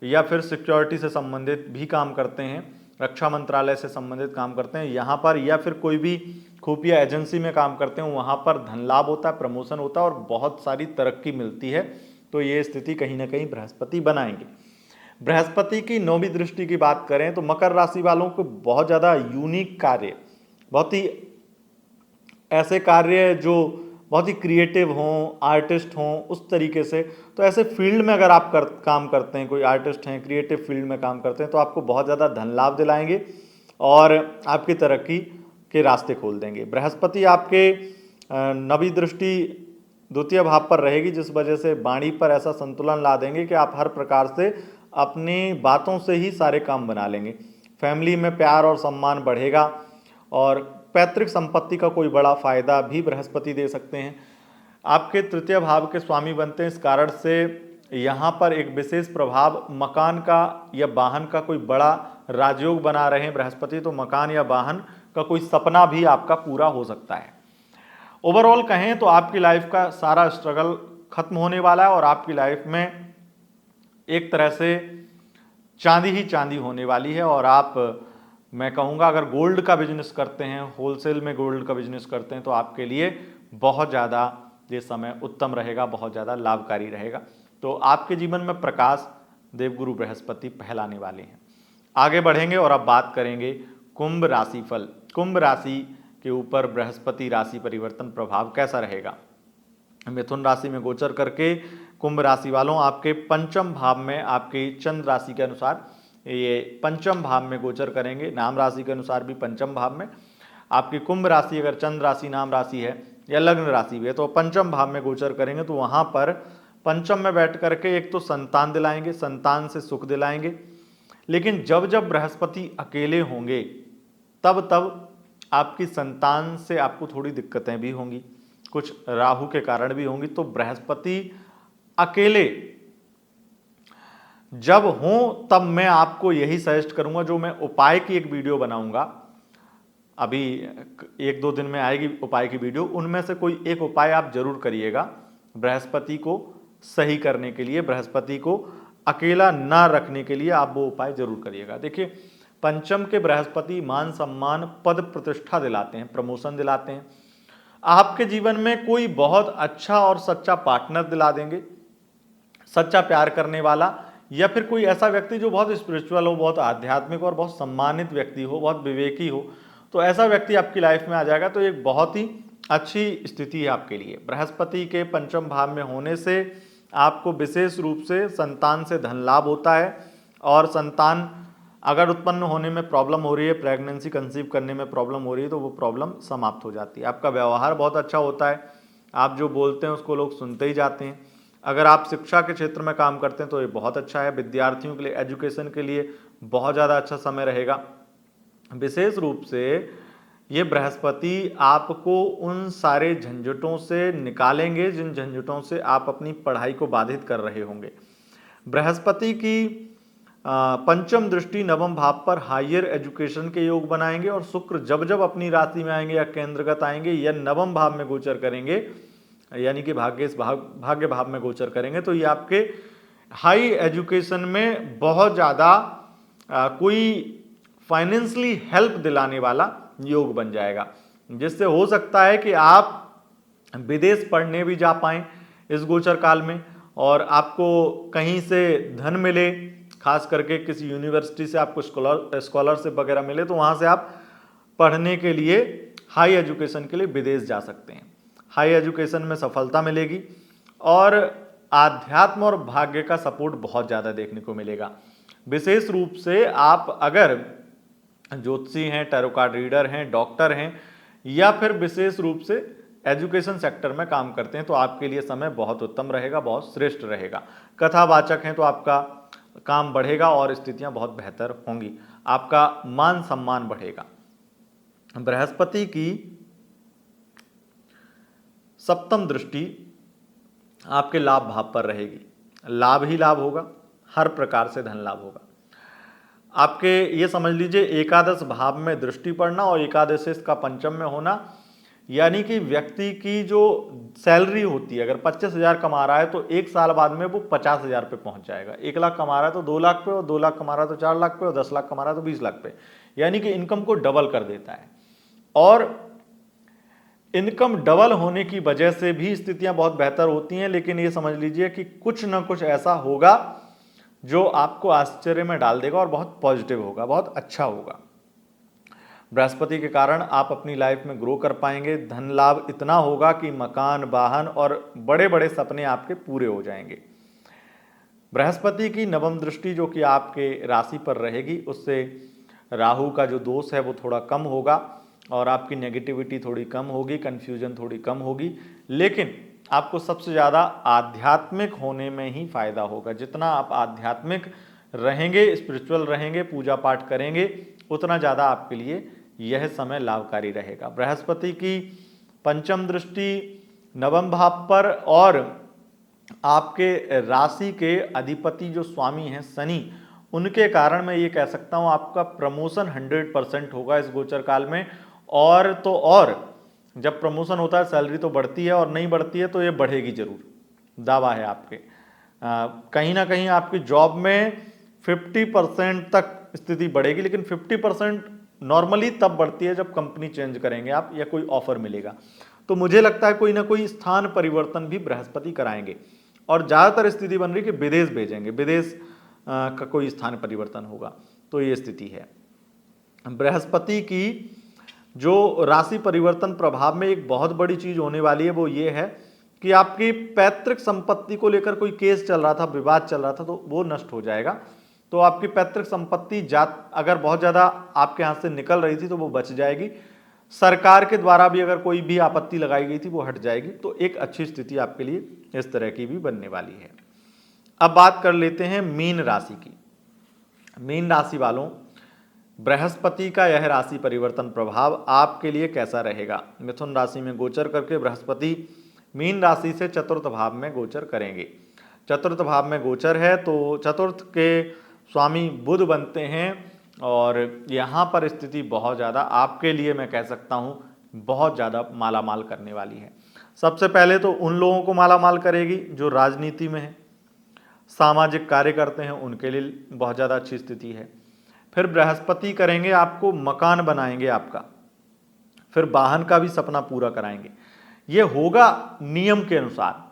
या फिर सिक्योरिटी से संबंधित भी काम करते हैं, रक्षा मंत्रालय से संबंधित काम करते हैं यहाँ पर, या फिर कोई भी खुफिया एजेंसी में काम करते हैं, वहाँ पर धन लाभ होता है, प्रमोशन होता है और बहुत सारी तरक्की मिलती है। तो ये स्थिति कहीं ना कहीं बृहस्पति बनाएंगे। बृहस्पति की 9वीं दृष्टि की बात करें तो मकर राशि वालों को बहुत ज़्यादा यूनिक कार्य, बहुत ही ऐसे कार्य जो बहुत ही क्रिएटिव हों, आर्टिस्ट हों, उस तरीके से, तो ऐसे फील्ड में अगर आप काम करते हैं, कोई आर्टिस्ट हैं, क्रिएटिव फील्ड में काम करते हैं, तो आपको बहुत ज़्यादा धन लाभ दिलाएंगे और आपकी तरक्की के रास्ते खोल देंगे। बृहस्पति आपके 9वीं दृष्टि द्वितीय भाव पर रहेगी, जिस वजह से वाणी पर ऐसा संतुलन ला देंगे कि आप हर प्रकार से अपनी बातों से ही सारे काम बना लेंगे। फैमिली में प्यार और सम्मान बढ़ेगा और पैतृक संपत्ति का कोई बड़ा फायदा भी बृहस्पति दे सकते हैं। आपके तृतीय भाव के स्वामी बनते हैं, इस कारण से यहाँ पर एक विशेष प्रभाव मकान का या वाहन का कोई बड़ा राजयोग बना रहे हैं बृहस्पति, तो मकान या वाहन का कोई सपना भी आपका पूरा हो सकता है। ओवरऑल कहें तो आपकी लाइफ का सारा स्ट्रगल खत्म होने वाला है और आपकी लाइफ में एक तरह से चांदी ही चांदी होने वाली है। और आप, मैं कहूँगा, अगर गोल्ड का बिजनेस करते हैं, होलसेल में गोल्ड का बिजनेस करते हैं, तो आपके लिए बहुत ज़्यादा ये समय उत्तम रहेगा, बहुत ज़्यादा लाभकारी रहेगा। तो आपके जीवन में प्रकाश देवगुरु बृहस्पति फैलाने वाले हैं। आगे बढ़ेंगे और अब बात करेंगे कुंभ राशि फल। कुंभ राशि के ऊपर बृहस्पति राशि परिवर्तन प्रभाव कैसा रहेगा। मिथुन राशि में गोचर करके कुंभ राशि वालों आपके पंचम भाव में, आपके चंद्र राशि के अनुसार ये पंचम भाव में गोचर करेंगे। नाम राशि के अनुसार भी पंचम भाव में आपकी कुंभ राशि, अगर चंद्र राशि नाम राशि है या लग्न राशि भी है, तो पंचम भाव में गोचर करेंगे। तो वहाँ पर पंचम में बैठ करके एक तो संतान दिलाएंगे, संतान से सुख दिलाएंगे। लेकिन जब जब बृहस्पति अकेले होंगे तब तब आपकी संतान से आपको थोड़ी दिक्कतें भी होंगी, कुछ राहु के कारण भी होंगी। तो बृहस्पति अकेले जब हो तब मैं आपको यही सजेस्ट करूंगा, जो मैं उपाय की एक वीडियो बनाऊंगा, अभी 1-2 दिन में आएगी उपाय की वीडियो, उनमें से कोई एक उपाय आप जरूर करिएगा बृहस्पति को सही करने के लिए, बृहस्पति को अकेला ना रखने के लिए आप वो उपाय जरूर करिएगा। देखिए, पंचम के बृहस्पति मान सम्मान पद प्रतिष्ठा दिलाते हैं, प्रमोशन दिलाते हैं। आपके जीवन में कोई बहुत अच्छा और सच्चा पार्टनर दिला देंगे, सच्चा प्यार करने वाला, या फिर कोई ऐसा व्यक्ति जो बहुत स्पिरिचुअल हो, बहुत आध्यात्मिक और बहुत सम्मानित व्यक्ति हो, बहुत विवेकी हो, तो ऐसा व्यक्ति आपकी लाइफ में आ जाएगा। तो एक बहुत ही अच्छी स्थिति है आपके लिए। बृहस्पति के पंचम भाव में होने से आपको विशेष रूप से संतान से धन लाभ होता है, और संतान अगर उत्पन्न होने में प्रॉब्लम हो रही है, प्रेगनेंसी कंसीव करने में प्रॉब्लम हो रही है, तो वो प्रॉब्लम समाप्त हो जाती है। आपका व्यवहार बहुत अच्छा होता है, आप जो बोलते हैं उसको लोग सुनते ही जाते हैं। अगर आप शिक्षा के क्षेत्र में काम करते हैं तो ये बहुत अच्छा है। विद्यार्थियों के लिए, एजुकेशन के लिए बहुत ज़्यादा अच्छा समय रहेगा। विशेष रूप से ये बृहस्पति आपको उन सारे झंझटों से निकालेंगे जिन झंझटों से आप अपनी पढ़ाई को बाधित कर रहे होंगे। बृहस्पति की पंचम दृष्टि नवम भाव पर हायर एजुकेशन के योग बनाएंगे, और शुक्र जब जब अपनी राशि में आएंगे या केंद्रगत आएंगे या नवम भाव में गोचर करेंगे, यानी कि भाग्य भाव में गोचर करेंगे, तो ये आपके हाई एजुकेशन में बहुत ज़्यादा कोई फाइनेंशियली हेल्प दिलाने वाला योग बन जाएगा, जिससे हो सकता है कि आप विदेश पढ़ने भी जा पाएं इस गोचर काल में, और आपको कहीं से धन मिले, खास करके किसी यूनिवर्सिटी से आपको स्कॉलरशिप वगैरह मिले, तो वहाँ से आप पढ़ने के लिए, हाई एजुकेशन के लिए विदेश जा सकते हैं। हाई एजुकेशन में सफलता मिलेगी और आध्यात्म और भाग्य का सपोर्ट बहुत ज़्यादा देखने को मिलेगा। विशेष रूप से आप अगर ज्योतिषी हैं, टैरो कार्ड रीडर हैं, डॉक्टर हैं, या फिर विशेष रूप से एजुकेशन सेक्टर में काम करते हैं, तो आपके लिए समय बहुत उत्तम रहेगा, बहुत श्रेष्ठ रहेगा। कथावाचक हैं तो आपका काम बढ़ेगा और स्थितियां बहुत बेहतर होंगी, आपका मान सम्मान बढ़ेगा। बृहस्पति की सप्तम दृष्टि आपके लाभ भाव पर रहेगी, लाभ ही लाभ होगा, हर प्रकार से धन लाभ होगा। आपके ये समझ लीजिए, एकादश भाव में दृष्टि पड़ना और एकादश का पंचम में होना, यानी कि व्यक्ति की जो सैलरी होती है, अगर 25,000 कमा रहा है तो 1 साल बाद में वो 50,000 पे पहुंच जाएगा। 1 लाख कमा रहा है तो 2 लाख पे, और 2 लाख कमा रहा है तो 4 लाख पे, और 10 लाख कमा रहा है तो 20 लाख पे, यानी कि इनकम को डबल कर देता है। और इनकम डबल होने की वजह से भी स्थितियां बहुत बेहतर होती हैं, लेकिन ये समझ लीजिए कि कुछ ना कुछ ऐसा होगा जो आपको आश्चर्य में डाल देगा और बहुत पॉजिटिव होगा, बहुत अच्छा होगा। बृहस्पति के कारण आप अपनी लाइफ में ग्रो कर पाएंगे, धन लाभ इतना होगा कि मकान, वाहन और बड़े बड़े सपने आपके पूरे हो जाएंगे। बृहस्पति की नवम दृष्टि जो कि आपके राशि पर रहेगी, उससे राहु का जो दोष है वो थोड़ा कम होगा और आपकी नेगेटिविटी थोड़ी कम होगी, कन्फ्यूजन थोड़ी कम होगी, लेकिन आपको सबसे ज़्यादा आध्यात्मिक होने में ही फायदा होगा। जितना आप आध्यात्मिक रहेंगे, स्पिरिचुअल रहेंगे, पूजा पाठ करेंगे, उतना ज़्यादा आपके लिए यह समय लाभकारी रहेगा। बृहस्पति की पंचम दृष्टि नवम भाव पर और आपके राशि के अधिपति जो स्वामी हैं शनि, उनके कारण मैं ये कह सकता हूँ आपका प्रमोशन 100% होगा इस गोचर काल में। और तो और जब प्रमोशन होता है सैलरी तो बढ़ती है, और नहीं बढ़ती है तो ये बढ़ेगी जरूर, दावा है आपके। कहीं ना कहीं आपकी जॉब में 50% तक स्थिति बढ़ेगी, लेकिन 50% नॉर्मली तब बढ़ती है जब कंपनी चेंज करेंगे आप या कोई ऑफर मिलेगा। तो मुझे लगता है कोई ना कोई स्थान परिवर्तन भी बृहस्पति कराएंगे, और ज़्यादातर स्थिति बन रही कि विदेश भेजेंगे, विदेश का कोई स्थान परिवर्तन होगा। तो ये स्थिति है। बृहस्पति की जो राशि परिवर्तन प्रभाव में एक बहुत बड़ी चीज होने वाली है वो ये है कि आपकी पैतृक संपत्ति को लेकर कोई केस चल रहा था, विवाद चल रहा था, तो वो नष्ट हो जाएगा। तो आपकी पैतृक संपत्ति अगर बहुत ज्यादा आपके हाथ से निकल रही थी तो वो बच जाएगी। सरकार के द्वारा भी अगर कोई भी आपत्ति लगाई गई थी वो हट जाएगी। तो एक अच्छी स्थिति आपके लिए इस तरह की भी बनने वाली है। अब बात कर लेते हैं मीन राशि की। मीन राशि वालों, बृहस्पति का यह राशि परिवर्तन प्रभाव आपके लिए कैसा रहेगा। मिथुन राशि में गोचर करके बृहस्पति मीन राशि से चतुर्थ भाव में गोचर करेंगे। चतुर्थ भाव में गोचर है तो चतुर्थ के स्वामी बुध बनते हैं, और यहाँ पर स्थिति बहुत ज़्यादा आपके लिए मैं कह सकता हूँ बहुत ज़्यादा मालामाल करने वाली है। सबसे पहले तो उन लोगों को मालामाल करेगी जो राजनीति में है, सामाजिक कार्य करते हैं, उनके लिए बहुत ज़्यादा अच्छी स्थिति है। फिर बृहस्पति करेंगे आपको मकान बनाएंगे आपका, फिर वाहन का भी सपना पूरा कराएंगे। ये होगा नियम के अनुसार।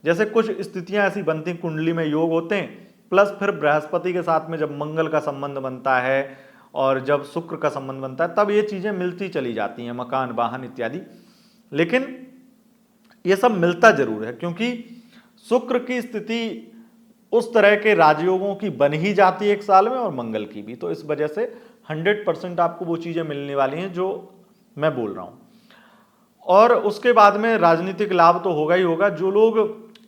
जैसे कुछ स्थितियां ऐसी बनती कुंडली में योग होते हैं, प्लस फिर बृहस्पति के साथ में जब मंगल का संबंध बनता है और जब शुक्र का संबंध बनता है तब ये चीजें मिलती चली जाती हैं, मकान वाहन इत्यादि। लेकिन ये सब मिलता जरूर है क्योंकि शुक्र की स्थिति उस तरह के राजयोगों की बन ही जाती है एक साल में, और मंगल की भी। तो इस वजह से 100% आपको वो चीजें मिलने वाली हैं जो मैं बोल रहा हूं। और उसके बाद में राजनीतिक लाभ तो होगा ही होगा। जो लोग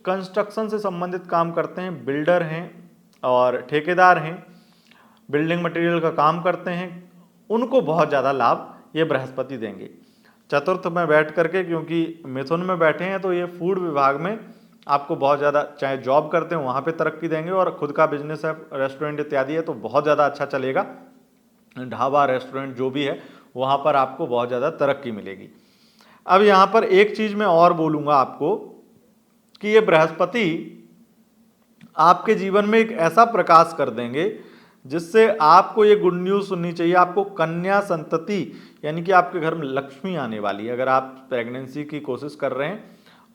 कंस्ट्रक्शन से संबंधित काम करते हैं, बिल्डर हैं और ठेकेदार हैं, बिल्डिंग मटेरियल का काम करते हैं, उनको बहुत ज़्यादा लाभ ये बृहस्पति देंगे चतुर्थ में बैठ करके। क्योंकि मिथुन में बैठे हैं तो ये फूड विभाग में आपको बहुत ज़्यादा, चाहे जॉब करते हैं वहाँ पे तरक्की देंगे, और खुद का बिजनेस है, रेस्टोरेंट इत्यादि है तो बहुत ज़्यादा अच्छा चलेगा। ढाबा रेस्टोरेंट जो भी है वहाँ पर आपको बहुत ज़्यादा तरक्की मिलेगी। अब यहाँ पर एक चीज़ मैं और बोलूँगा आपको कि ये बृहस्पति आपके जीवन में एक ऐसा प्रकाश कर देंगे जिससे आपको ये गुड न्यूज़ सुननी चाहिए। आपको कन्या संतति यानी कि आपके घर में लक्ष्मी आने वाली है। अगर आप प्रेगनेंसी की कोशिश कर रहे हैं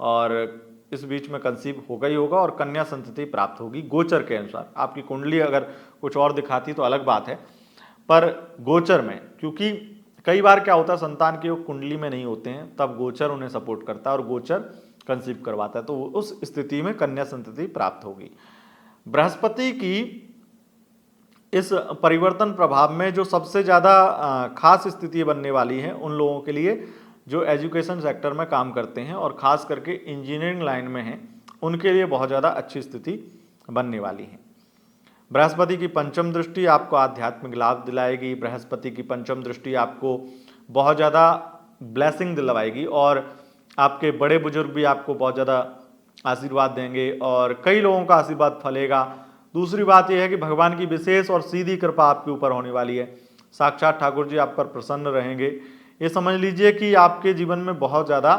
और इस बीच में कंसीव होगा ही होगा और कन्या संतति प्राप्त होगी गोचर के अनुसार। आपकी कुंडली अगर कुछ और दिखाती तो अलग बात है, पर गोचर में, क्योंकि कई बार क्या होता है संतान के योग कुंडली में नहीं होते हैं, तब गोचर उन्हें सपोर्ट करता है और गोचर कंसीव करवाता है, तो उस स्थिति में कन्या संतति प्राप्त होगी। बृहस्पति की इस परिवर्तन प्रभाव में जो सबसे ज़्यादा खास स्थिति बनने वाली है उन लोगों के लिए जो एजुकेशन सेक्टर में काम करते हैं और खास करके इंजीनियरिंग लाइन में हैं, उनके लिए बहुत ज़्यादा अच्छी स्थिति बनने वाली है। बृहस्पति की पंचम दृष्टि आपको आध्यात्मिक लाभ दिलाएगी। बृहस्पति की पंचम दृष्टि आपको बहुत ज़्यादा ब्लेसिंग दिलवाएगी और आपके बड़े बुजुर्ग भी आपको बहुत ज़्यादा आशीर्वाद देंगे और कई लोगों का आशीर्वाद फलेगा। दूसरी बात यह है कि भगवान की विशेष और सीधी कृपा आपके ऊपर होने वाली है। साक्षात ठाकुर जी आप पर प्रसन्न रहेंगे। ये समझ लीजिए कि आपके जीवन में बहुत ज़्यादा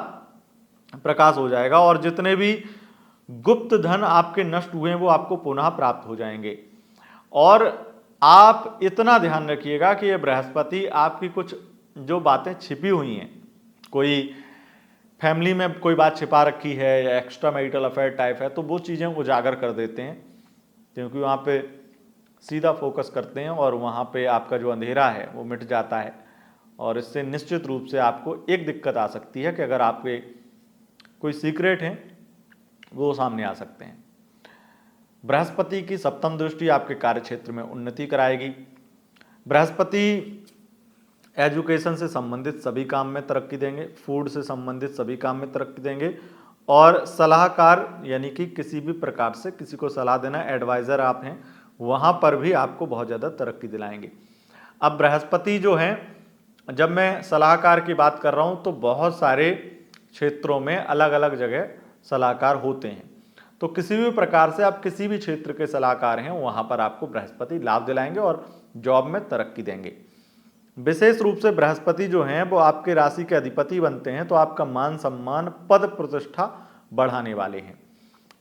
प्रकाश हो जाएगा और जितने भी गुप्त धन आपके नष्ट हुए हैं वो आपको पुनः प्राप्त हो जाएंगे। और आप इतना ध्यान रखिएगा कि ये बृहस्पति आपकी कुछ जो बातें छिपी हुई हैं, कोई फैमिली में कोई बात छिपा रखी है या एक्स्ट्रा मैरिटल अफेयर टाइप है, तो वो चीज़ें उजागर कर देते हैं, क्योंकि वहाँ पे सीधा फोकस करते हैं और वहाँ पे आपका जो अंधेरा है वो मिट जाता है। और इससे निश्चित रूप से आपको एक दिक्कत आ सकती है कि अगर आपके कोई सीक्रेट हैं वो सामने आ सकते हैं। बृहस्पति की सप्तम दृष्टि आपके कार्य क्षेत्र में उन्नति कराएगी। बृहस्पति एजुकेशन से संबंधित सभी काम में तरक्की देंगे, फूड से संबंधित सभी काम में तरक्की देंगे और सलाहकार यानी कि किसी भी प्रकार से किसी को सलाह देना, एडवाइज़र आप हैं, वहाँ पर भी आपको बहुत ज़्यादा तरक्की दिलाएंगे। अब बृहस्पति जो हैं, जब मैं सलाहकार की बात कर रहा हूँ तो बहुत सारे क्षेत्रों में अलग अलग जगह सलाहकार होते हैं। तो किसी भी प्रकार से आप किसी भी क्षेत्र के सलाहकार हैं वहां पर आपको बृहस्पति लाभ दिलाएंगे और जॉब में तरक्की देंगे। विशेष रूप से बृहस्पति जो हैं वो आपके राशि के अधिपति बनते हैं, तो आपका मान सम्मान पद प्रतिष्ठा बढ़ाने वाले हैं।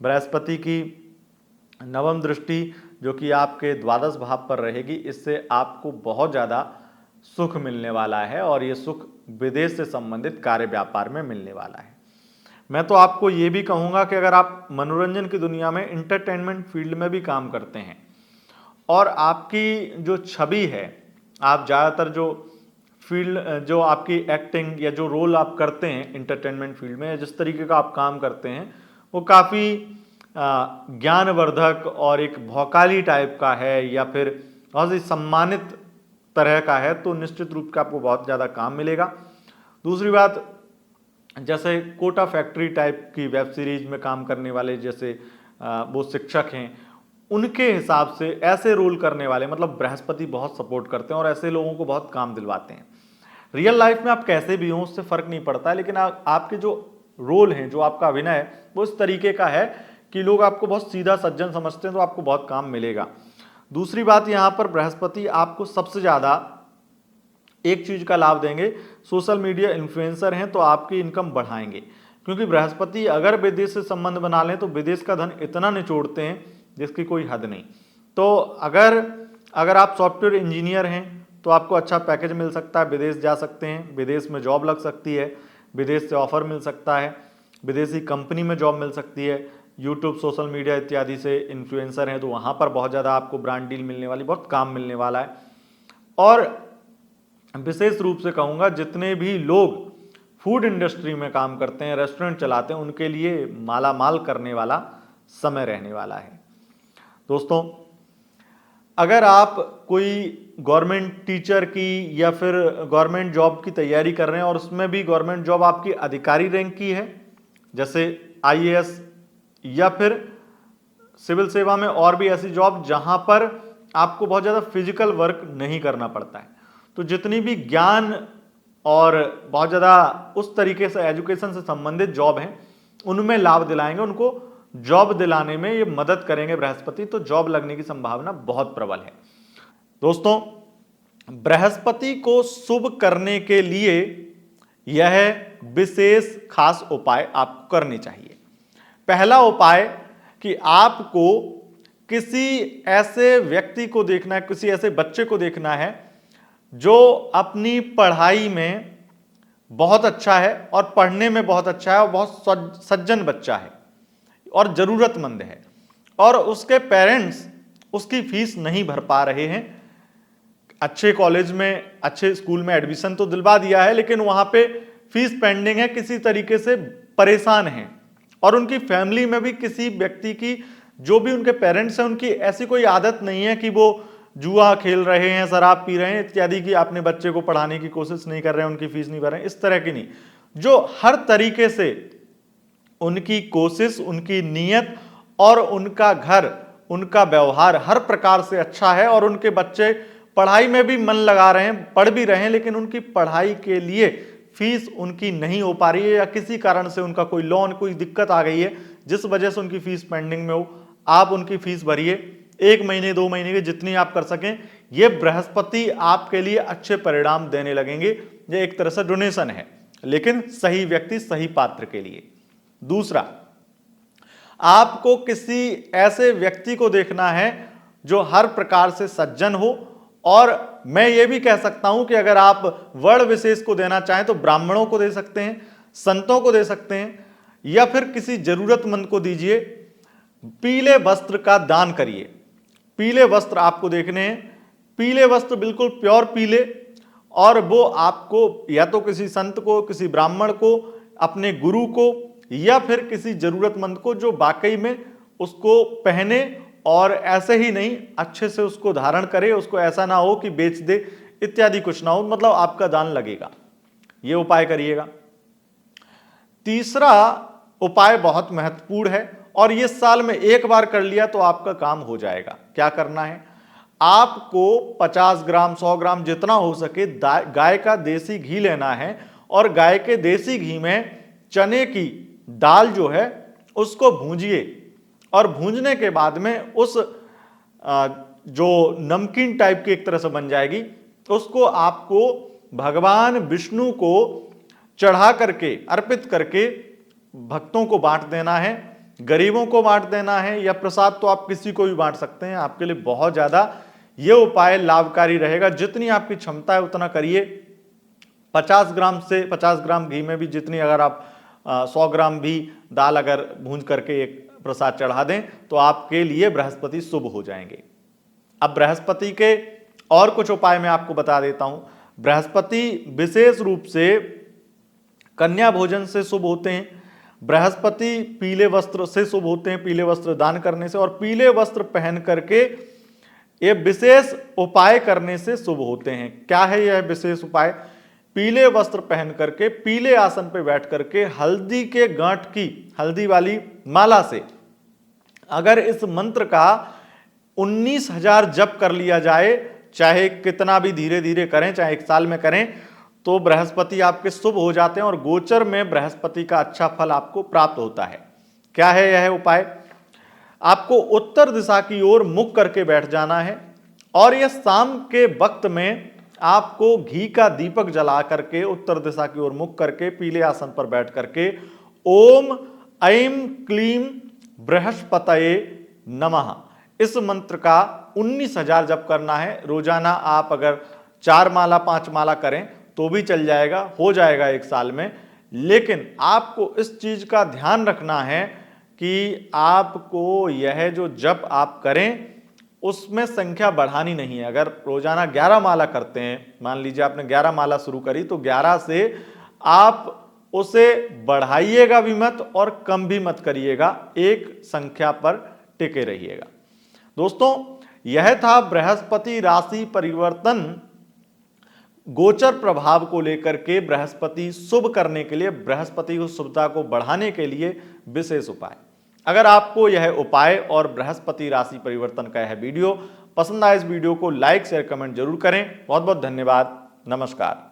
बृहस्पति की नवम दृष्टि जो कि आपके द्वादश भाव पर रहेगी, इससे आपको बहुत ज़्यादा सुख मिलने वाला है और ये सुख विदेश से संबंधित कार्य व्यापार में मिलने वाला है। मैं तो आपको ये भी कहूँगा कि अगर आप मनोरंजन की दुनिया में इंटरटेनमेंट फील्ड में भी काम करते हैं और आपकी जो छवि है, आप ज़्यादातर जो फील्ड जो आपकी एक्टिंग या जो रोल आप करते हैं इंटरटेनमेंट फील्ड में, जिस तरीके का आप काम करते हैं वो काफ़ी ज्ञानवर्धक और एक भौकाली टाइप का है या फिर बहुत ही सम्मानित तरह का है, तो निश्चित रूप से आपको बहुत ज़्यादा काम मिलेगा। दूसरी बात, जैसे कोटा फैक्ट्री टाइप की वेब सीरीज में काम करने वाले जैसे वो शिक्षक हैं, उनके हिसाब से ऐसे रोल करने वाले मतलब बृहस्पति बहुत सपोर्ट करते हैं और ऐसे लोगों को बहुत काम दिलवाते हैं। रियल लाइफ में आप कैसे भी हों उससे फ़र्क नहीं पड़ता है, लेकिन आपके जो रोल हैं, जो आपका अभिनय है, वो इस तरीके का है कि लोग आपको बहुत सीधा सज्जन समझते हैं, तो आपको बहुत काम मिलेगा। दूसरी बात, यहाँ पर बृहस्पति आपको सबसे ज़्यादा एक चीज़ का लाभ देंगे, सोशल मीडिया इन्फ्लुएंसर हैं तो आपकी इनकम बढ़ाएंगे, क्योंकि बृहस्पति अगर विदेश से संबंध बना लें तो विदेश का धन इतना निचोड़ते हैं जिसकी कोई हद नहीं। तो अगर आप सॉफ्टवेयर इंजीनियर हैं तो आपको अच्छा पैकेज मिल सकता है, विदेश जा सकते हैं, विदेश में जॉब लग सकती है, विदेश से ऑफर मिल सकता है, विदेशी कंपनी में जॉब मिल सकती है। यूट्यूब, सोशल मीडिया इत्यादि से इन्फ्लुएंसर हैं तो वहाँ पर बहुत ज़्यादा आपको ब्रांड डील मिलने वाली, बहुत काम मिलने वाला है। और विशेष रूप से कहूँगा, जितने भी लोग फूड इंडस्ट्री में काम करते हैं, रेस्टोरेंट चलाते हैं, उनके लिए माला माल करने वाला समय रहने वाला है। दोस्तों, अगर आप कोई गवर्नमेंट टीचर की या फिर गवर्नमेंट जॉब की तैयारी कर रहे हैं और उसमें भी गवर्नमेंट जॉब आपकी अधिकारी रैंक की है, जैसे IAS या फिर सिविल सेवा में और भी ऐसी जॉब जहां पर आपको बहुत ज़्यादा फिजिकल वर्क नहीं करना पड़ता है, तो जितनी भी ज्ञान और बहुत ज़्यादा उस तरीके से एजुकेशन से संबंधित जॉब हैं उनमें लाभ दिलाएंगे, उनको जॉब दिलाने में ये मदद करेंगे बृहस्पति, तो जॉब लगने की संभावना बहुत प्रबल है। दोस्तों, बृहस्पति को शुभ करने के लिए यह विशेष खास उपाय आपको करने चाहिए। पहला उपाय कि आपको किसी ऐसे व्यक्ति को देखना है, किसी ऐसे बच्चे को देखना है जो अपनी पढ़ाई में बहुत अच्छा है और पढ़ने में बहुत अच्छा है और बहुत सज्जन बच्चा है और ज़रूरतमंद है, और उसके पेरेंट्स उसकी फीस नहीं भर पा रहे हैं। अच्छे कॉलेज में, अच्छे स्कूल में एडमिशन तो दिलवा दिया है, लेकिन वहाँ पे फीस पेंडिंग है, किसी तरीके से परेशान हैं, और उनकी फैमिली में भी किसी व्यक्ति की, जो भी उनके पेरेंट्स हैं, उनकी ऐसी कोई आदत नहीं है कि वो जुआ खेल रहे हैं, शराब पी रहे हैं इत्यादि की, अपने बच्चे को पढ़ाने की कोशिश नहीं कर रहे हैं, उनकी फीस नहीं भर रहे हैं, इस तरह की नहीं। जो हर तरीके से उनकी कोशिश, उनकी नीयत और उनका घर, उनका व्यवहार हर प्रकार से अच्छा है और उनके बच्चे पढ़ाई में भी मन लगा रहे हैं, पढ़ भी रहे हैं, लेकिन उनकी पढ़ाई के लिए फीस उनकी नहीं हो पा रही है या किसी कारण से उनका कोई लोन, कोई दिक्कत आ गई है जिस वजह से उनकी फीस पेंडिंग में हो। आप उनकी फीस भरिए, 1 महीने 2 महीने की जितनी आप कर सकें। ये बृहस्पति आपके लिए अच्छे परिणाम देने लगेंगे। ये एक तरह से डोनेशन है, लेकिन सही व्यक्ति, सही पात्र के लिए। दूसरा, आपको किसी ऐसे व्यक्ति को देखना है जो हर प्रकार से सज्जन हो, और मैं ये भी कह सकता हूं कि अगर आप वर्ण विशेष को देना चाहें तो ब्राह्मणों को दे सकते हैं, संतों को दे सकते हैं, या फिर किसी जरूरतमंद को दीजिए। पीले वस्त्र का दान करिए। पीले वस्त्र आपको देखने हैं, पीले वस्त्र बिल्कुल प्योर पीले, और वो आपको या तो किसी संत को, किसी ब्राह्मण को, अपने गुरु को, या फिर किसी जरूरतमंद को जो वाकई में उसको पहने और ऐसे ही नहीं, अच्छे से उसको धारण करे, उसको ऐसा ना हो कि बेच दे इत्यादि कुछ ना हो, मतलब आपका दान लगेगा। ये उपाय करिएगा। तीसरा उपाय बहुत महत्वपूर्ण है और ये साल में एक बार कर लिया तो आपका काम हो जाएगा। क्या करना है? आपको 50 ग्राम 100 ग्राम जितना हो सके गाय का देसी घी लेना है, और गाय के देसी घी में चने की दाल जो है उसको भूंजिए, और भूंजने के बाद में उस जो नमकीन टाइप की एक तरह से बन जाएगी, उसको आपको भगवान विष्णु को चढ़ा करके, अर्पित करके भक्तों को बांट देना है, गरीबों को बांट देना है, या प्रसाद तो आप किसी को भी बांट सकते हैं। आपके लिए बहुत ज्यादा यह उपाय लाभकारी रहेगा। जितनी आपकी क्षमता है उतना करिए। 50 ग्राम से 50 ग्राम घी में भी जितनी, अगर आप 100 ग्राम भी दाल अगर भूंज करके एक प्रसाद चढ़ा दें तो आपके लिए बृहस्पति शुभ हो जाएंगे। अब बृहस्पति के और कुछ उपाय मैं आपको बता देता हूं। बृहस्पति विशेष रूप से कन्या भोजन से शुभ होते हैं। बृहस्पति पीले वस्त्र से शुभ होते हैं, पीले वस्त्र दान करने से, और पीले वस्त्र पहन करके ये विशेष उपाय करने से शुभ होते हैं। क्या है यह विशेष उपाय? पीले वस्त्र पहन करके पीले आसन पर बैठ करके हल्दी के गांठ की, हल्दी वाली माला से अगर इस मंत्र का 19,000 जप कर लिया जाए, चाहे कितना भी धीरे धीरे करें, चाहे 1 साल में करें, तो बृहस्पति आपके शुभ हो जाते हैं और गोचर में बृहस्पति का अच्छा फल आपको प्राप्त होता है। क्या है यह उपाय? आपको उत्तर दिशा की ओर मुख करके बैठ जाना है और यह शाम के वक्त में आपको घी का दीपक जला करके उत्तर दिशा की ओर मुख करके पीले आसन पर बैठ करके ओम ऐं क्लीं बृहस्पतये नमः इस मंत्र का 19,000 जप करना है। रोजाना आप अगर 4 माला 5 माला करें तो भी चल जाएगा, हो जाएगा 1 साल में। लेकिन आपको इस चीज का ध्यान रखना है कि आपको यह जो जप आप करें उसमें संख्या बढ़ानी नहीं है। अगर रोजाना 11 माला करते हैं, मान लीजिए आपने 11 माला शुरू करी, तो 11 से आप उसे बढ़ाइएगा भी मत और कम भी मत करिएगा, एक संख्या पर टिके रहिएगा। दोस्तों, यह था बृहस्पति राशि परिवर्तन गोचर प्रभाव को लेकर के बृहस्पति शुभ करने के लिए, बृहस्पति की शुभता को बढ़ाने के लिए विशेष उपाय। अगर आपको यह उपाय और बृहस्पति राशि परिवर्तन का यह वीडियो पसंद आए, इस वीडियो को लाइक शेयर कमेंट जरूर करें। बहुत बहुत धन्यवाद। नमस्कार।